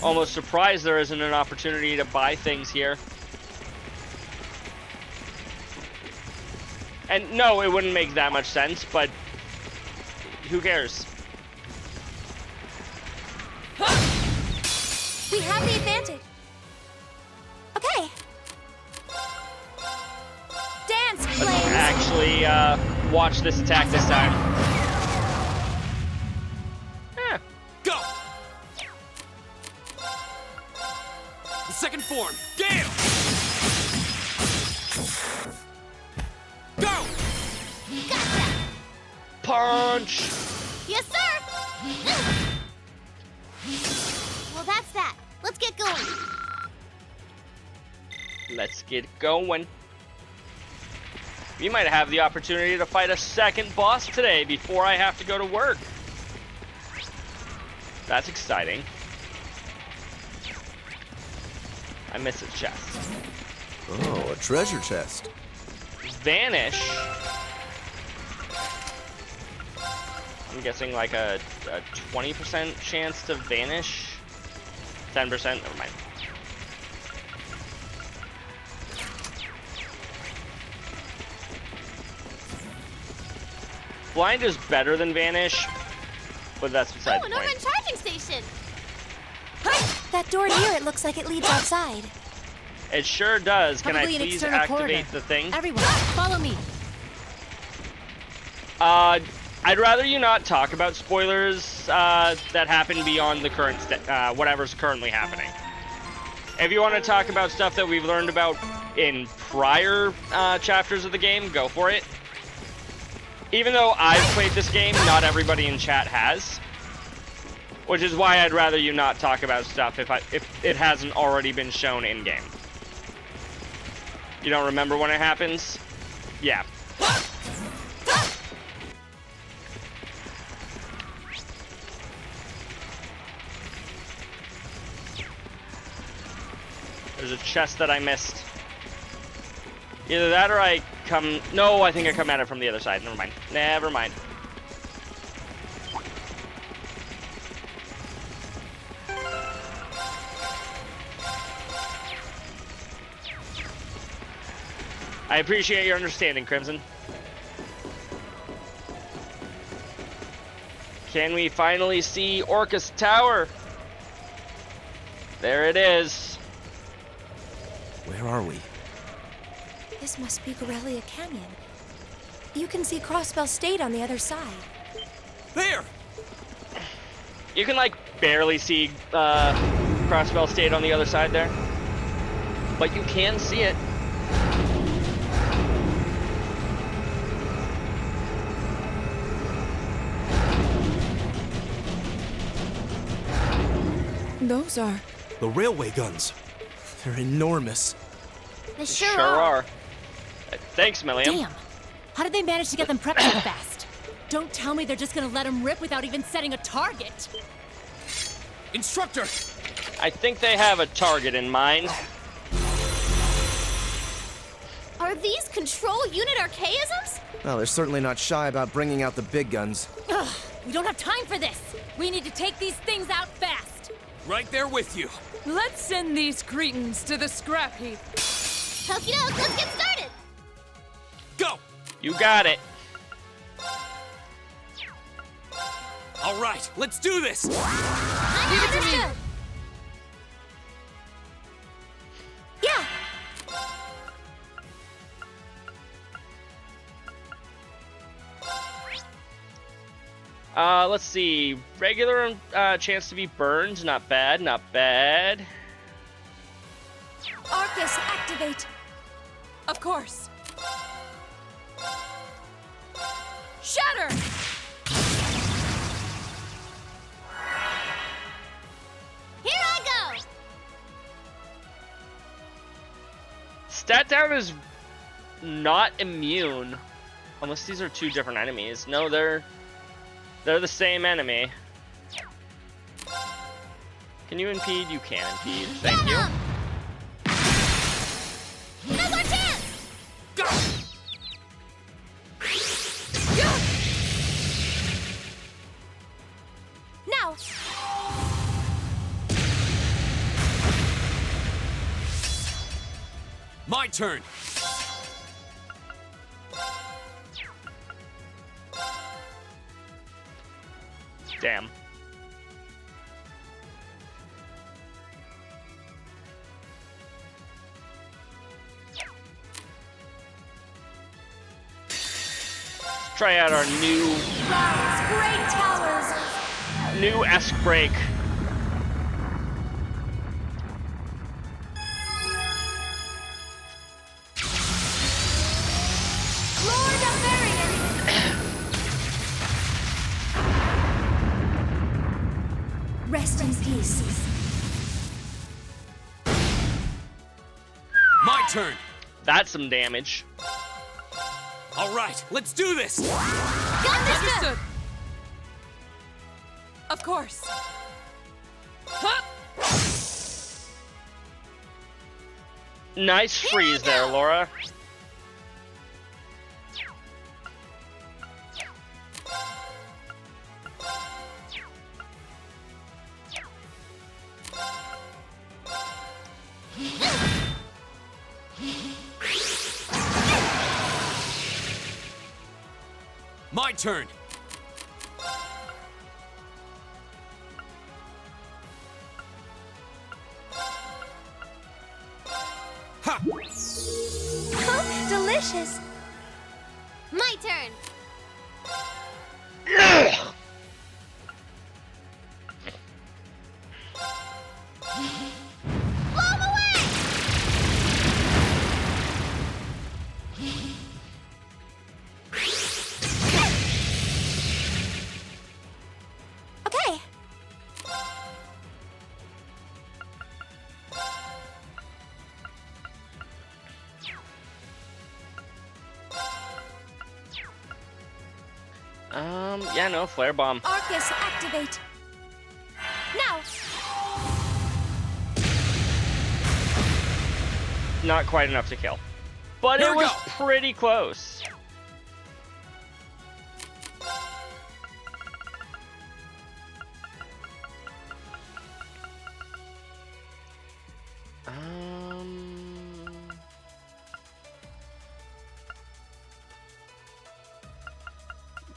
Almost surprised there isn't an opportunity to buy things here. And no, it wouldn't make that much sense, but who cares? We have the advantage. Okay. Dance, Let's flames. actually watch this attack this time. Go! The second form, Gale! Go! Gotcha! Punch! Yes, sir! Well, that's that. Let's get going. Let's get going. We might have the opportunity to fight a second boss today before I have to go to work. That's exciting. I miss a chest. Oh, a treasure chest. Vanish. I'm guessing like a 20% chance to vanish. 10%, never mind. Blind is better than vanish, but that's beside Oh, the an point. open charging station! That door near it looks like it leads outside. It sure does. Can I Probably an please external activate corridor. the thing? Everyone, follow me. I'd rather you not talk about spoilers that happen beyond the current whatever's currently happening. If you want to talk about stuff that we've learned about in prior chapters of the game, go for it. Even though I've played this game, not everybody in chat has. Which is why I'd rather you not talk about stuff if it hasn't already been shown in-game. You don't remember when it happens? Yeah. There's a chest that I missed. Either that or I come... No, I think I come at it from the other side. Never mind. Never mind. I appreciate your understanding, Crimson. Can we finally see Orcus Tower? There it is. Where are we? This must be Gorelia Canyon. You can see Crossbell State on the other side. There! You can, like, barely see Crossbell State on the other side there. But you can see it. Those are... The railway guns. They're enormous. They Sure are. Thanks, Milliam. Damn! How did they manage to get them prepped so fast? Don't tell me they're just gonna let them rip without even setting a target. Instructor! I think they have a target in mind. Are these control unit archaisms? Well, they're certainly not shy about bringing out the big guns. Ugh, we don't have time for this. We need to take these things out fast. Right there with you. Let's send these cretins to the scrap heap. Okie doke, let's get started! Go! You got it. All right, let's do this! Give it to me. Yeah. Let's see. Regular chance to be burned. Not bad, not bad. Arcus, activate. Of course. Shatter! Here I go! Stat down is not immune. Unless these are two different enemies. No, they're the same enemy. Can you impede? You can impede. Thank you. Now's our chance! Go! Now. My turn! Damn. Let's try out our new Rise, great towers! new S-Break. Lord of Varian! Rest in peace. My turn. That's some damage. All right, let's do this. Understood. Of course. Huh? Nice freeze there, Laura. My turn. Ha! Oh, delicious! My turn. Blow 'em away! Okay. Yeah, no, flare bomb. Arcus, activate. Now! Not quite enough to kill. But Here it we was go. pretty close.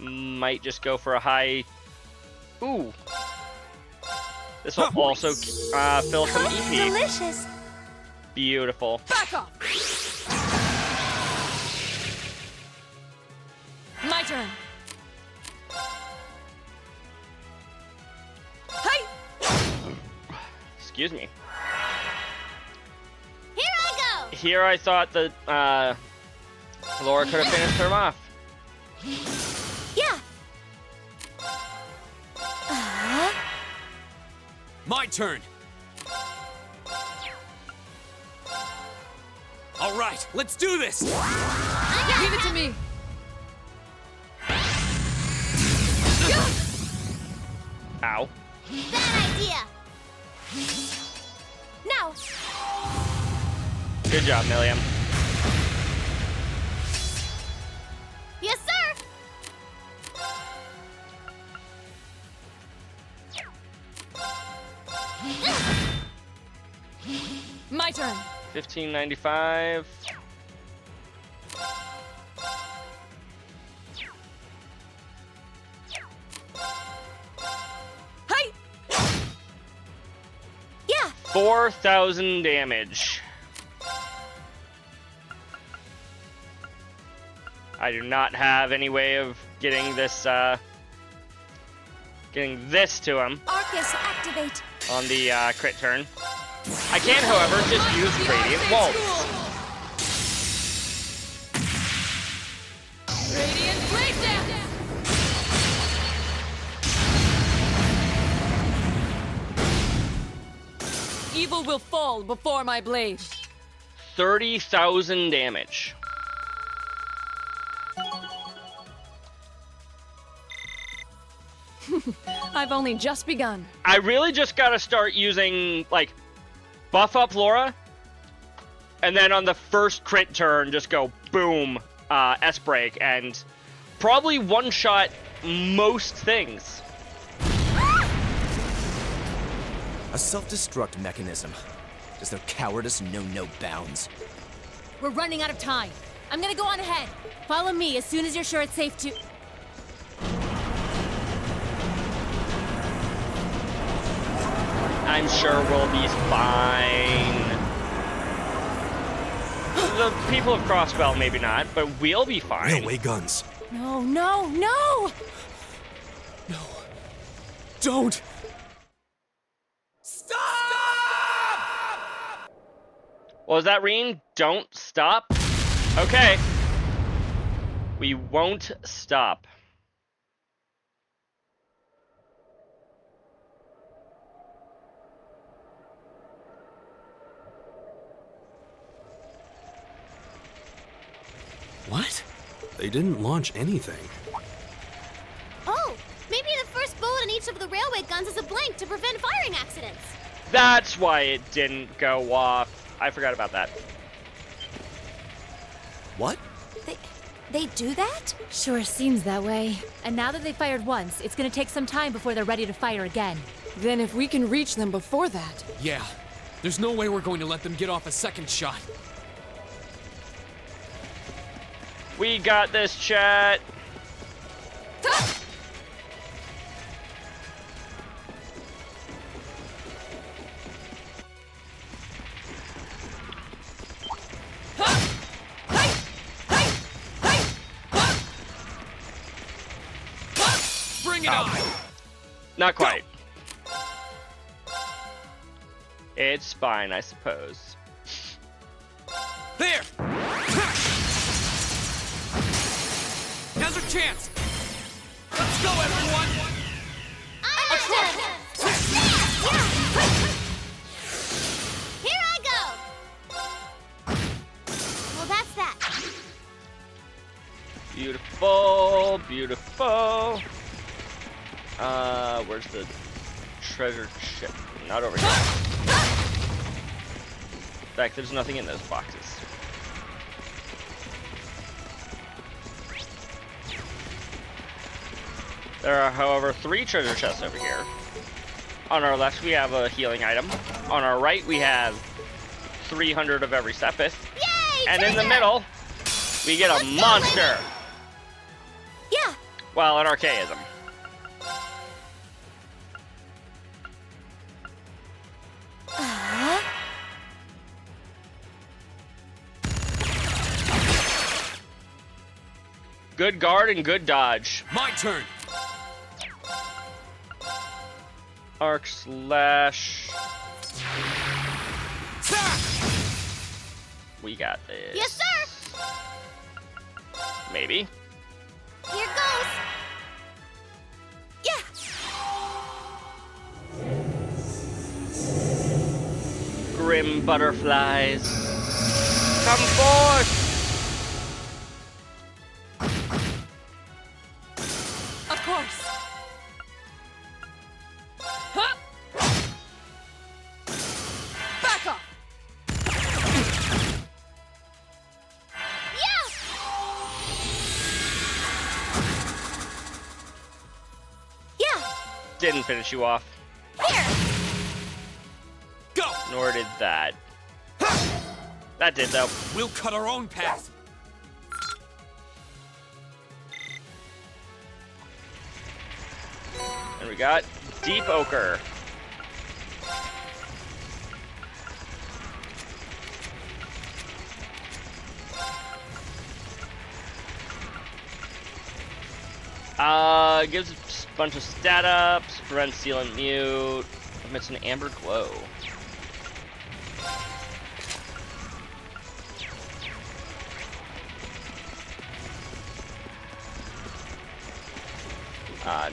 Might just go for a high. Ooh. This will also fill some EP. Delicious! Beautiful. Back off. My turn. Hey! Excuse me. Here I go! Here I thought that Laura could have finished her off. Yeah! My turn. All right, let's do this. Give it to me. Ow. Bad idea. Now! Good job, Milliam. Yes, sir. My turn. 1595. Hey! Yeah! 4,000 damage. I do not have any way of getting this to him Arcus, activate. on the crit turn. I can, however, just use Radiant Waltz. Radiant Blade Dance! Evil will fall before my blade. 30,000 damage. I've only just begun. I really just gotta start using, like, buff up Laura, and then on the first crit turn, just go boom, S-Break, and probably one-shot most things. A self-destruct mechanism. Does their cowardice know no bounds? We're running out of time. I'm gonna go on ahead. Follow me as soon as you're sure it's safe to. I'm sure we'll be fine. The people of Crossbell, maybe not, but we'll be fine. Railway guns. No, no, no! Don't! What was that, Reen? Don't stop? Okay. We won't stop. What? They didn't launch anything. Oh, maybe the first bullet in each of the railway guns is a blank to prevent firing accidents. That's why it didn't go off. I forgot about that. What? They do that? Sure seems that way. And now that they fired once, it's gonna take some time before they're ready to fire again. Then if we can reach them before that... Yeah. There's no way we're going to let them get off a second shot. We got this, chat. Bring it on! Not quite. It's fine, I suppose. There! Now's our chance! Let's go, everyone! Here I go! Well, that's that. Beautiful, beautiful. Where's the treasure chest? Not over here. In fact, there's nothing in those boxes. There are, however, 3 treasure chests over here. On our left, we have a healing item. On our right, we have 300 of every Sepith. Yay! And in the treasure! middle, we get a monster. Yeah. Well, an archaism. Good guard and good dodge. My turn. Arc slash. We got this. Yes, sir. Maybe. Here goes. Yeah. Grim butterflies. Come forth. Of course. Huh? Back off. Yeah. Didn't finish you off. Here. Go. Nor did that. That did, though. We'll cut our own path. And we got Deep Ochre. Gives a bunch of stat ups, prevents seal and mute, emits an amber glow.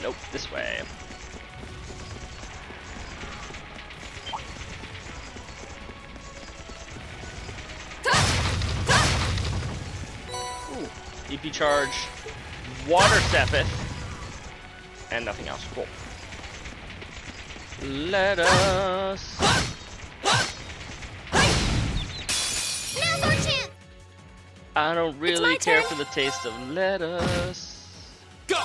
Nope, this way. Ooh, EP charge, water Sepith, and nothing else. Cool. Let us. Now's our chance. I don't really my care turn. for the taste of lettuce. Go.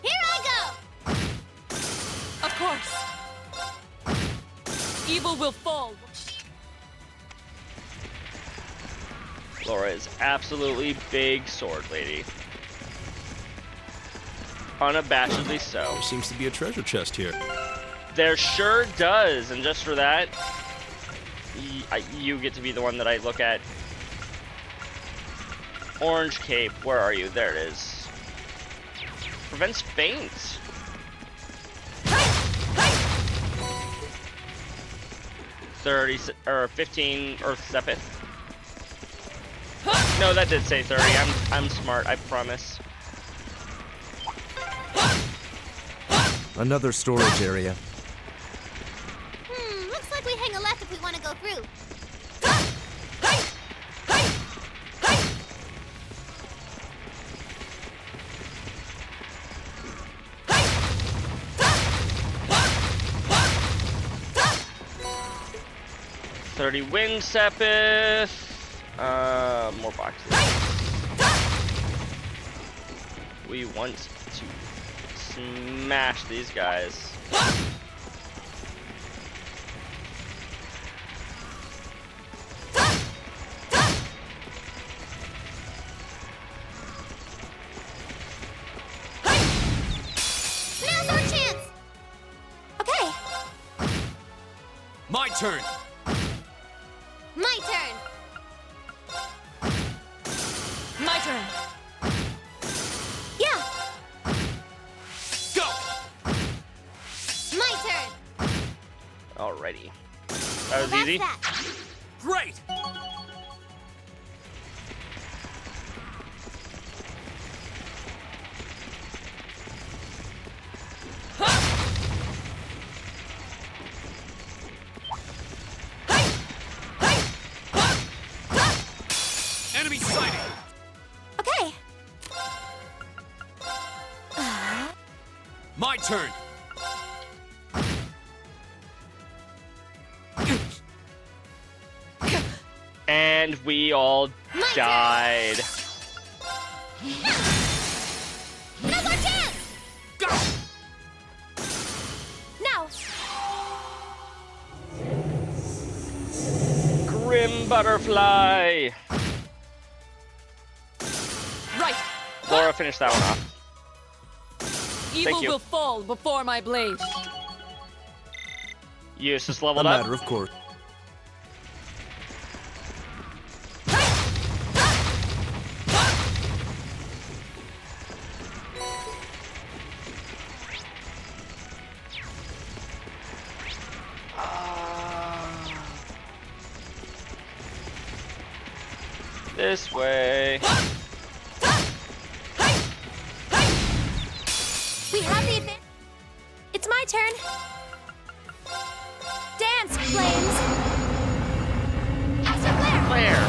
Here I go. Of course. Evil will fall. Laura is absolutely big sword lady. Unabashedly so. There seems to be a treasure chest here. There sure does, and just for that, you get to be the one that I look at. Orange cape, where are you? There it is. Prevents feints. Or 15 Earth Sepith. No, that did say 30. I'm smart, I promise. Another storage area. Looks like we hang a left if we want to go through. 30 Wind Sepith. More boxes. We want to smash these guys. Now's our chance. Okay. My turn. My turn. My turn. Yeah. Go. My turn. Alrighty. That was That's easy. that. Great. Enemy sighted. Okay. My turn. And we all died. Now's our chance. Go. Now. Grim Butterfly. Right. Laura, finish that one off. Evil you. will fall before my blade. Eustace A leveled up. matter of course. This way. We have the advantage. It's my turn. Dance, flames. Extra flare. Flare.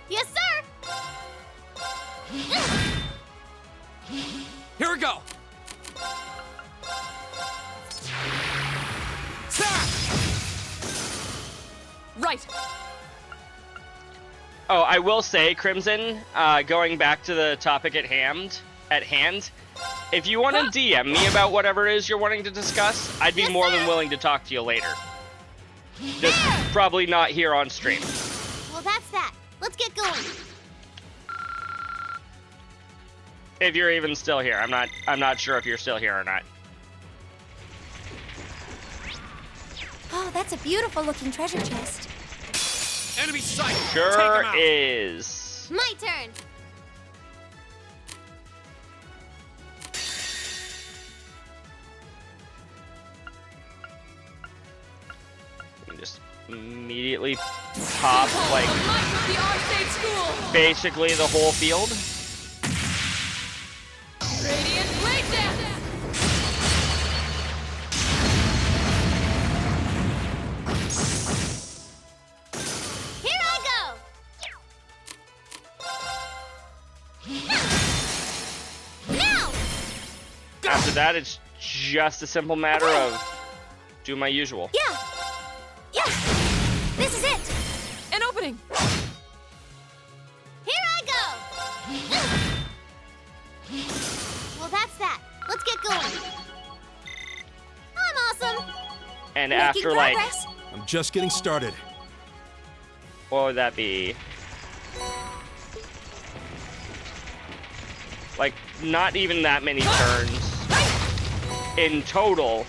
Yes, sir. Here we go. Right. Oh, I will say, Crimson, going back to the topic at hand, if you want to DM me about whatever it is you're wanting to discuss, I'd be more than willing to talk to you later. Just probably not here on stream. Well, that's that. Let's get going. If you're even still here. I'm not sure if you're still here or not. Oh, that's a beautiful looking treasure chest. Enemy sighted. Sure is. My turn. Just immediately pop, like, The Arcade School. basically the whole field. Radiant Blade Dance. Here I go. Now. After that, it's just a simple matter of do my usual. Yeah. Yeah. This is it. An opening. Here I go. Well, that's that. Let's get going. I'm awesome. And Making after, like, progress. I'm just getting started. what would that be? Like, not even that many turns. in total,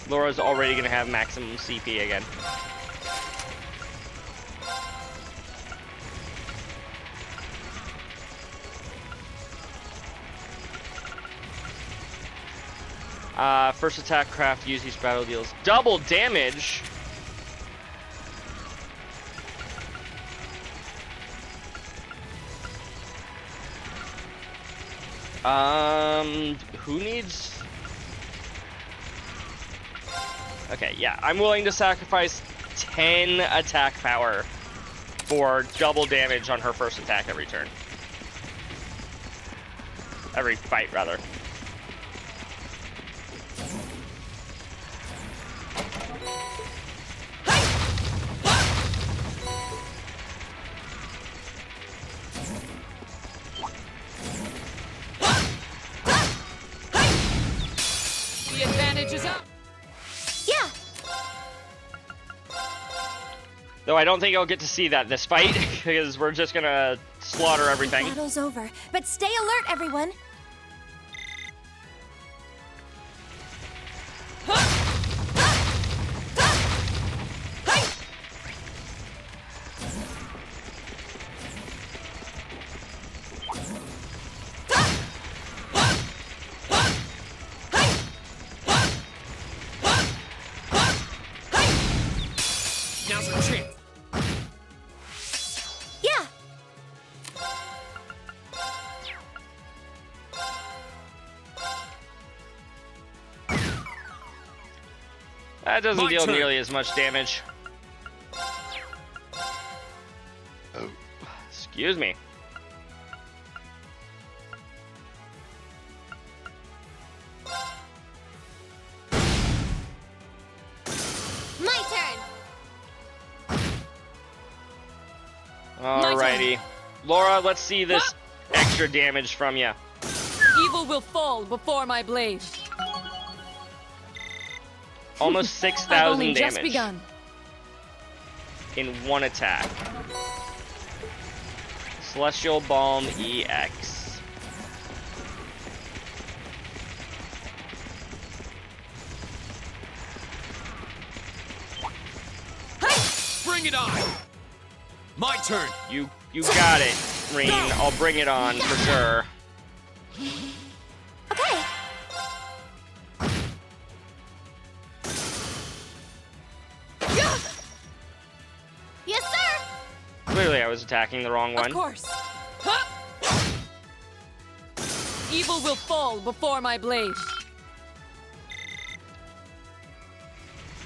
Laura's already going to have maximum CP again. First attack craft used each battle deals double damage. Who needs... Okay, yeah, I'm willing to sacrifice 10 attack power for double damage on her first attack every turn. Every fight, rather. The advantage is up. Yeah. Though I don't think I'll get to see that this fight, because we're just gonna slaughter everything. Battle's over, but stay alert, everyone. Now's our chance. Yeah. That doesn't My deal turn. nearly as much damage. Oh, excuse me. My turn. Alrighty. Laura, let's see this extra damage from you. Evil will fall before my blade. Almost I've 6,000 only damage just begun. in one attack. Celestial Balm EX. Bring it on. My turn. You got it, Reen. I'll bring it on for sure. Okay. Yes, sir. Clearly I was attacking the wrong one. Of course. Huh! Evil will fall before my blade.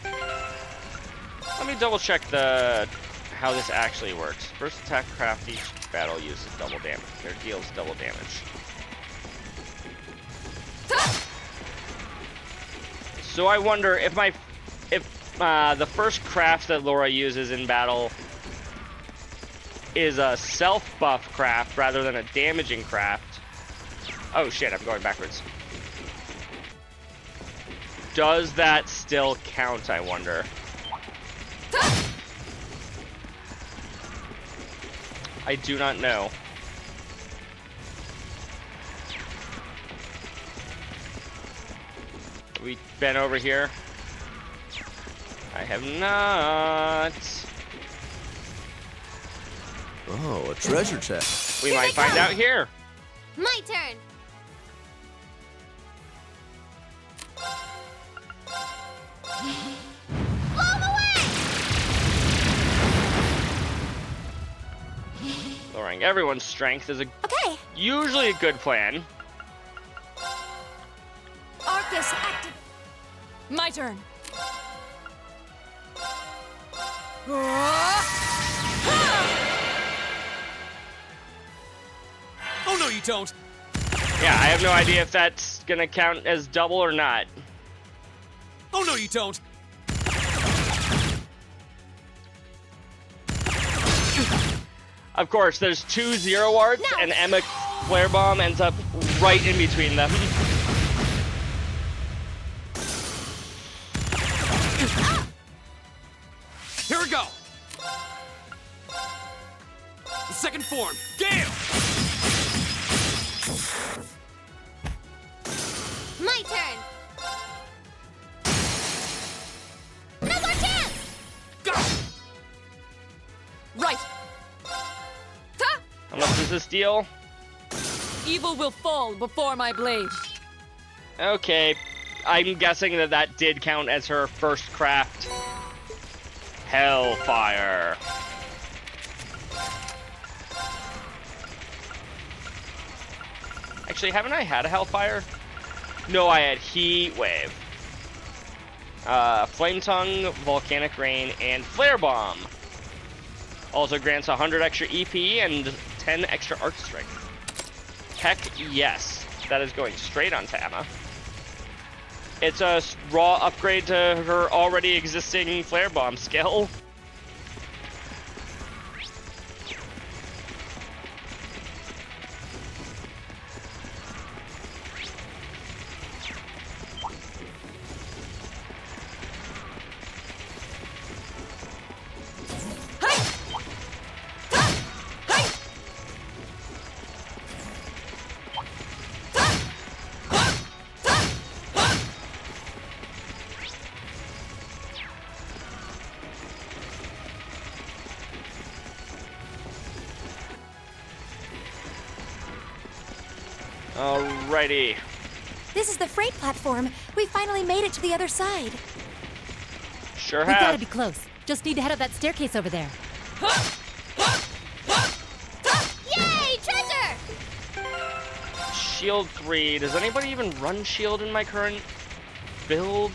Let me double check how this actually works. First attack craft each battle uses double damage. Or deals double damage. So I wonder if the first craft that Laura uses in battle is a self-buff craft rather than a damaging craft. Oh shit, I'm going backwards. Does that still count, I wonder? I do not know. We been over here? I have not. Oh, a treasure chest. We might find out here. My turn. Blow 'em away! Lowering everyone's strength is usually a good plan. Arcus active. My turn. Oh no, you don't. Yeah, I have no idea if that's gonna count as double or not. Oh no, you don't. Of course, there's 2 Zero Arts, and Emma Flare Bomb ends up right in between them. Here we go. The second form, Gale. My turn. is this deal? Evil will fall before my blade. Okay, I'm guessing that did count as her first craft. Hellfire. Actually, haven't I had a Hellfire? No, I had Heat Wave. Flame Tongue, Volcanic Rain, and Flare Bomb. Also grants 100 extra EP and 10 extra Arc Strength. Heck yes, that is going straight onto Emma. It's a raw upgrade to her already existing Flare Bomb skill. Alrighty. This is the freight platform. We finally made it to the other side. Sure We have. gotta be close. Just need to head up that staircase over there. Yay, treasure! Shield 3. Does anybody even run shield in my current build?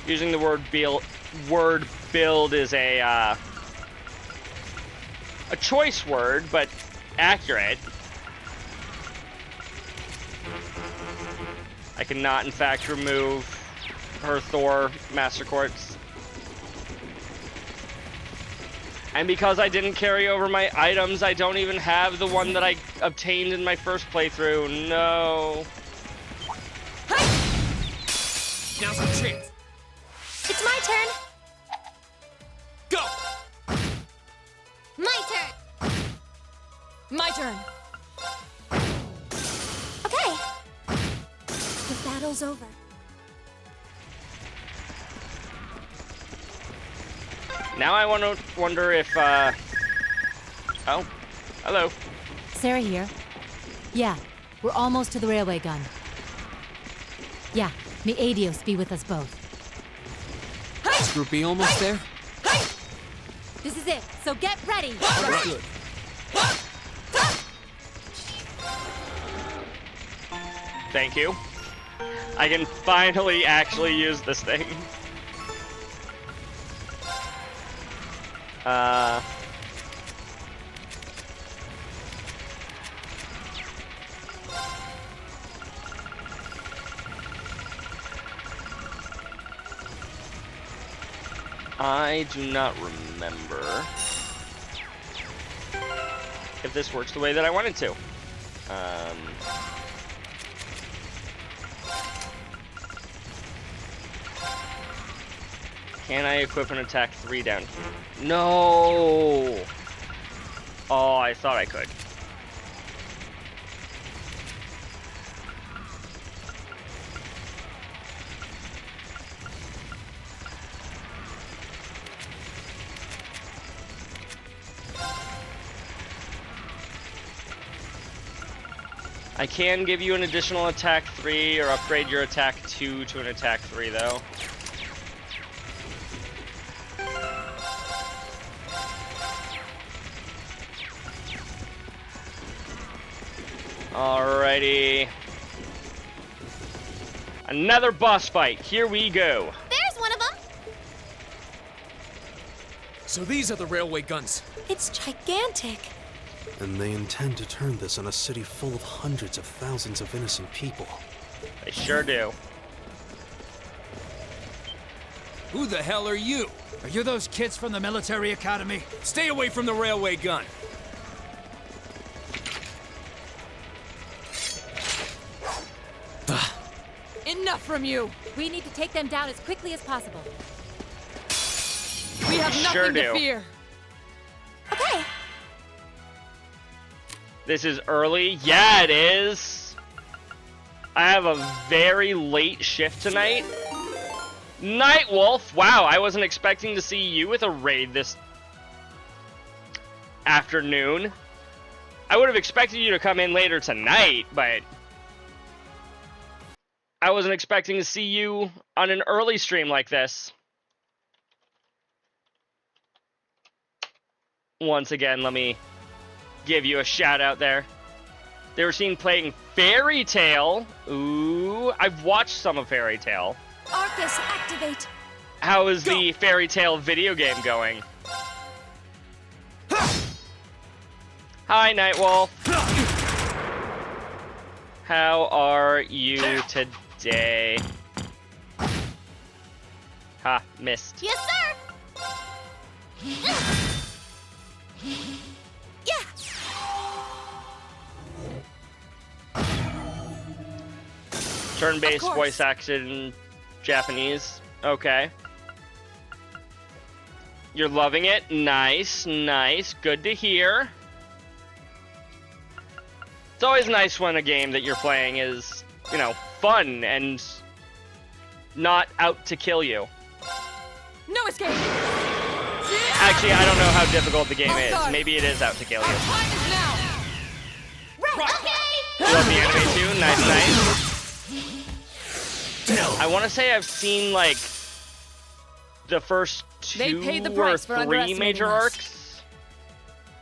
Using the word build is a choice word, but accurate. I cannot, in fact, remove her Thor Master Quartz. And because I didn't carry over my items, I don't even have the one that I obtained in my first playthrough. No. Now's our chance. It's my turn. Go! My turn. My turn. Okay. The battle's over. Now I wonder if, oh, hello. Sarah here. Yeah, we're almost to the railway gun. Yeah, may Adios be with us both. This group be almost there? This is it, so get ready! Good. Thank you. I can finally actually use this thing. I do not remember if this works the way that I want it to. Can I equip an attack 3 down here? No! Oh, I thought I could. I can give you an additional attack 3 or upgrade your attack 2 to an attack 3 though. Alrighty. Another boss fight. Here we go. There's one of them. So these are the railway guns. It's gigantic. And they intend to turn this on a city full of hundreds of thousands of innocent people. They sure do. Who the hell are you? Are you those kids from the military academy? Stay away from the railway gun. Enough from you! We need to take them down as quickly as possible. We have nothing Sure to do. fear. Okay. This is early. Yeah, it is. I have a very late shift tonight. Nightwolf. Wow, I wasn't expecting to see you with a raid this... afternoon. I would have expected you to come in later tonight, but I wasn't expecting to see you on an early stream like this. Once again, let me give you a shout out there. They were seen playing Fairy Tail. Ooh, I've watched some of Fairy Tail. Arcus, activate. How is the Fairy Tail video game going? Hi, Nightwolf. How are you today? Ha, missed. Yes, sir! Yeah! Turn-based voice action Japanese. Okay. You're loving it? Nice, nice. Good to hear. It's always nice when a game that you're playing is, you know, fun and not out to kill you. No escape! Actually, I don't know how difficult the game is. Maybe it is out to kill you. Time is now! Okay! Love the anime too. Nice, nice. I want to say I've seen, like, the first They two paid the or price for three underestimating major us. arcs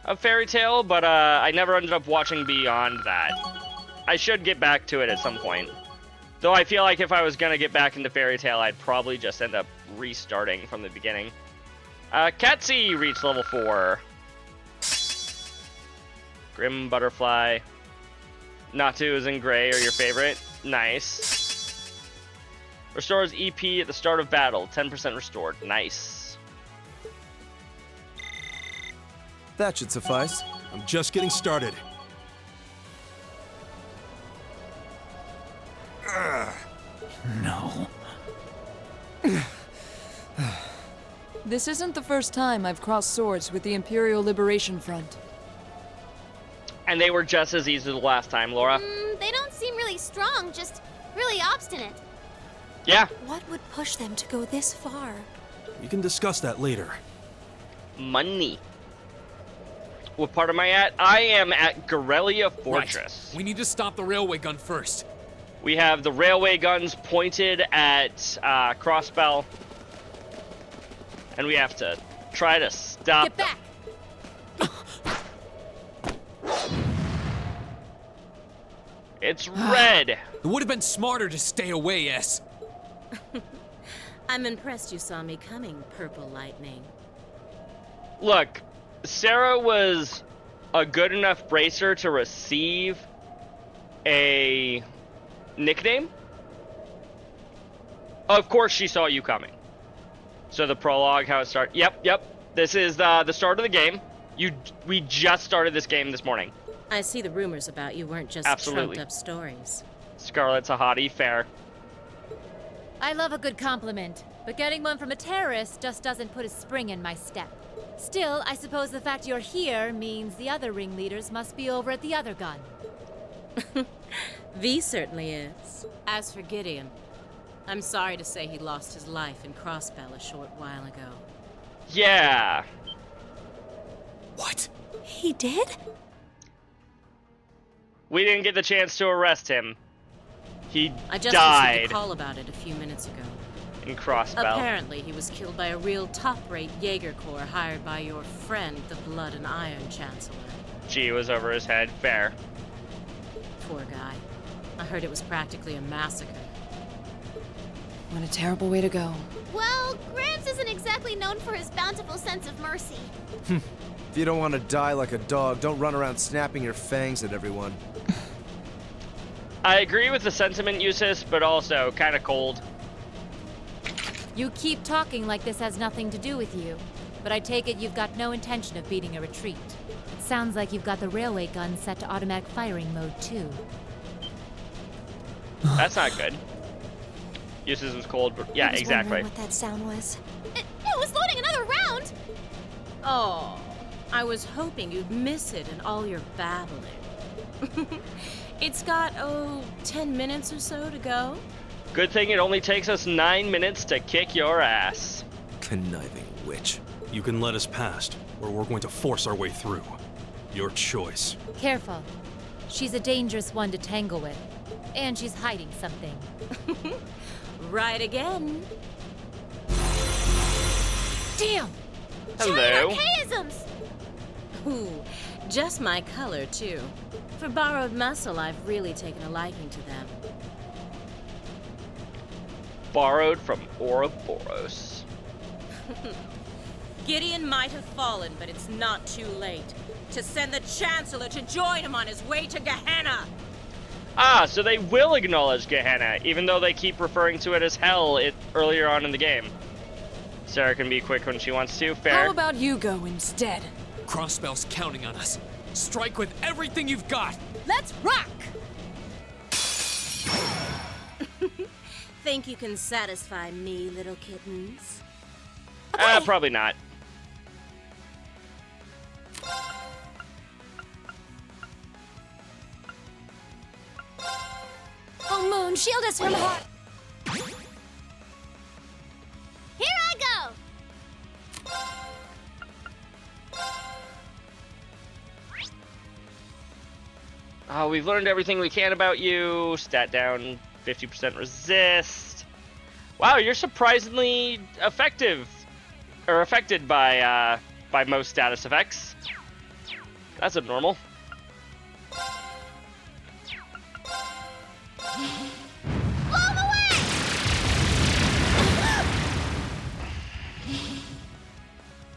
of Fairy Tail, but I never ended up watching beyond that. I should get back to it at some point. Though I feel like if I was going to get back into Fairy Tail, I'd probably just end up restarting from the beginning. Katsi reached level 4. Grim Butterfly. Natu is in gray are your favorite. Nice. Restores EP at the start of battle. 10% restored. Nice. That should suffice. I'm just getting started. No. This isn't the first time I've crossed swords with the Imperial Liberation Front. And they were just as easy the last time, Laura. They don't seem really strong, just really obstinate. Yeah. What would push them to go this far? We can discuss that later. Money. What part am I at? I am at Garrelia Fortress. Right. We need to stop the railway gun first. We have the railway guns pointed at Crossbell. And we have to try to stop them. It's red. It would have been smarter to stay away, S. I'm impressed you saw me coming, Purple Lightning. Look, Sarah was a good enough bracer to receive a nickname. Of course she saw you coming. So the prologue, how it started. Yep. This is the start of the game. We just started this game this morning. I see the rumors about you weren't just Absolutely. trumped up stories. Scarlet's a hottie, fair. I love a good compliment, but getting one from a terrorist just doesn't put a spring in my step. Still, I suppose the fact you're here means the other ringleaders must be over at the other gun. V certainly is. As for Gideon, I'm sorry to say he lost his life in Crossbell a short while ago. Yeah. What? He did? We didn't get the chance to arrest him. He I just died received a call about it a few minutes ago. in Crossbell. Apparently, he was killed by a real top-rate Jaeger Corps hired by your friend, the Blood and Iron Chancellor. G was over his head, fair. Poor guy. I heard it was practically a massacre. What a terrible way to go. Well, Gramps isn't exactly known for his bountiful sense of mercy. If you don't want to die like a dog, don't run around snapping your fangs at everyone. I agree with the sentiment, Eustace, but also kind of cold. You keep talking like this has nothing to do with you, but I take it you've got no intention of beating a retreat. It sounds like you've got the railway gun set to automatic firing mode, too. That's not good. Eustace was cold, but yeah, I was exactly. wondering what that sound was. It was loading another round! Oh, I was hoping you'd miss it in all your babbling. It's got, 10 minutes or so to go. Good thing it only takes us 9 minutes to kick your ass. Conniving witch. You can let us past. or we're going to force our way through. Your choice. Careful. She's a dangerous one to tangle with. And she's hiding something. Right again. Damn! Hello. Archaisms! Ooh, just my color, too. For borrowed muscle, I've really taken a liking to them. Borrowed from Ouroboros. Gideon might have fallen, but it's not too late to send the Chancellor to join him on his way to Gehenna. Ah, so they will acknowledge Gehenna, even though they keep referring to it as hell earlier on in the game. Sarah can be quick when she wants to, fair. How about you go instead? Crossbell's counting on us. Strike with everything you've got. Let's rock! Think you can satisfy me, little kittens? Probably not. Oh, Moon, shield us from harm. Here I go! Oh, we've learned everything we can about you. Stat down, 50% resist. Wow, you're surprisingly effective, or affected by most status effects. That's abnormal. Blow him away!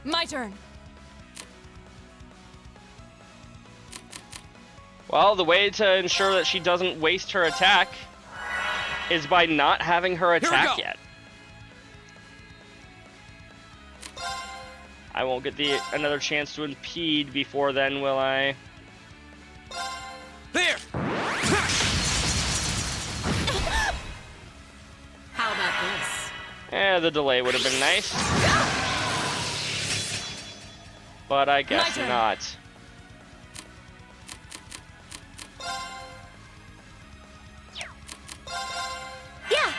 My turn. Well, the way to ensure that she doesn't waste her attack is by not having her attack yet. I won't get another chance to impede before then, will I? There! How about this? The delay would have been nice. But I guess not. Yeah.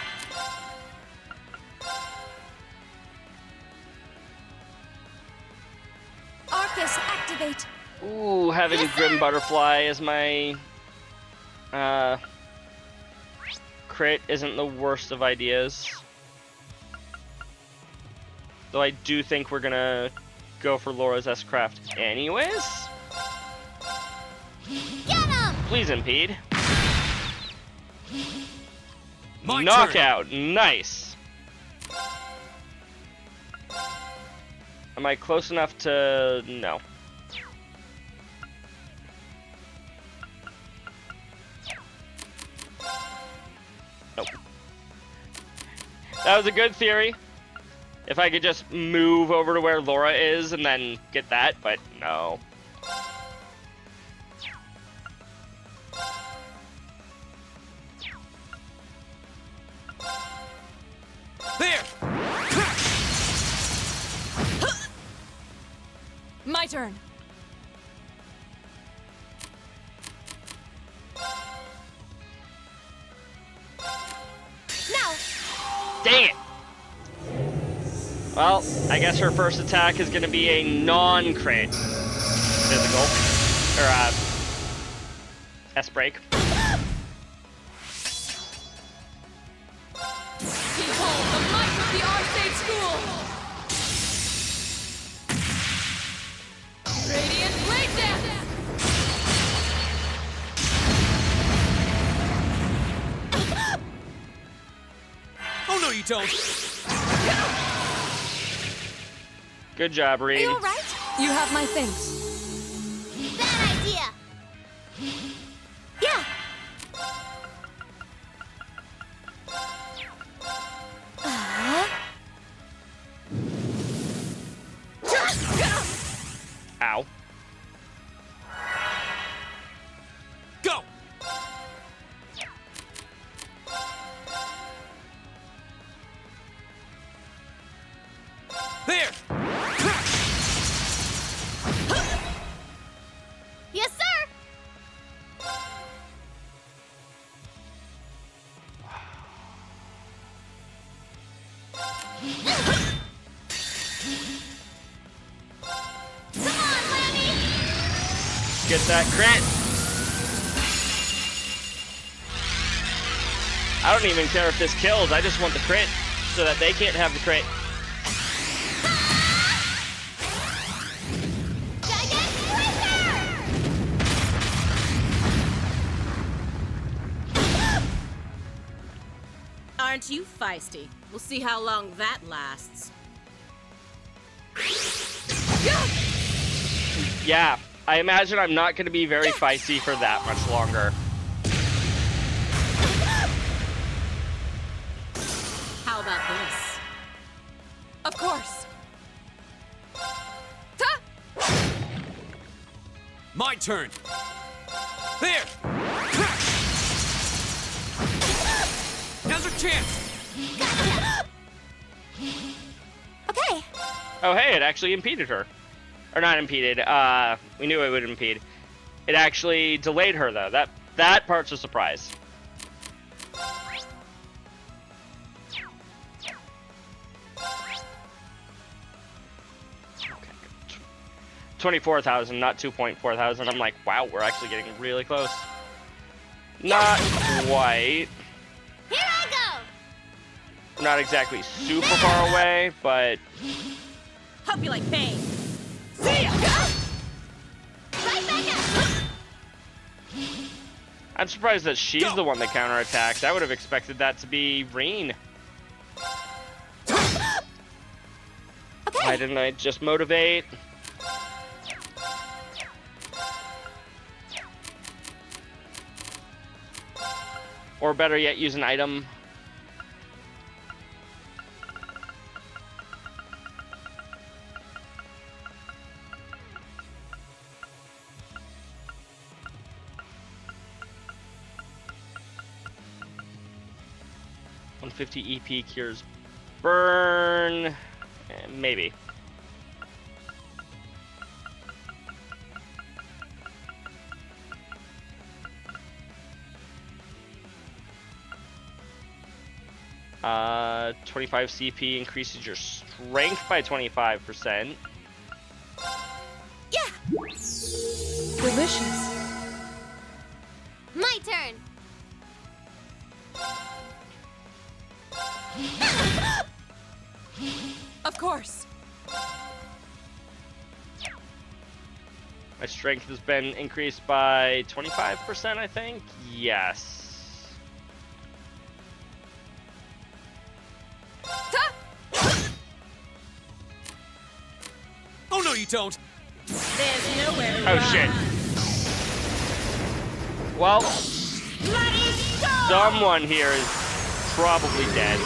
Arcus, activate. Ooh, having Grim Butterfly as my crit isn't the worst of ideas. Though I do think we're gonna go for Laura's S-Craft anyways. Get him! Please impede. My Knockout, nice. Am I close enough to... no. Nope. That was a good theory. If I could just move over to where Laura is and then get that, but no. There! My turn. Now. Dang it! Well, I guess her first attack is going to be a non-crit physical, or S-break. Behold the might of the Arcade School! Radiant Blade Dance! Oh no, you don't! Good job, Reed. Are you alright? You have my things. Bad idea! Yeah. Ow. Go! There! Yes, sir! get that crit. I don't even care if this kills. I just want the crit so that they can't have the crit. Aren't you feisty? We'll see how long that lasts. Yeah, I imagine I'm not going to be very feisty for that much longer. How about this? Of course. My turn. There. Now's our chance. Okay. Oh, hey, it actually impeded her. Or not impeded, we knew it would impede. It actually delayed her, though. That part's a surprise. Okay. 24,000, not 2.4 thousand. I'm like, wow, we're actually getting really close. Not quite. Here I go! We're not exactly super far away, but... Hope you like pain. See ya! Right back up! I'm surprised that she's the one that counterattacks. I would have expected that to be Reen. Okay. Why didn't I just motivate? Or better yet, use an item. $150 EP cures burn. Maybe. Uh, 25 CP increases your strength by 25%. Yeah! Delicious. My turn! Of course. My strength has been increased by 25%, I think. Yes. Oh no, you don't. There's nowhere to Oh run. shit. Well, someone here is probably dead.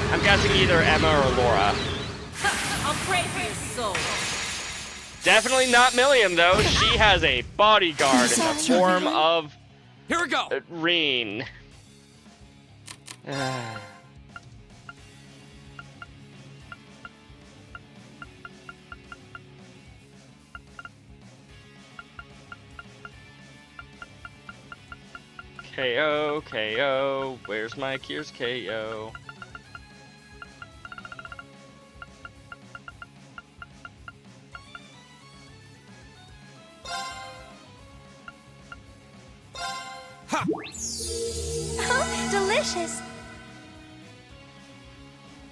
I'm guessing either Emma or Laura. I'll pray for your soul. Definitely not Milliam, though. She has a bodyguard in the form of... Here we go. Reen. KO, KO. Where's my Cures KO? Oh, delicious!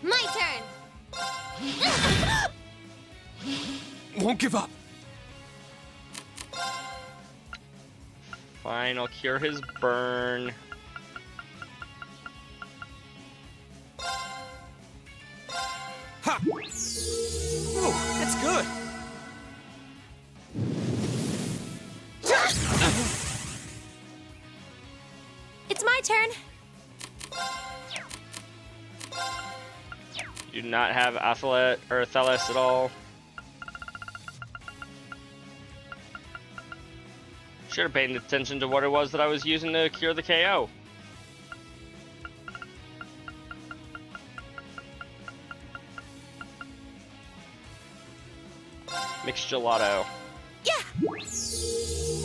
My turn! Won't give up. Fine, I'll cure his burn. Ha! Ooh, that's good. It's my turn. You do not have Athelet or Athelis at all. Should have paid attention to what it was that I was using to cure the KO. Mixed gelato. Yeah!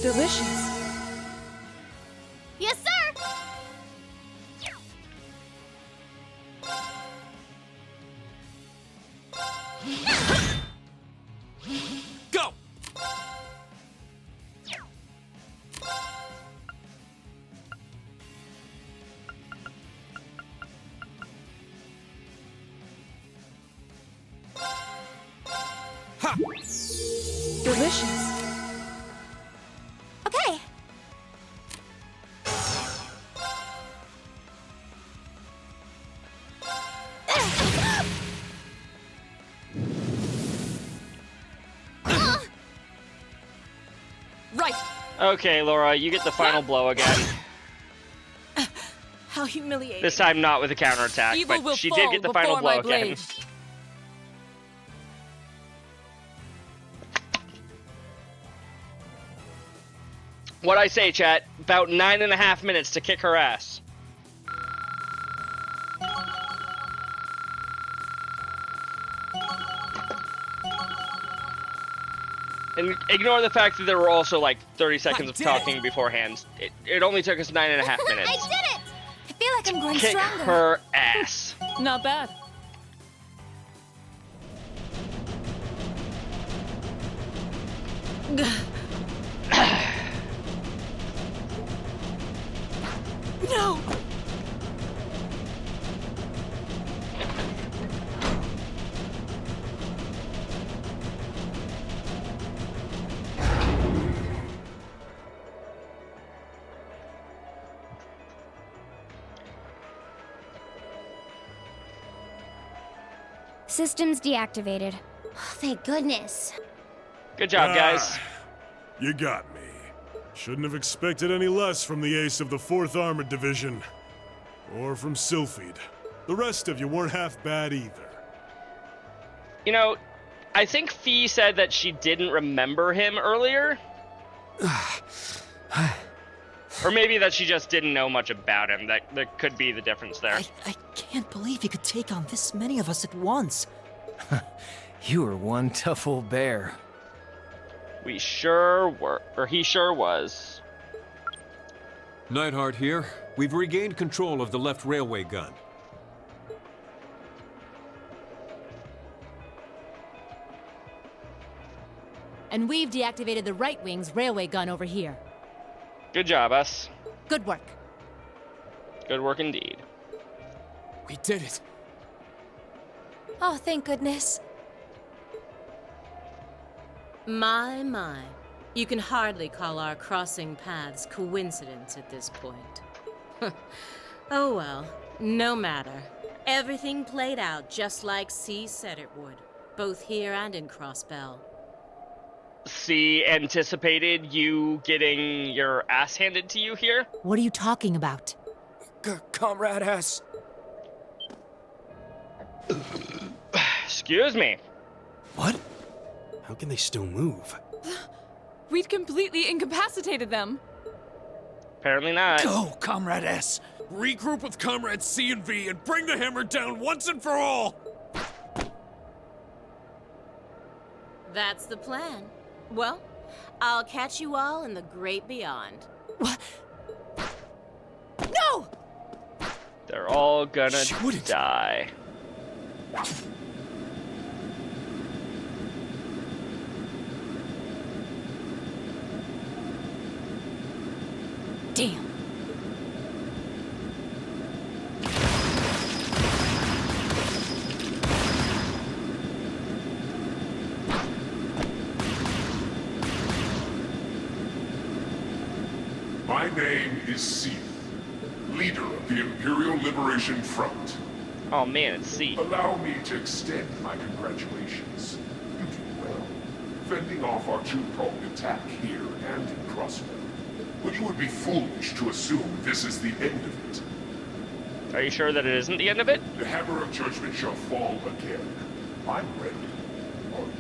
Delicious. Yes, sir! Go! Delicious. Okay. Right. Okay, Laura, you get the final blow again. How humiliating. This time not with a counterattack, Evil will but she fall did get the final before my blow again. blade. What I say, chat, about 9.5 minutes to kick her ass. And ignore the fact that there were also like 30 seconds of talking beforehand. It only took us 9.5 minutes. I did it! I feel like I'm growing Kick stronger. her ass. Not bad. No! Systems deactivated. Thank goodness. Good job, guys. You got me. Shouldn't have expected any less from the ace of the 4th Armored Division. Or from Sylphid. The rest of you weren't half bad either. You know, I think Fee said that she didn't remember him earlier. Or maybe that she just didn't know much about him. That could be the difference there. I can't believe he could take on this many of us at once. You were one tough old bear. We sure were, or he sure was. Neidhart here. We've regained control of the left railway gun. And we've deactivated the right wing's railway gun over here. Good job, us. Good work. Good work indeed. We did it. Oh, thank goodness. My, my. You can hardly call our crossing paths coincidence at this point. Oh well, no matter. Everything played out just like C said it would, both here and in Crossbell. C anticipated you getting your ass handed to you here? What are you talking about? Comrade S. Excuse me. What? How can they still move? We'd completely incapacitated them. Apparently not. Go, Comrade S. Regroup with Comrades C and V and bring the hammer down once and for all! That's the plan. Well, I'll catch you all in the great beyond. What? No! They're all gonna die. Damn. My name is Seath, leader of the Imperial Liberation Front. Oh man, it's C. Allow me to extend my congratulations. You did well, fending off our two-pronged attack here and in Crossbell. But you would be foolish to assume this is the end of it. Are you sure that it isn't the end of it? The hammer of judgment shall fall again. I'm ready. Are you?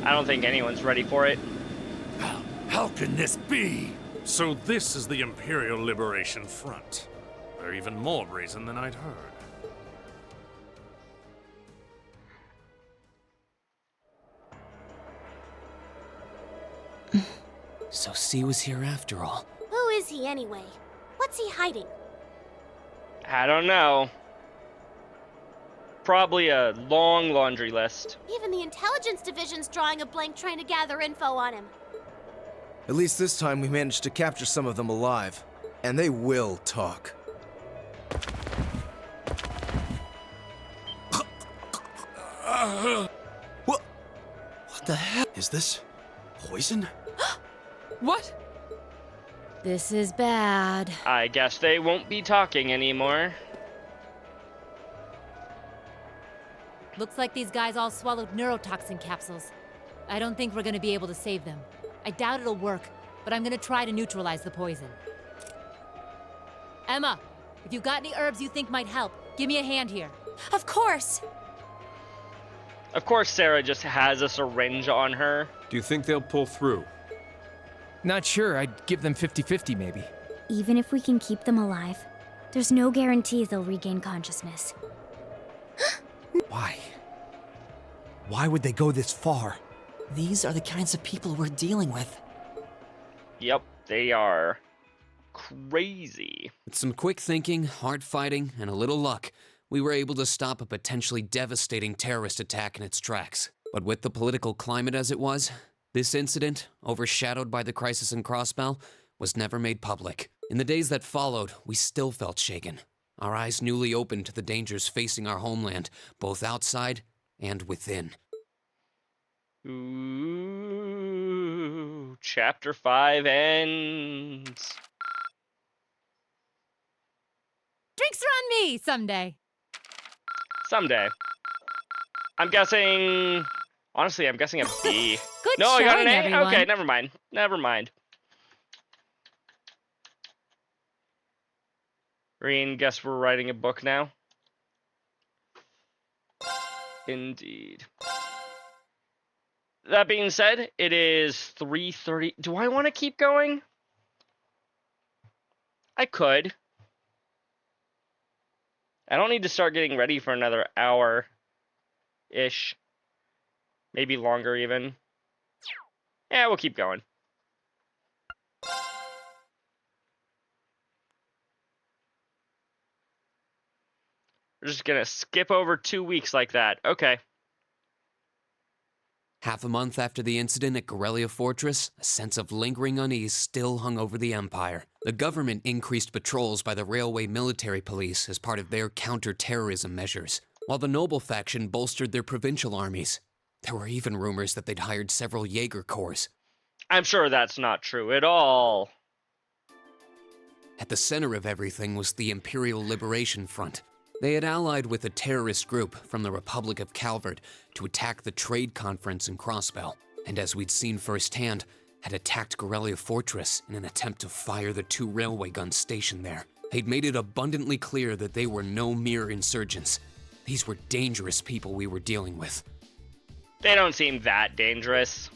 I don't think anyone's ready for it. How can this be? So this is the Imperial Liberation Front. They're even more brazen than I'd heard. So C was here after all. Who is he anyway? What's he hiding? I don't know. Probably a long laundry list. Even the intelligence division's drawing a blank trying to gather info on him. At least this time we managed to capture some of them alive. And they will talk. What the hell? Is this poison? What? This is bad. I guess they won't be talking anymore. Looks like these guys all swallowed neurotoxin capsules. I don't think we're gonna be able to save them. I doubt it'll work, but I'm gonna try to neutralize the poison. Emma, if you got any herbs you think might help, give me a hand here. Of course. Of course, Sarah just has a syringe on her. Do you think they'll pull through? Not sure. I'd give them 50-50 maybe. Even if we can keep them alive, there's no guarantee they'll regain consciousness. Why? Why would they go this far? These are the kinds of people we're dealing with. Yep, they are crazy. With some quick thinking, hard fighting, and a little luck, we were able to stop a potentially devastating terrorist attack in its tracks. But with the political climate as it was, this incident, overshadowed by the crisis in Crossbell, was never made public. In the days that followed, we still felt shaken, our eyes newly opened to the dangers facing our homeland, both outside and within. Ooh, Chapter 5 ends. Drinks are on me someday. Someday. I'm guessing... Honestly, I'm guessing a B. Good No, I got an A? showing, everyone. Okay, never mind. Never mind. Reen, guess we're writing a book now? Indeed. That being said, it is 3:30. Do I want to keep going? I could. I don't need to start getting ready for another hour-ish. Maybe longer, even. Yeah, we'll keep going. We're just gonna skip over 2 weeks like that. Okay. Half a month after the incident at Corellia Fortress, a sense of lingering unease still hung over the Empire. The government increased patrols by the Railway Military Police as part of their counter-terrorism measures, while the Noble faction bolstered their provincial armies. There were even rumors that they'd hired several Jaeger Corps. I'm sure that's not true at all. At the center of everything was the Imperial Liberation Front. They had allied with a terrorist group from the Republic of Calvard to attack the trade conference in Crossbell, and as we'd seen firsthand, had attacked Corellia Fortress in an attempt to fire the 2 railway guns stationed there. They'd made it abundantly clear that they were no mere insurgents. These were dangerous people we were dealing with. They don't seem that dangerous.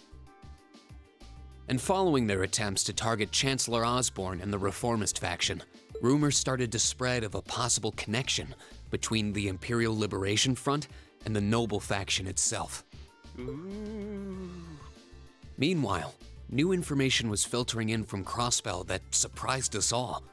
And following their attempts to target Chancellor Osborne and the Reformist faction, rumors started to spread of a possible connection between the Imperial Liberation Front and the Noble faction itself. Ooh. Meanwhile, new information was filtering in from Crossbell that surprised us all.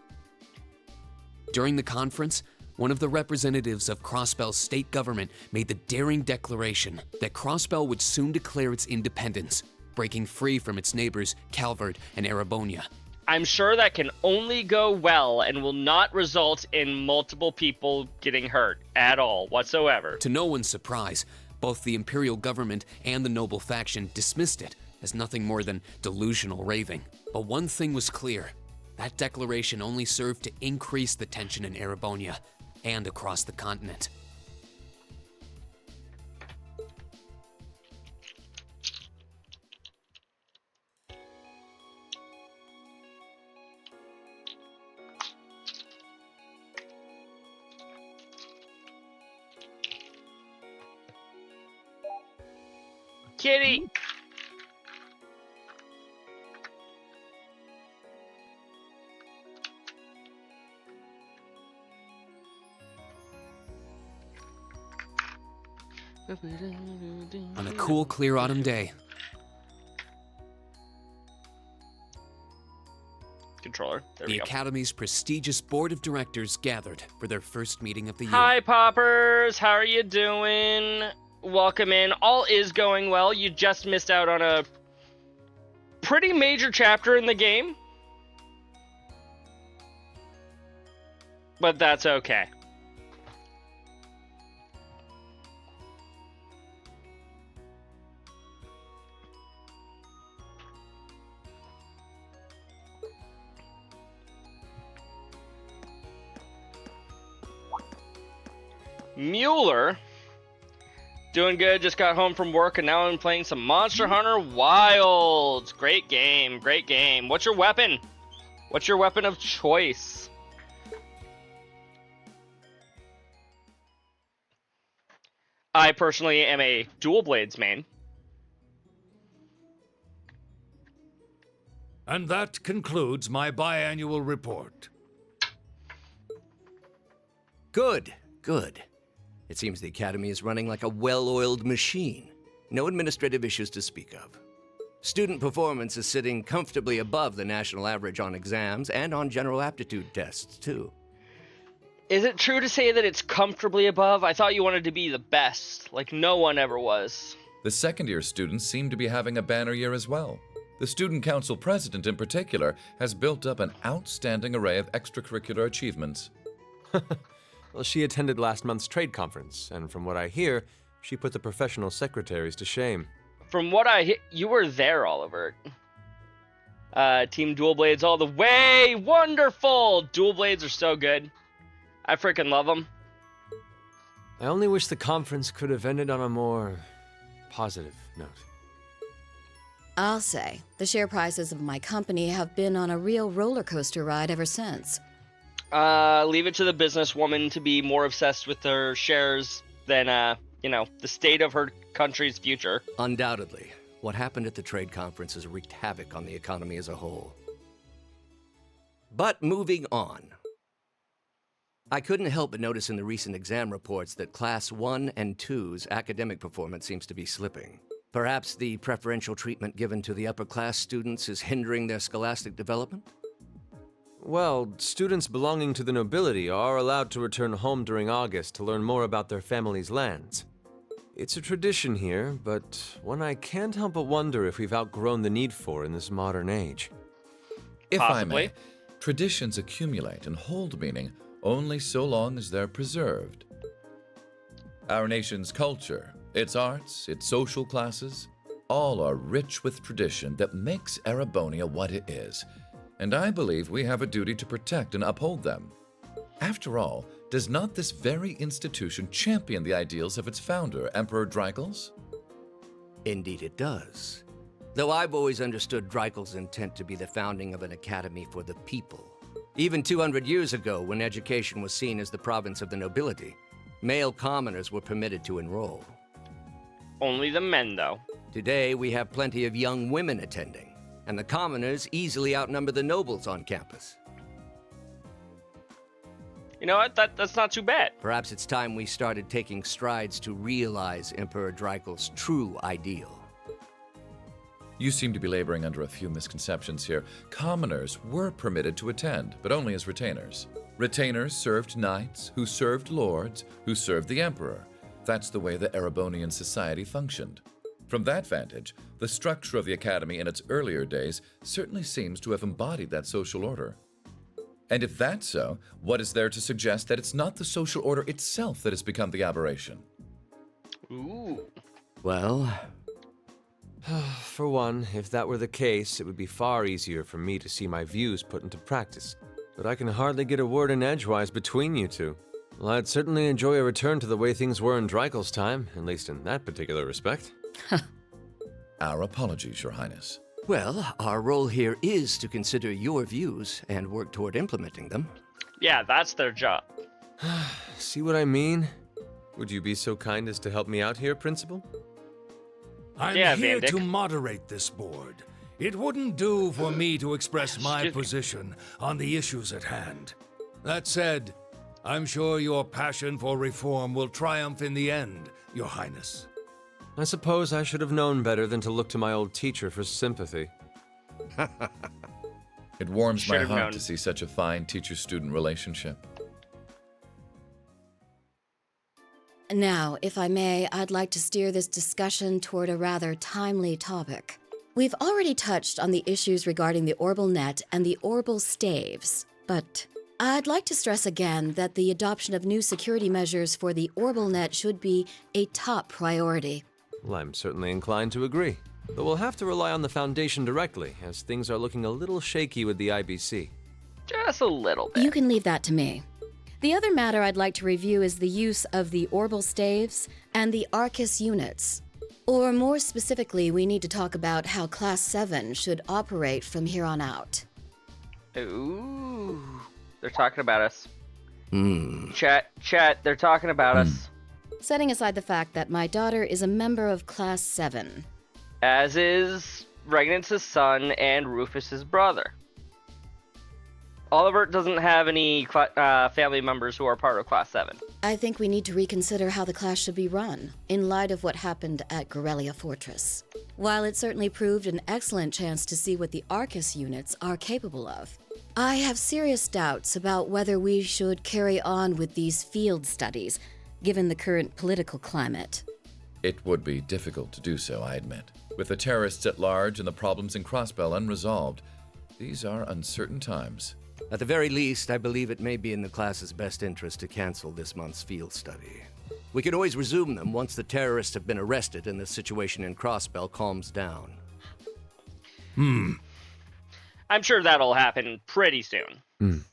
During the conference, one of the representatives of Crossbell's state government made the daring declaration that Crossbell would soon declare its independence, breaking free from its neighbors Calvard and Erebonia. I'm sure that can only go well and will not result in multiple people getting hurt at all whatsoever. To no one's surprise, both the Imperial government and the Noble faction dismissed it as nothing more than delusional raving. But one thing was clear. That declaration only served to increase the tension in Erebonia and across the continent. Kitty! On a cool, clear autumn day, Controller. There the we go. Academy's prestigious board of directors gathered for their first meeting of the year. Hi, Poppers. How are you doing? Welcome in. All is going well. You just missed out on a pretty major chapter in the game. But that's okay. Mueller. Doing good, just got home from work and now I'm playing some Monster Hunter Wilds. Great game, great game. What's your weapon? What's your weapon of choice? I personally am a dual blades main. And that concludes my biannual report. Good, good. It seems the Academy is running like a well-oiled machine. No administrative issues to speak of. Student performance is sitting comfortably above the national average on exams and on general aptitude tests, too. Is it true to say that it's comfortably above? I thought you wanted to be the best, like no one ever was. The second-year students seem to be having a banner year as well. The Student Council president, in particular, has built up an outstanding array of extracurricular achievements. Well, she attended last month's trade conference, and from what I hear, she put the professional secretaries to shame. From what I hear, you were there, Oliver. Team Dual Blades all the way! Wonderful! Dual Blades are so good. I freaking love them. I only wish the conference could have ended on a more positive note. I'll say, the share prices of my company have been on a real roller coaster ride ever since. Leave it to the businesswoman to be more obsessed with her shares than, the state of her country's future. Undoubtedly. What happened at the trade conference has wreaked havoc on the economy as a whole. But moving on. I couldn't help but notice in the recent exam reports that Class 1 and 2's academic performance seems to be slipping. Perhaps the preferential treatment given to the upper-class students is hindering their scholastic development? Well, students belonging to the nobility are allowed to return home during August to learn more about their family's lands. It's a tradition here, but one I can't help but wonder if we've outgrown the need for in this modern age. If I may, traditions accumulate and hold meaning only so long as they're preserved. Our nation's culture, its arts, its social classes, all are rich with tradition that makes Erebonia what it is, and I believe we have a duty to protect and uphold them. After all, does not this very institution champion the ideals of its founder, Emperor Drycles? Indeed it does. Though I've always understood Drycles' intent to be the founding of an academy for the people. Even 200 years ago, when education was seen as the province of the nobility, male commoners were permitted to enroll. Only the men, though. Today, we have plenty of young women attending, and the commoners easily outnumber the nobles on campus. You know what? That's not too bad. Perhaps it's time we started taking strides to realize Emperor Drycles' true ideal. You seem to be laboring under a few misconceptions here. Commoners were permitted to attend, but only as retainers. Retainers served knights, who served lords, who served the emperor. That's the way the Erebonian society functioned. From that vantage, the structure of the academy in its earlier days certainly seems to have embodied that social order. And if that's so, what is there to suggest that it's not the social order itself that has become the aberration? Ooh. Well... For one, if that were the case, it would be far easier for me to see my views put into practice. But I can hardly get a word in edgewise between you two. Well, I'd certainly enjoy a return to the way things were in Drycles' time, at least in that particular respect. Our apologies, Your Highness. Well, our role here is to consider your views and work toward implementing them. Yeah, that's their job. See what I mean? Would you be so kind as to help me out here, Principal? I'm here to moderate this board. It wouldn't do for me to express my position on the issues at hand. That said, I'm sure your passion for reform will triumph in the end, Your Highness. I suppose I should have known better than to look to my old teacher for sympathy. It warms my heart to see such a fine teacher-student relationship. Now, if I may, I'd like to steer this discussion toward a rather timely topic. We've already touched on the issues regarding the Orbal Net and the Orbal Staves, but I'd like to stress again that the adoption of new security measures for the Orbal Net should be a top priority. Well, I'm certainly inclined to agree, but we'll have to rely on the Foundation directly, as things are looking a little shaky with the IBC. Just a little bit. You can leave that to me. The other matter I'd like to review is the use of the orbital staves and the Arcus units. Or more specifically, we need to talk about how Class 7 should operate from here on out. Ooh, they're talking about us. Chat, they're talking about us. Setting aside the fact that my daughter is a member of Class 7. As is Regnance's son and Rufus's brother. Oliver doesn't have any family members who are part of Class 7. I think we need to reconsider how the class should be run, in light of what happened at Corellia Fortress. While it certainly proved an excellent chance to see what the Arcus units are capable of, I have serious doubts about whether we should carry on with these field studies, given the current political climate. It would be difficult to do so, I admit. With the terrorists at large and the problems in Crossbell unresolved, these are uncertain times. At the very least, I believe it may be in the class's best interest to cancel this month's field study. We can always resume them once the terrorists have been arrested and the situation in Crossbell calms down. I'm sure that'll happen pretty soon.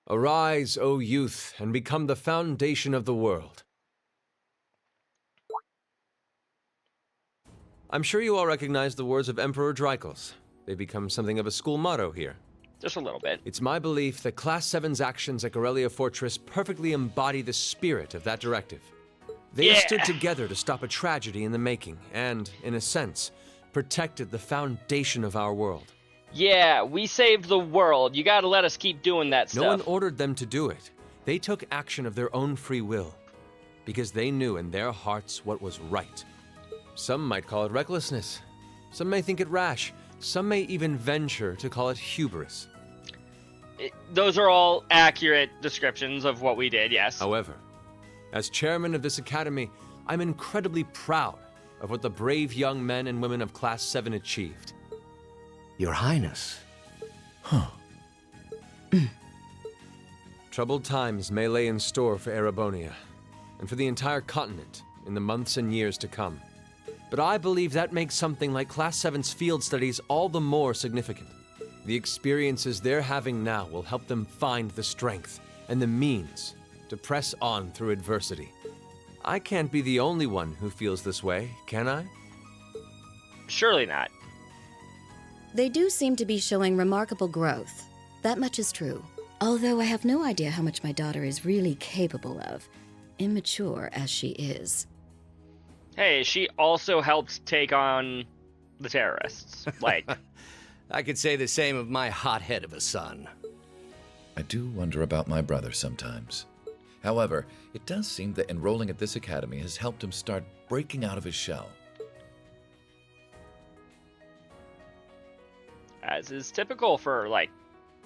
Arise, O youth, and become the foundation of the world. I'm sure you all recognize the words of Emperor Drykos. They've become something of a school motto here. Just a little bit. It's my belief that Class 7's actions at Corellia Fortress perfectly embody the spirit of that directive. They stood together to stop a tragedy in the making and, in a sense, protected the foundation of our world. Yeah, we saved the world. You gotta let us keep doing that stuff. No one ordered them to do it. They took action of their own free will, because they knew in their hearts what was right. Some might call it recklessness. Some may think it rash. Some may even venture to call it hubris. Those are all accurate descriptions of what we did, yes. However, as chairman of this academy, I'm incredibly proud of what the brave young men and women of Class 7 achieved. Your Highness. Troubled times may lay in store for Erebonia, and for the entire continent in the months and years to come. But I believe that makes something like Class 7's field studies all the more significant. The experiences they're having now will help them find the strength and the means to press on through adversity. I can't be the only one who feels this way, can I? Surely not. They do seem to be showing remarkable growth. That much is true. Although I have no idea how much my daughter is really capable of, immature as she is. Hey, she also helped take on the terrorists. Like, I could say the same of my hothead of a son. I do wonder about my brother sometimes. However, it does seem that enrolling at this academy has helped him start breaking out of his shell. As is typical for, like,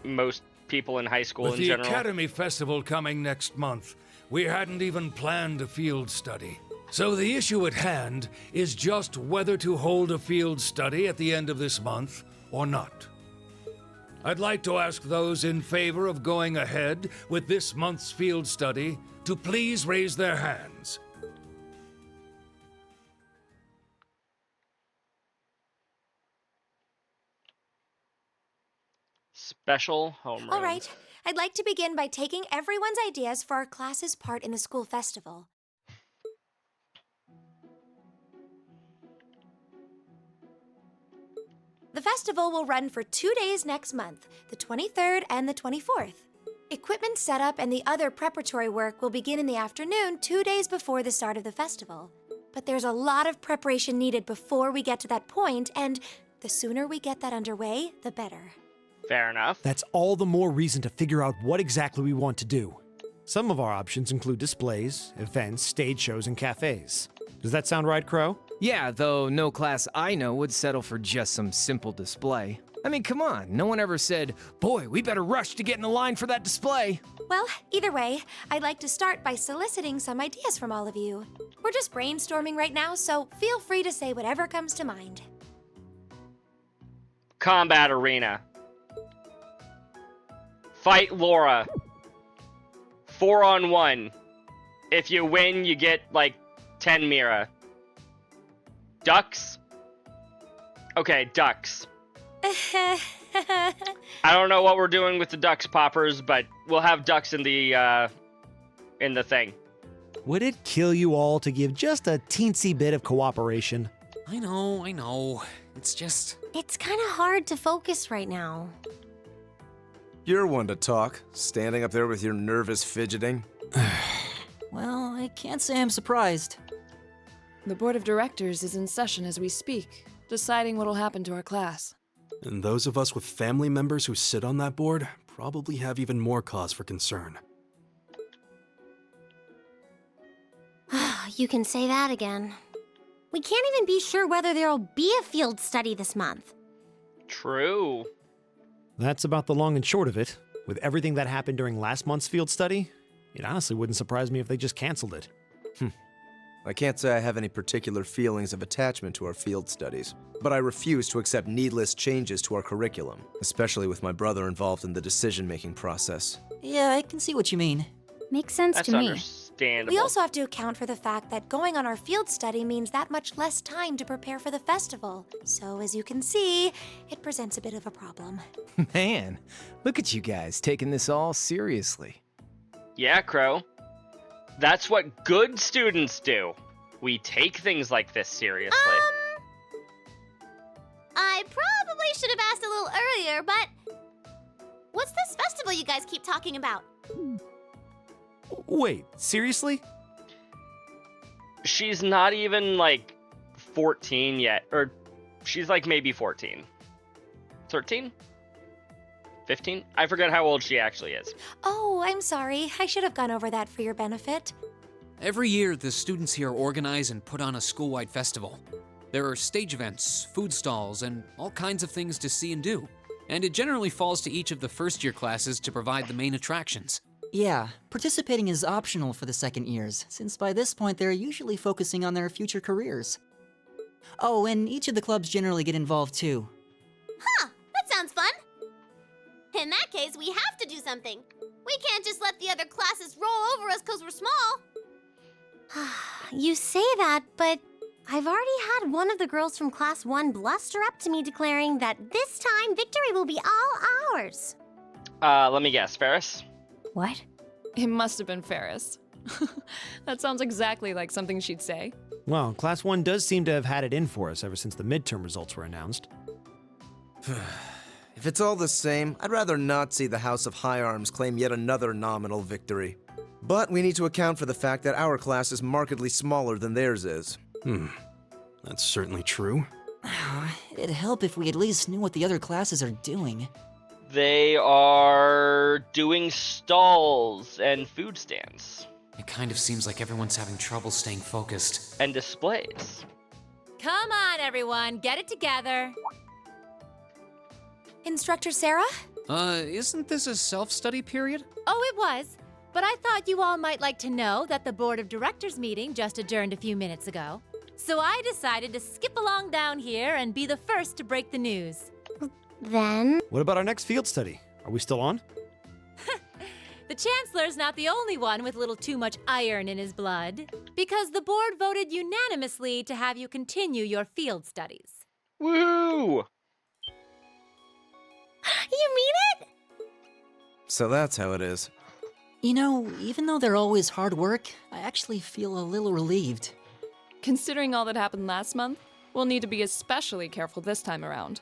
most people in high school in general. With the Academy Festival coming next month, we hadn't even planned a field study. So the issue at hand is just whether to hold a field study at the end of this month or not. I'd like to ask those in favor of going ahead with this month's field study to please raise their hands. Special homeroom. All right, I'd like to begin by taking everyone's ideas for our class's part in the school festival. The festival will run for 2 days next month, the 23rd and the 24th. Equipment setup and the other preparatory work will begin in the afternoon 2 days before the start of the festival. But there's a lot of preparation needed before we get to that point, and the sooner we get that underway, the better. Fair enough. That's all the more reason to figure out what exactly we want to do. Some of our options include displays, events, stage shows, and cafes. Does that sound right, Crow? Yeah, though no class I know would settle for just some simple display. I mean, come on, no one ever said, boy, we better rush to get in the line for that display. Well, either way, I'd like to start by soliciting some ideas from all of you. We're just brainstorming right now, so feel free to say whatever comes to mind. Combat arena. Fight Laura. 4-on-1. If you win, you get, like, 10 Mira. Ducks? Okay, ducks. I don't know what we're doing with the ducks, Poppers, but we'll have ducks in the thing. Would it kill you all to give just a teensy bit of cooperation? I know. It's just... It's kind of hard to focus right now. You're one to talk, standing up there with your nervous fidgeting. Well, I can't say I'm surprised. The board of directors is in session as we speak, deciding what'll happen to our class. And those of us with family members who sit on that board probably have even more cause for concern. You can say that again. We can't even be sure whether there'll be a field study this month. True. That's about the long and short of it. With everything that happened during last month's field study, it honestly wouldn't surprise me if they just canceled it. I can't say I have any particular feelings of attachment to our field studies, but I refuse to accept needless changes to our curriculum, especially with my brother involved in the decision-making process. Yeah, I can see what you mean. Makes sense That's to me. understandable. We also have to account for the fact that going on our field study means that much less time to prepare for the festival. So, as you can see, it presents a bit of a problem. Man, look at you guys taking this all seriously. Yeah, Crow. That's what good students do. We take things like this seriously. I probably should have asked a little earlier, but what's this festival you guys keep talking about? Wait, seriously? She's not even, like, 14 yet. Or, she's, like, maybe 14. 13? 15? I forget how old she actually is. Oh, I'm sorry. I should have gone over that for your benefit. Every year, the students here organize and put on a school-wide festival. There are stage events, food stalls, and all kinds of things to see and do. And it generally falls to each of the first-year classes to provide the main attractions. Yeah, participating is optional for the second years, since by this point they're usually focusing on their future careers. Oh, and each of the clubs generally get involved too. Huh, that sounds fun. In that case, we have to do something. We can't just let the other classes roll over us because we're small. You say that, but I've already had one of the girls from Class 1 bluster up to me declaring that this time victory will be all ours. Let me guess, Ferris? What? It must have been Ferris. That sounds exactly like something she'd say. Well, Class 1 does seem to have had it in for us ever since the midterm results were announced. If it's all the same, I'd rather not see the House of High Arms claim yet another nominal victory. But we need to account for the fact that our class is markedly smaller than theirs is. That's certainly true. It'd help if we at least knew what the other classes are doing. They are doing stalls and food stands. It kind of seems like everyone's having trouble staying focused. And displays. Come on, everyone, get it together. Instructor Sarah? Isn't this a self-study period? Oh, it was. But I thought you all might like to know that the Board of Directors meeting just adjourned a few minutes ago. So I decided to skip along down here and be the first to break the news. Then? What about our next field study? Are we still on? The Chancellor's not the only one with a little too much iron in his blood, because the board voted unanimously to have you continue your field studies. Woo! You mean it? So that's how it is. You know, even though they're always hard work, I actually feel a little relieved. Considering all that happened last month, we'll need to be especially careful this time around.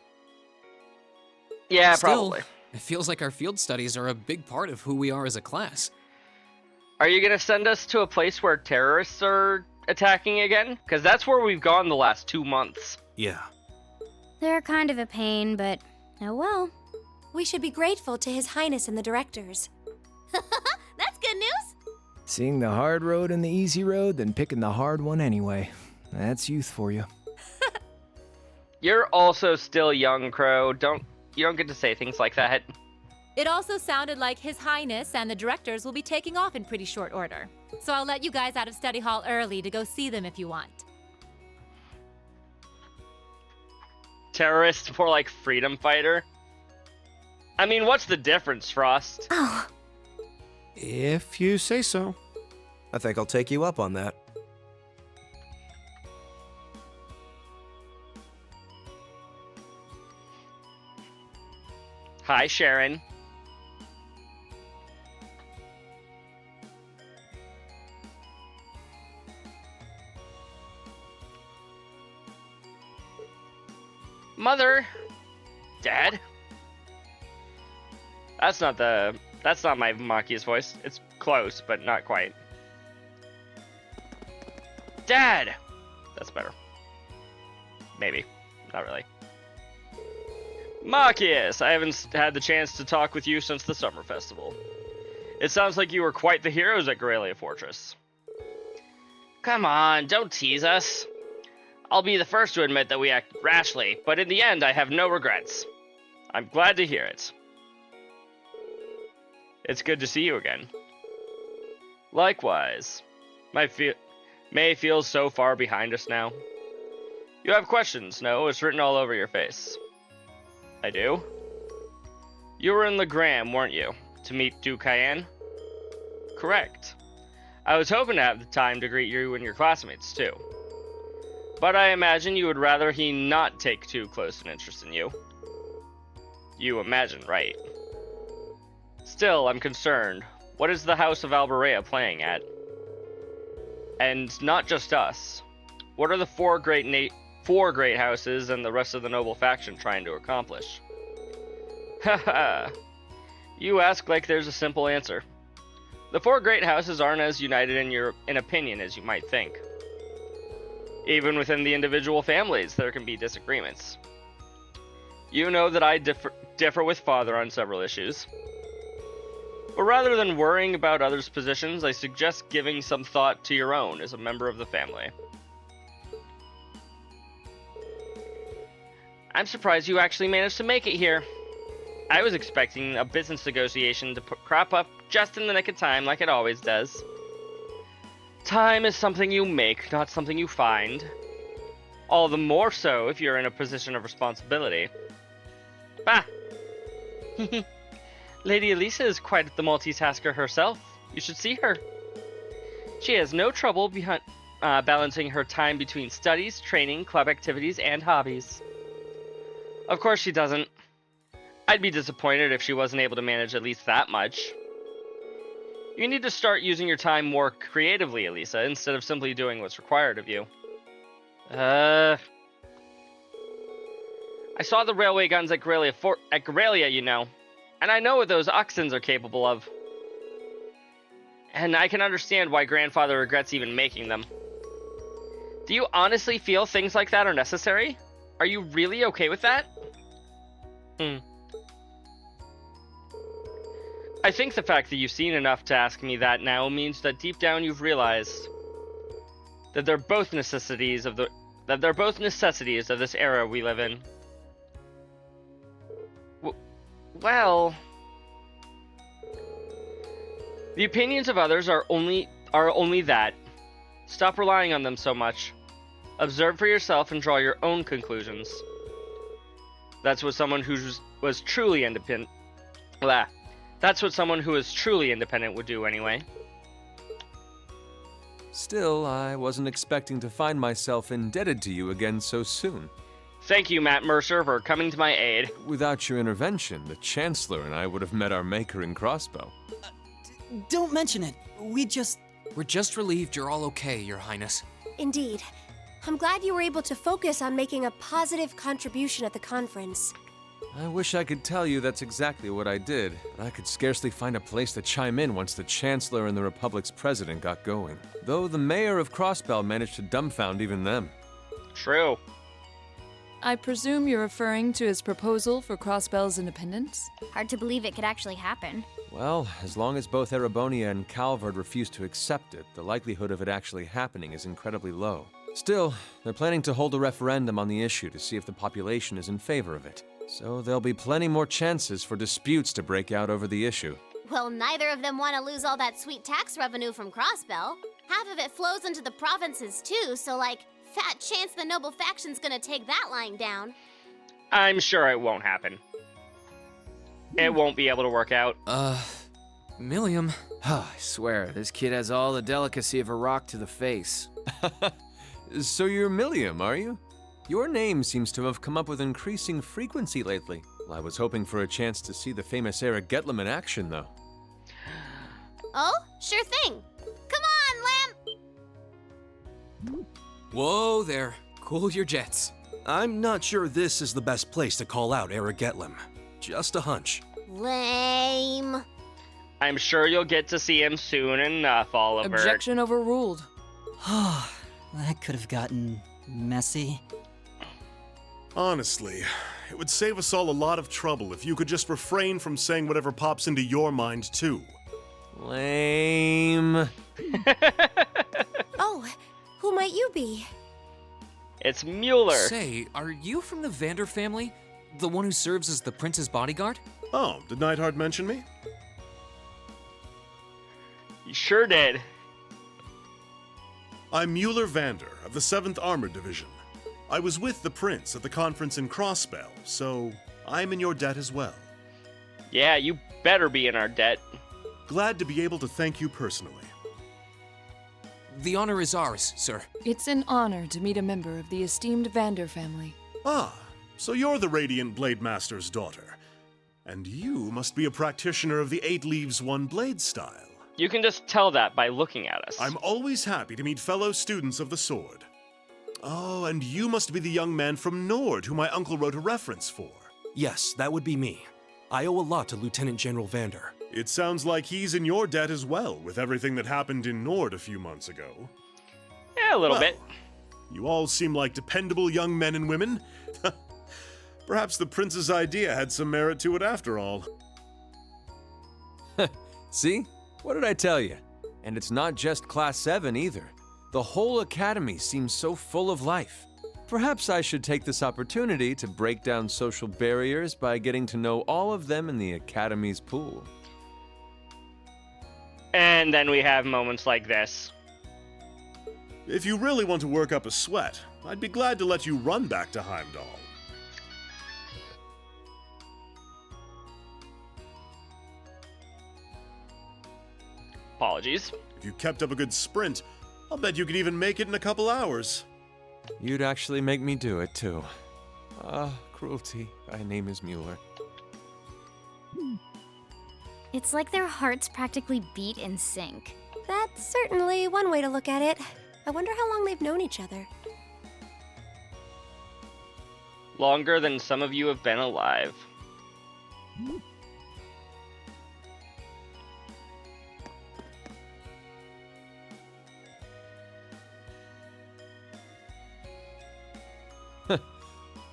Yeah, Still, probably. It feels like our field studies are a big part of who we are as a class. Are you gonna send us to a place where terrorists are attacking again? Because that's where we've gone the last 2 months. Yeah. They're kind of a pain, but oh well. We should be grateful to His Highness and the directors. That's good news. Seeing the hard road and the easy road, then picking the hard one anyway. That's youth for you. You're also still young, Crow. You don't get to say things like that. It also sounded like His Highness and the directors will be taking off in pretty short order. So I'll let you guys out of study hall early to go see them if you want. Terrorist more like freedom fighter? I mean, what's the difference, Frost? Oh. If you say so. I think I'll take you up on that. Hi, Sharon. Mother. Dad. That's not my Machia's voice. It's close, but not quite. Dad! That's better. Maybe. Not really. Machias, I haven't had the chance to talk with you since the summer festival. It sounds like you were quite the heroes at Graelia Fortress. Come on, don't tease us. I'll be the first to admit that we acted rashly, but in the end I have no regrets. I'm glad to hear it. It's good to see you again. Likewise. May feels so far behind us now. You have questions, no? It's written all over your face. I do? You were in Legram, weren't you? To meet Du Cayenne? Correct. I was hoping to have the time to greet you and your classmates, too. But I imagine you would rather he not take too close an interest in you. You imagine, right? Still, I'm concerned. What is the House of Alberea playing at? And not just us. What are the four great houses and the rest of the noble faction trying to accomplish? Haha. You ask like there's a simple answer. The four great houses aren't as united in opinion as you might think. Even within the individual families, there can be disagreements. You know that I differ with Father on several issues. But rather than worrying about others' positions, I suggest giving some thought to your own as a member of the family. I'm surprised you actually managed to make it here. I was expecting a business negotiation to crop up just in the nick of time like it always does. Time is something you make, not something you find. All the more so if you're in a position of responsibility. Bah! Lady Elisa is quite the multitasker herself. You should see her. She has no trouble balancing her time between studies, training, club activities, and hobbies. Of course she doesn't. I'd be disappointed if she wasn't able to manage at least that much. You need to start using your time more creatively, Elisa, instead of simply doing what's required of you. I saw the railway guns at Graelia, you know. And I know what those Oxens are capable of. And I can understand why Grandfather regrets even making them. Do you honestly feel things like that are necessary? Are you really okay with that? I think the fact that you've seen enough to ask me that now means that deep down you've realized that they're both necessities of this era we live in. Well, the opinions of others are only that. Stop relying on them so much. Observe for yourself and draw your own conclusions. That's what someone who was truly independent. That's what someone who is truly independent would do anyway. Still, I wasn't expecting to find myself indebted to you again so soon. Thank you, Matt Mercer, for coming to my aid. Without your intervention, the Chancellor and I would have met our maker in Crossbow. Don't mention it. We're just relieved you're all okay, Your Highness. Indeed. I'm glad you were able to focus on making a positive contribution at the conference. I wish I could tell you that's exactly what I did, but I could scarcely find a place to chime in once the Chancellor and the Republic's president got going. Though the mayor of Crossbell managed to dumbfound even them. True. I presume you're referring to his proposal for Crossbell's independence? Hard to believe it could actually happen. Well, as long as both Erebonia and Calvard refuse to accept it, the likelihood of it actually happening is incredibly low. Still, they're planning to hold a referendum on the issue to see if the population is in favor of it. So there'll be plenty more chances for disputes to break out over the issue. Well, neither of them want to lose all that sweet tax revenue from Crossbell. Half of it flows into the provinces too, so fat chance the noble faction's gonna take that lying down. I'm sure it won't happen. It won't be able to work out. Milliam. I swear, this kid has all the delicacy of a rock to the face. So you're Milliam, are you? Your name seems to have come up with increasing frequency lately. Well, I was hoping for a chance to see the famous Eric Getlem in action, though. Oh, sure thing. Come on, Lamp! Whoa there. Cool your jets. I'm not sure this is the best place to call out Eric Getlem. Just a hunch. Lame. I'm sure you'll get to see him soon enough, Oliver. Objection overruled. That could have gotten messy. Honestly, it would save us all a lot of trouble if you could just refrain from saying whatever pops into your mind, too. Lame. Oh, who might you be? It's Mueller. Say, are you from the Vander family? The one who serves as the prince's bodyguard? Oh, did Neidhart mention me? You sure did. I'm Mueller Vander of the 7th Armored Division. I was with the prince at the conference in Crossbell, so I'm in your debt as well. Yeah, you better be in our debt. Glad to be able to thank you personally. The honor is ours, sir. It's an honor to meet a member of the esteemed Vander family. Ah, so you're the Radiant Blade Master's daughter. And you must be a practitioner of the 8 Leaves 1 Blade style. You can just tell that by looking at us. I'm always happy to meet fellow students of the sword. Oh, and you must be the young man from Nord who my uncle wrote a reference for. Yes, that would be me. I owe a lot to Lieutenant General Vander. It sounds like he's in your debt as well, with everything that happened in Nord a few months ago. Yeah, a little bit. You all seem like dependable young men and women. Perhaps the prince's idea had some merit to it after all. See? What did I tell you? And it's not just Class 7 either. The whole academy seems so full of life. Perhaps I should take this opportunity to break down social barriers by getting to know all of them in the academy's pool. And then we have moments like this. If you really want to work up a sweat, I'd be glad to let you run back to Heimdall. Apologies. If you kept up a good sprint, I'll bet you could even make it in a couple hours. You'd actually make me do it, too. Cruelty. My name is Mueller. It's like their hearts practically beat in sync. That's certainly one way to look at it. I wonder how long they've known each other. Longer than some of you have been alive.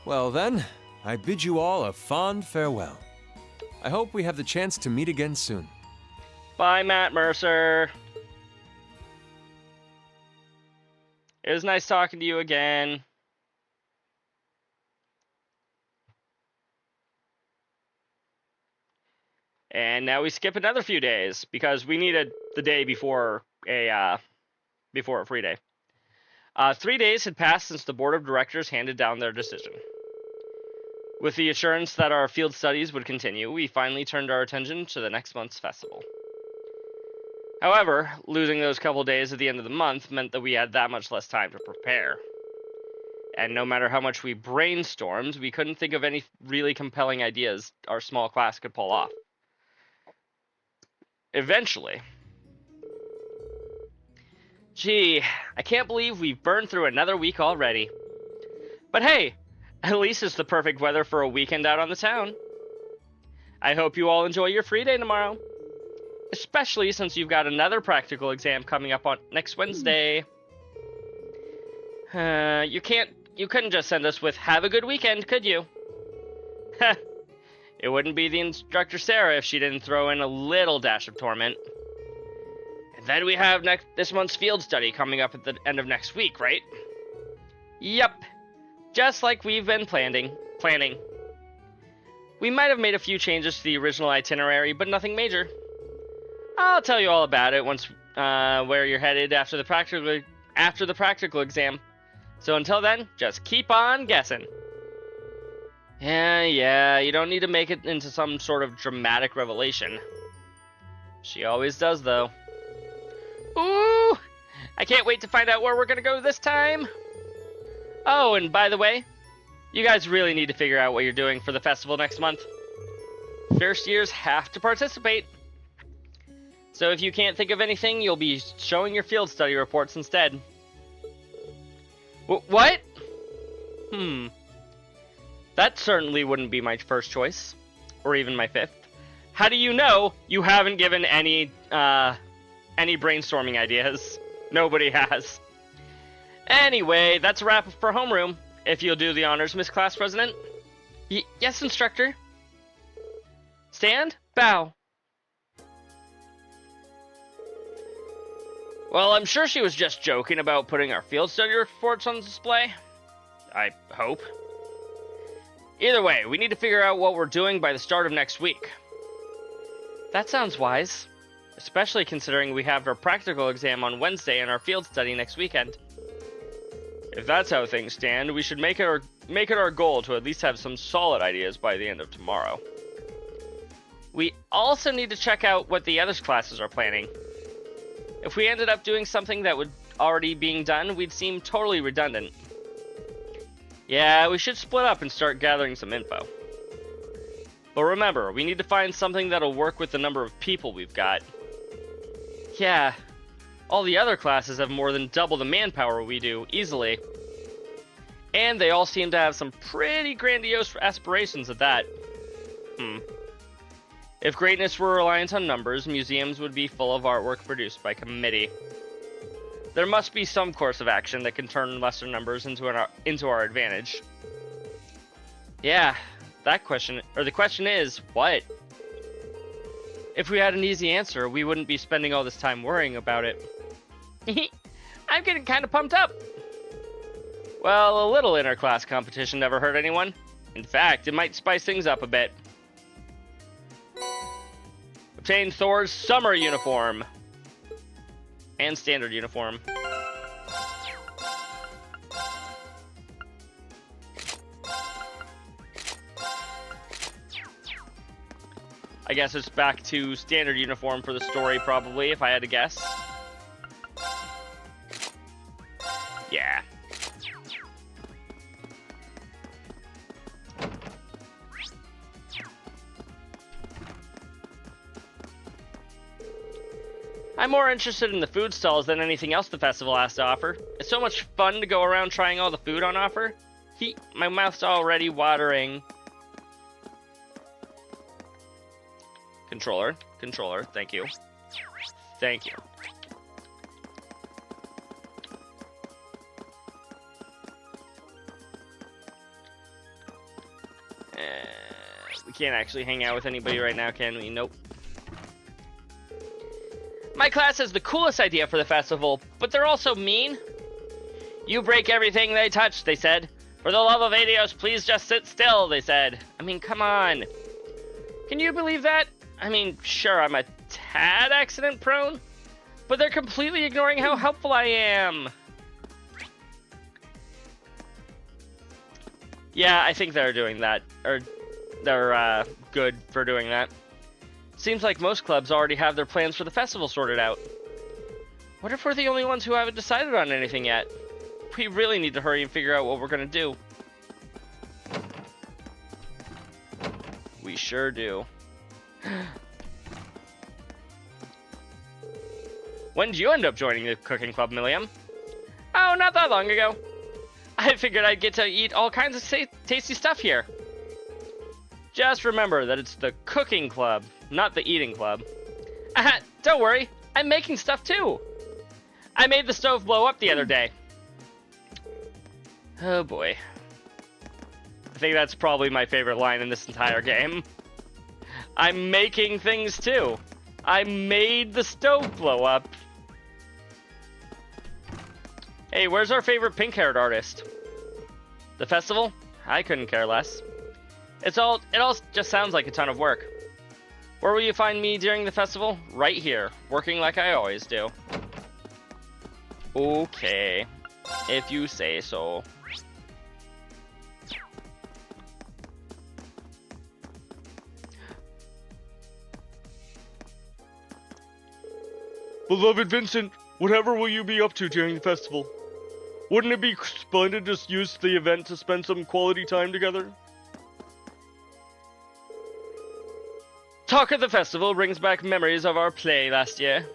Well then, I bid you all a fond farewell. I hope we have the chance to meet again soon. Bye, Matt Mercer. It was nice talking to you again. And now we skip another few days because we needed the day before a free day. 3 days had passed since the board of directors handed down their decision. With the assurance that our field studies would continue, we finally turned our attention to the next month's festival. However, losing those couple days at the end of the month meant that we had that much less time to prepare. And no matter how much we brainstormed, we couldn't think of any really compelling ideas our small class could pull off. Eventually. Gee, I can't believe we've burned through another week already. But hey, at least it's the perfect weather for a weekend out on the town. I hope you all enjoy your free day tomorrow. Especially since you've got another practical exam coming up on next Wednesday. You couldn't just send us with "have a good weekend," could you? Heh. It wouldn't be the instructor Sarah if she didn't throw in a little dash of torment. And then we have this month's field study coming up at the end of next week, right? Yep. Just like we've been planning. We might have made a few changes to the original itinerary, but nothing major. I'll tell you all about it once where you're headed after the practical exam. So until then, just keep on guessing. Yeah, you don't need to make it into some sort of dramatic revelation. She always does, though. Ooh! I can't wait to find out where we're gonna go this time! Oh, and by the way, You guys really need to figure out what you're doing for the festival next month. First years have to participate. So if you can't think of anything, you'll be showing your field study reports instead. What? That certainly wouldn't be my first choice. Or even my fifth. How do you know you haven't given any brainstorming ideas? Nobody has. Anyway, that's a wrap for homeroom. If you'll do the honors, Miss Class President. Yes, instructor. Stand. Bow. Well, I'm sure she was just joking about putting our field study reports on display. I hope. Either way, we need to figure out what we're doing by the start of next week. That sounds wise. Especially considering we have our practical exam on Wednesday and our field study next weekend. If that's how things stand, we should make it our goal to at least have some solid ideas by the end of tomorrow. We also need to check out what the other classes are planning. If we ended up doing something that would already being done, we'd seem totally redundant. Yeah, we should split up and start gathering some info. But remember, we need to find something that'll work with the number of people we've got. Yeah, all the other classes have more than double the manpower we do, easily. And they all seem to have some pretty grandiose aspirations at that. If greatness were reliant on numbers, museums would be full of artwork produced by committee. There must be some course of action that can turn lesser numbers into our advantage. Yeah, the question is, what? If we had an easy answer, we wouldn't be spending all this time worrying about it. I'm getting kind of pumped up. Well, a little inter-class competition never hurt anyone. In fact, it might spice things up a bit. Obtain Thor's summer uniform. And standard uniform. I guess it's back to standard uniform for the story, probably, if I had to guess. Yeah. I'm more interested in the food stalls than anything else the festival has to offer. It's so much fun to go around trying all the food on offer. My mouth's already watering. Controller, thank you. Thank you. We can't actually hang out with anybody right now, can we? Nope. My class has the coolest idea for the festival, but they're also mean. You break everything they touch, they said. For the love of Adios, please just sit still, they said. I mean, come on. Can you believe that? I mean, sure, I'm a tad accident prone, but they're completely ignoring how helpful I am. Yeah, I think they're doing that, or they're good for doing that. Seems like most clubs already have their plans for the festival sorted out. What if we're the only ones who haven't decided on anything yet? We really need to hurry and figure out what we're gonna do. We sure do. When did you end up joining the cooking club, Milliam? Oh, not that long ago. I figured I'd get to eat all kinds of tasty stuff here. Just remember that it's the cooking club, not the eating club. Don't worry, I'm making stuff too. I made the stove blow up the other day. Oh boy. I think that's probably my favorite line in this entire game. I'm making things too. I made the stove blow up. Hey, where's our favorite pink-haired artist? The festival? I couldn't care less. It all just sounds like a ton of work. Where will you find me during the festival? Right here, working like I always do. Okay, if you say so. Beloved Vincent, whatever will you be up to during the festival? Wouldn't it be splendid to use the event to spend some quality time together? Talk of the festival brings back memories of our play last year.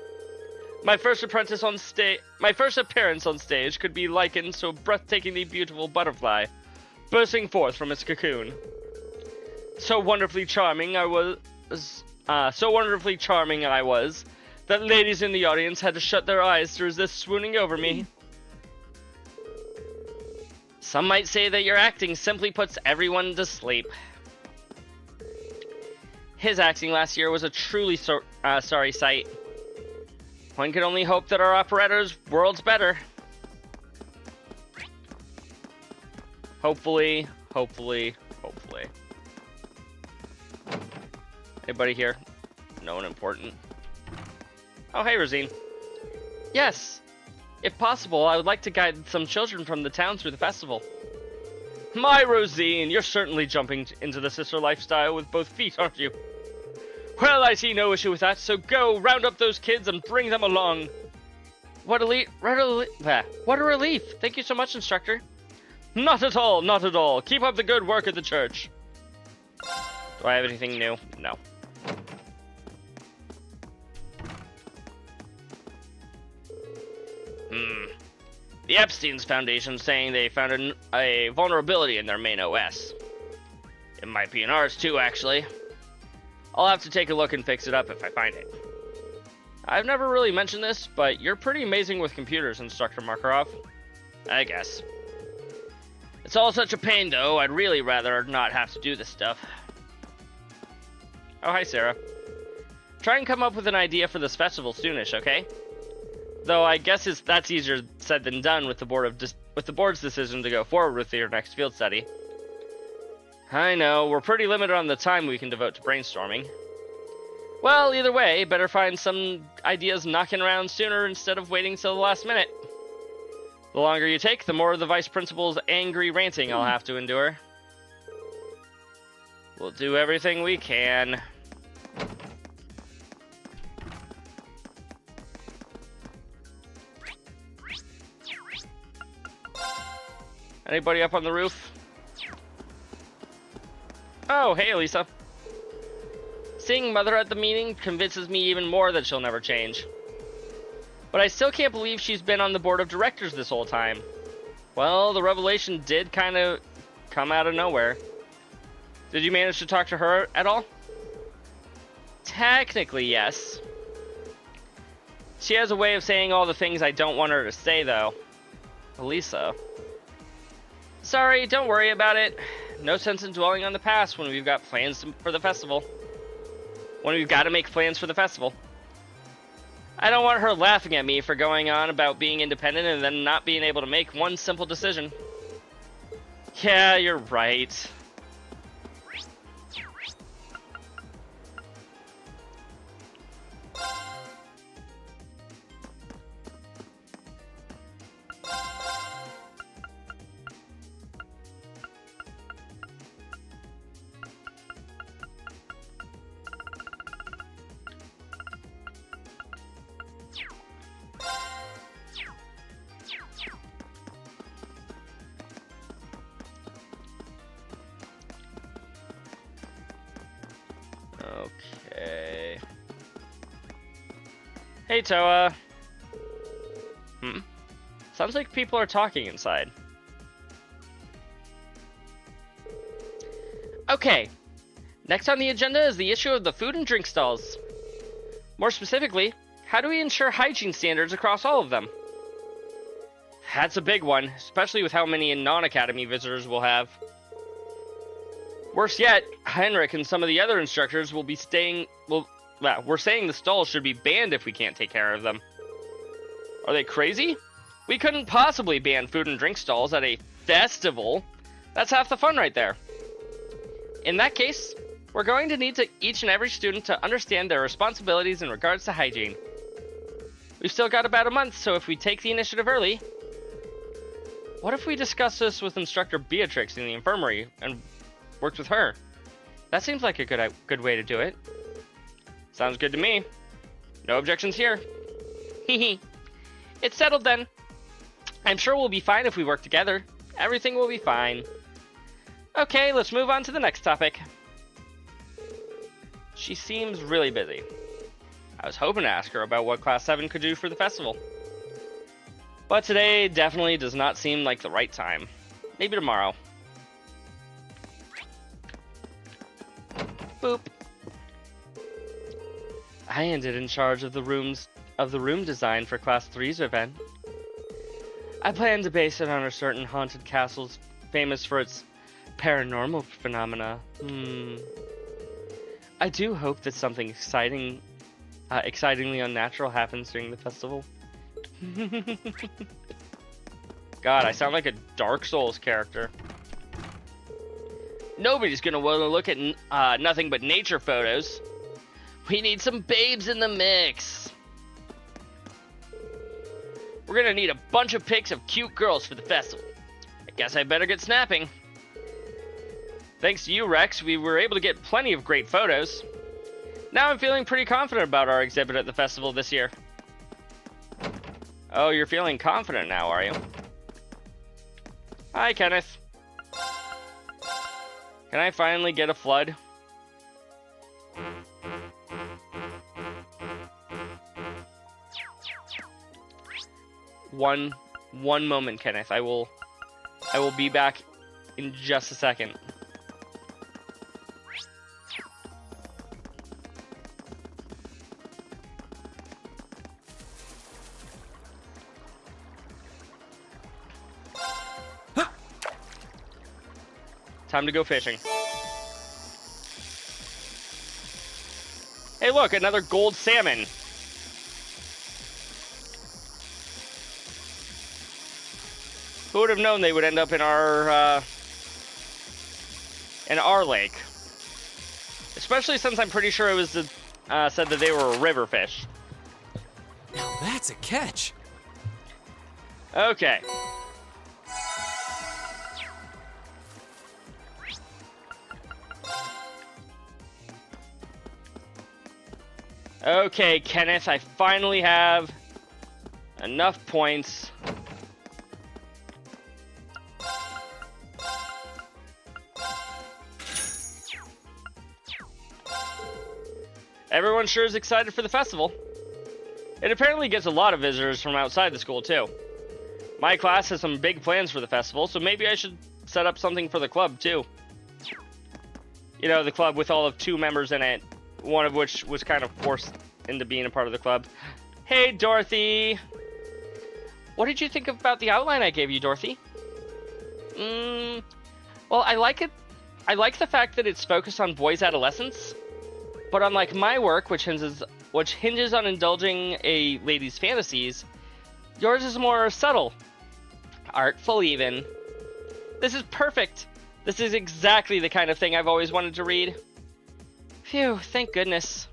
My first appearance on stage could be likened to a breathtakingly beautiful butterfly bursting forth from its cocoon. So wonderfully charming I was that ladies in the audience had to shut their eyes to resist swooning over me. Some might say that your acting simply puts everyone to sleep. His acting last year was a truly sorry sight. One can only hope that our operator's world's better. Hopefully. Anybody here? No one important. Oh, hey, Rosine. Yes. If possible, I would like to guide some children from the town through the festival. My Rosine, you're certainly jumping into the sister lifestyle with both feet, aren't you? Well, I see no issue with that, so go, round up those kids and bring them along. What a relief. Thank you so much, instructor. Not at all, not at all. Keep up the good work at the church. Do I have anything new? No. The Epstein's Foundation saying they found a vulnerability in their main OS. It might be in ours too, actually. I'll have to take a look and fix it up if I find it. I've never really mentioned this, but you're pretty amazing with computers, Instructor Makarov. I guess. It's all such a pain, though. I'd really rather not have to do this stuff. Oh, hi, Sarah. Try and come up with an idea for this festival soonish, okay? Though I guess that's easier said than done with the board's decision to go forward with your next field study. I know, we're pretty limited on the time we can devote to brainstorming. Well, either way, better find some ideas knocking around sooner instead of waiting till the last minute. The longer you take, the more of the vice principal's angry ranting I'll have to endure. We'll do everything we can. Anybody up on the roof? Oh, hey, Elisa. Seeing Mother at the meeting convinces me even more that she'll never change. But I still can't believe she's been on the board of directors this whole time. Well, the revelation did kind of come out of nowhere. Did you manage to talk to her at all? Technically, yes. She has a way of saying all the things I don't want her to say, though. Elisa. Sorry, don't worry about it. No sense in dwelling on the past when we've got plans for the festival. When we've got to make plans for the festival. I don't want her laughing at me for going on about being independent and then not being able to make one simple decision. Yeah, you're right. Okay. Hey, Toa. Sounds like people are talking inside. Okay. Next on the agenda is the issue of the food and drink stalls. More specifically, how do we ensure hygiene standards across all of them? That's a big one, especially with how many non-academy visitors we'll have. Worse yet, Henrik and some of the other instructors will be we're saying the stalls should be banned if we can't take care of them. Are they crazy? We couldn't possibly ban food and drink stalls at a festival. That's half the fun right there. In that case, we're going to need each and every student to understand their responsibilities in regards to hygiene. We've still got about a month, so if we take the initiative early... What if we discuss this with Instructor Beatrix in the infirmary and worked with her? That seems like a good way to do it. Sounds good to me. No objections here. Hehe. It's settled then. I'm sure we'll be fine if we work together. Everything will be fine. Okay, let's move on to the next topic. She seems really busy. I was hoping to ask her about what Class 7 could do for the festival. But today definitely does not seem like the right time. Maybe tomorrow. Boop. I ended in charge of the room design for Class 3's event. I plan to base it on a certain haunted castle famous for its paranormal phenomena. I do hope that something excitingly unnatural happens during the festival. God, I sound like a Dark Souls character. Nobody's gonna want to look at nothing but nature photos. We need some babes in the mix. We're gonna need a bunch of pics of cute girls for the festival. I guess I better get snapping. Thanks to you, Rex, we were able to get plenty of great photos. Now I'm feeling pretty confident about our exhibit at the festival this year. Oh, you're feeling confident now, are you? Hi, Kenneth. Can I finally get a flood? One moment, Kenneth. I will be back in just a second. Time to go fishing. Hey, look, another gold salmon. Who would have known they would end up in our lake? Especially since I'm pretty sure it was said that they were a river fish. Now that's a catch. Okay. Okay, Kenneth, I finally have enough points. Everyone sure is excited for the festival. It apparently gets a lot of visitors from outside the school, too. My class has some big plans for the festival, so maybe I should set up something for the club, too. You know, the club with all of 2 members in it. One of which was kind of forced into being a part of the club. Hey, Dorothy! What did you think about the outline I gave you, Dorothy? Well, I like it. I like the fact that it's focused on boys' adolescence. But unlike my work, which hinges on indulging a lady's fantasies, yours is more subtle. Artful, even. This is perfect! This is exactly the kind of thing I've always wanted to read. Phew, thank goodness.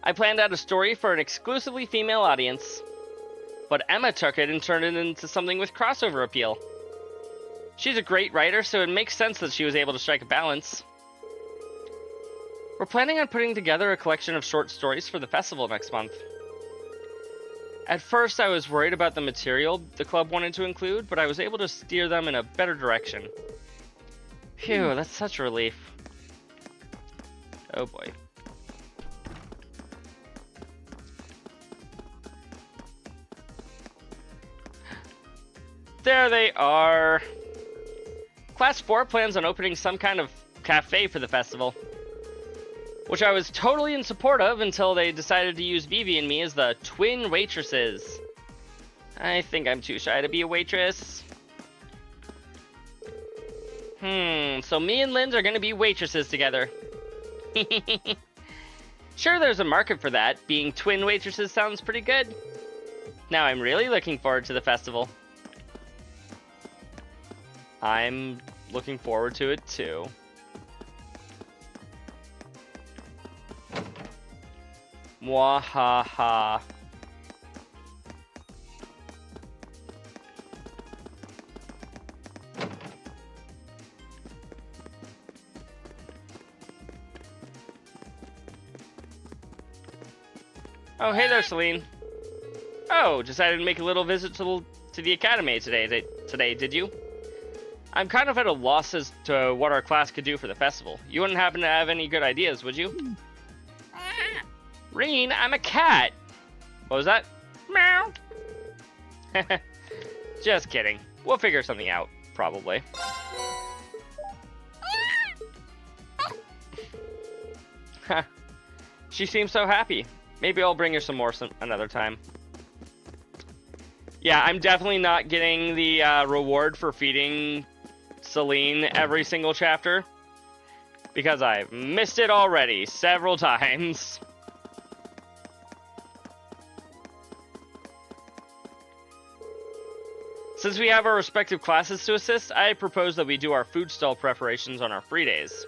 I planned out a story for an exclusively female audience, but Emma took it and turned it into something with crossover appeal. She's a great writer, so it makes sense that she was able to strike a balance. We're planning on putting together a collection of short stories for the festival next month. At first, I was worried about the material the club wanted to include, but I was able to steer them in a better direction. Phew, that's such a relief. Oh boy. There they are. Class 4 plans on opening some kind of cafe for the festival, which I was totally in support of until they decided to use Vivi and me as the twin waitresses. I think I'm too shy to be a waitress. So me and Linz are gonna be waitresses together. Sure, there's a market for that. Being twin waitresses sounds pretty good. Now I'm really looking forward to the festival. I'm looking forward to it too. Mwahaha. Oh, hey there, Celine. Oh, decided to make a little visit to the academy today, did you? I'm kind of at a loss as to what our class could do for the festival. You wouldn't happen to have any good ideas, would you? Reen, I'm a cat. What was that? Meow. Just kidding. We'll figure something out, probably. She seems so happy. Maybe I'll bring her some more another time. Yeah, I'm definitely not getting the reward for feeding Celine every single chapter, because I've missed it already several times. Since we have our respective classes to assist, I propose that we do our food stall preparations on our free days.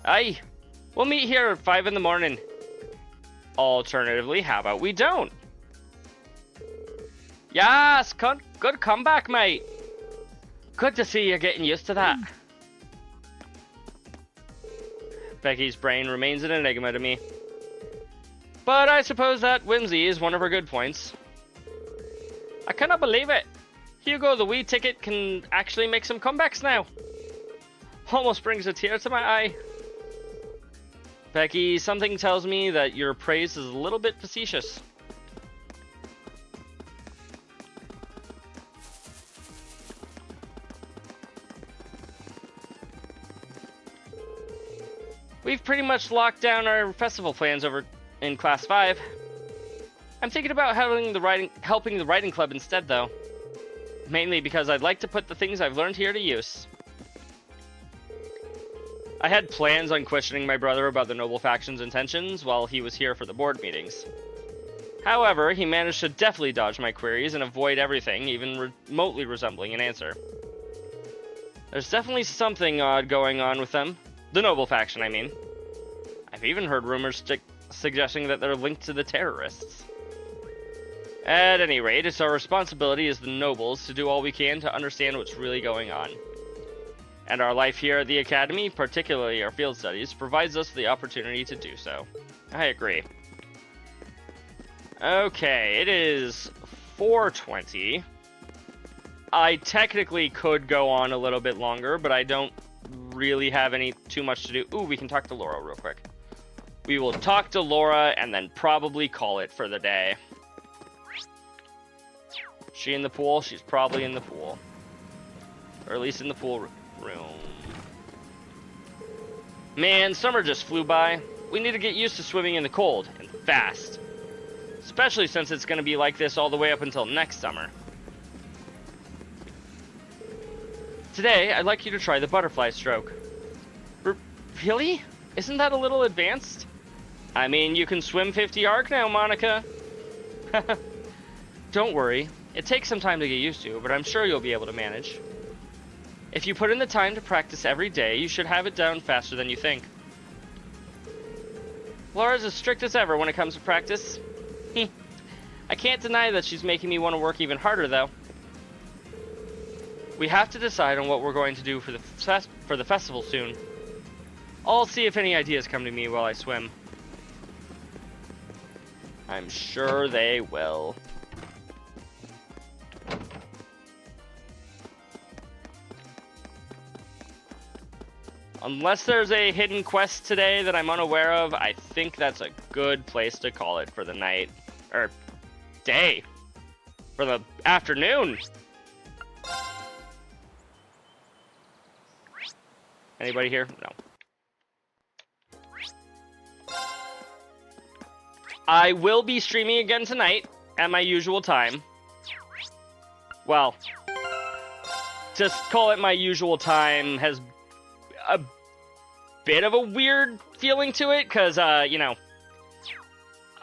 Aye, we'll meet here at 5 in the morning. Alternatively, how about we don't? Yes, good comeback, mate. Good to see you getting used to that. Becky's brain remains an enigma to me. But I suppose that whimsy is one of her good points. I cannot believe it. Hugo the Wee Ticket can actually make some comebacks now. Almost brings a tear to my eye. Becky, something tells me that your praise is a little bit facetious. We've pretty much locked down our festival plans over in Class 5. I'm thinking about helping the writing club instead, though. Mainly because I'd like to put the things I've learned here to use. I had plans on questioning my brother about the Noble Faction's intentions while he was here for the board meetings. However, he managed to deftly dodge my queries and avoid everything even remotely resembling an answer. There's definitely something odd going on with them. The Noble Faction, I mean. I've even heard rumors suggesting that they're linked to the terrorists. At any rate, it's our responsibility as the Nobles to do all we can to understand what's really going on. And our life here at the Academy, particularly our field studies, provides us the opportunity to do so. I agree. Okay, it is 4:20. I technically could go on a little bit longer, but I don't really have too much to do. Ooh, we can talk to Laura real quick. We will talk to Laura and then probably call it for the day. She in the pool? She's probably in the pool. Or at least in the pool room. Man, summer just flew by. We need to get used to swimming in the cold, and fast. Especially since it's going to be like this all the way up until next summer. Today, I'd like you to try the butterfly stroke. Really? Isn't that a little advanced? I mean, you can swim 50 arc now, Monica. Don't worry. It takes some time to get used to, but I'm sure you'll be able to manage. If you put in the time to practice every day, you should have it down faster than you think. Laura's as strict as ever when it comes to practice. I can't deny that she's making me want to work even harder, though. We have to decide on what we're going to do for the festival soon. I'll see if any ideas come to me while I swim. I'm sure they will. Unless there's a hidden quest today that I'm unaware of, I think that's a good place to call it for the night. Or day. For the afternoon. Anybody here? No. I will be streaming again tonight at my usual time. Well, just call it my usual time has a bit of a weird feeling to it, because, you know,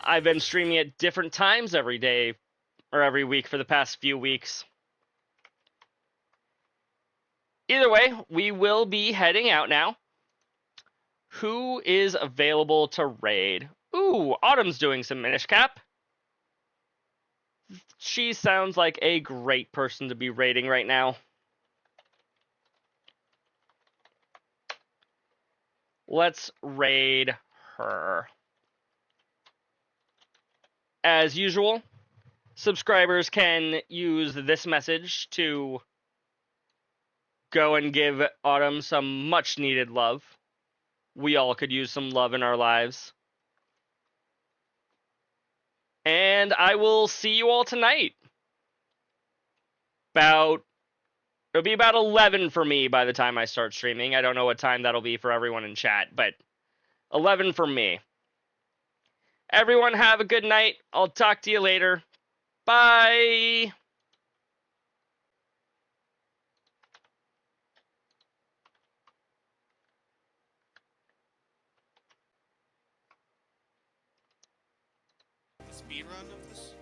I've been streaming at different times every day, or every week for the past few weeks. Either way, we will be heading out now. Who is available to raid? Ooh, Autumn's doing some Minish Cap. She sounds like a great person to be raiding right now. Let's raid her. As usual, subscribers can use this message to go and give Autumn some much needed love. We all could use some love in our lives. And I will see you all tonight. It'll be about 11 for me by the time I start streaming. I don't know what time that'll be for everyone in chat, but 11 for me. Everyone have a good night. I'll talk to you later. Bye! Speedrun of this?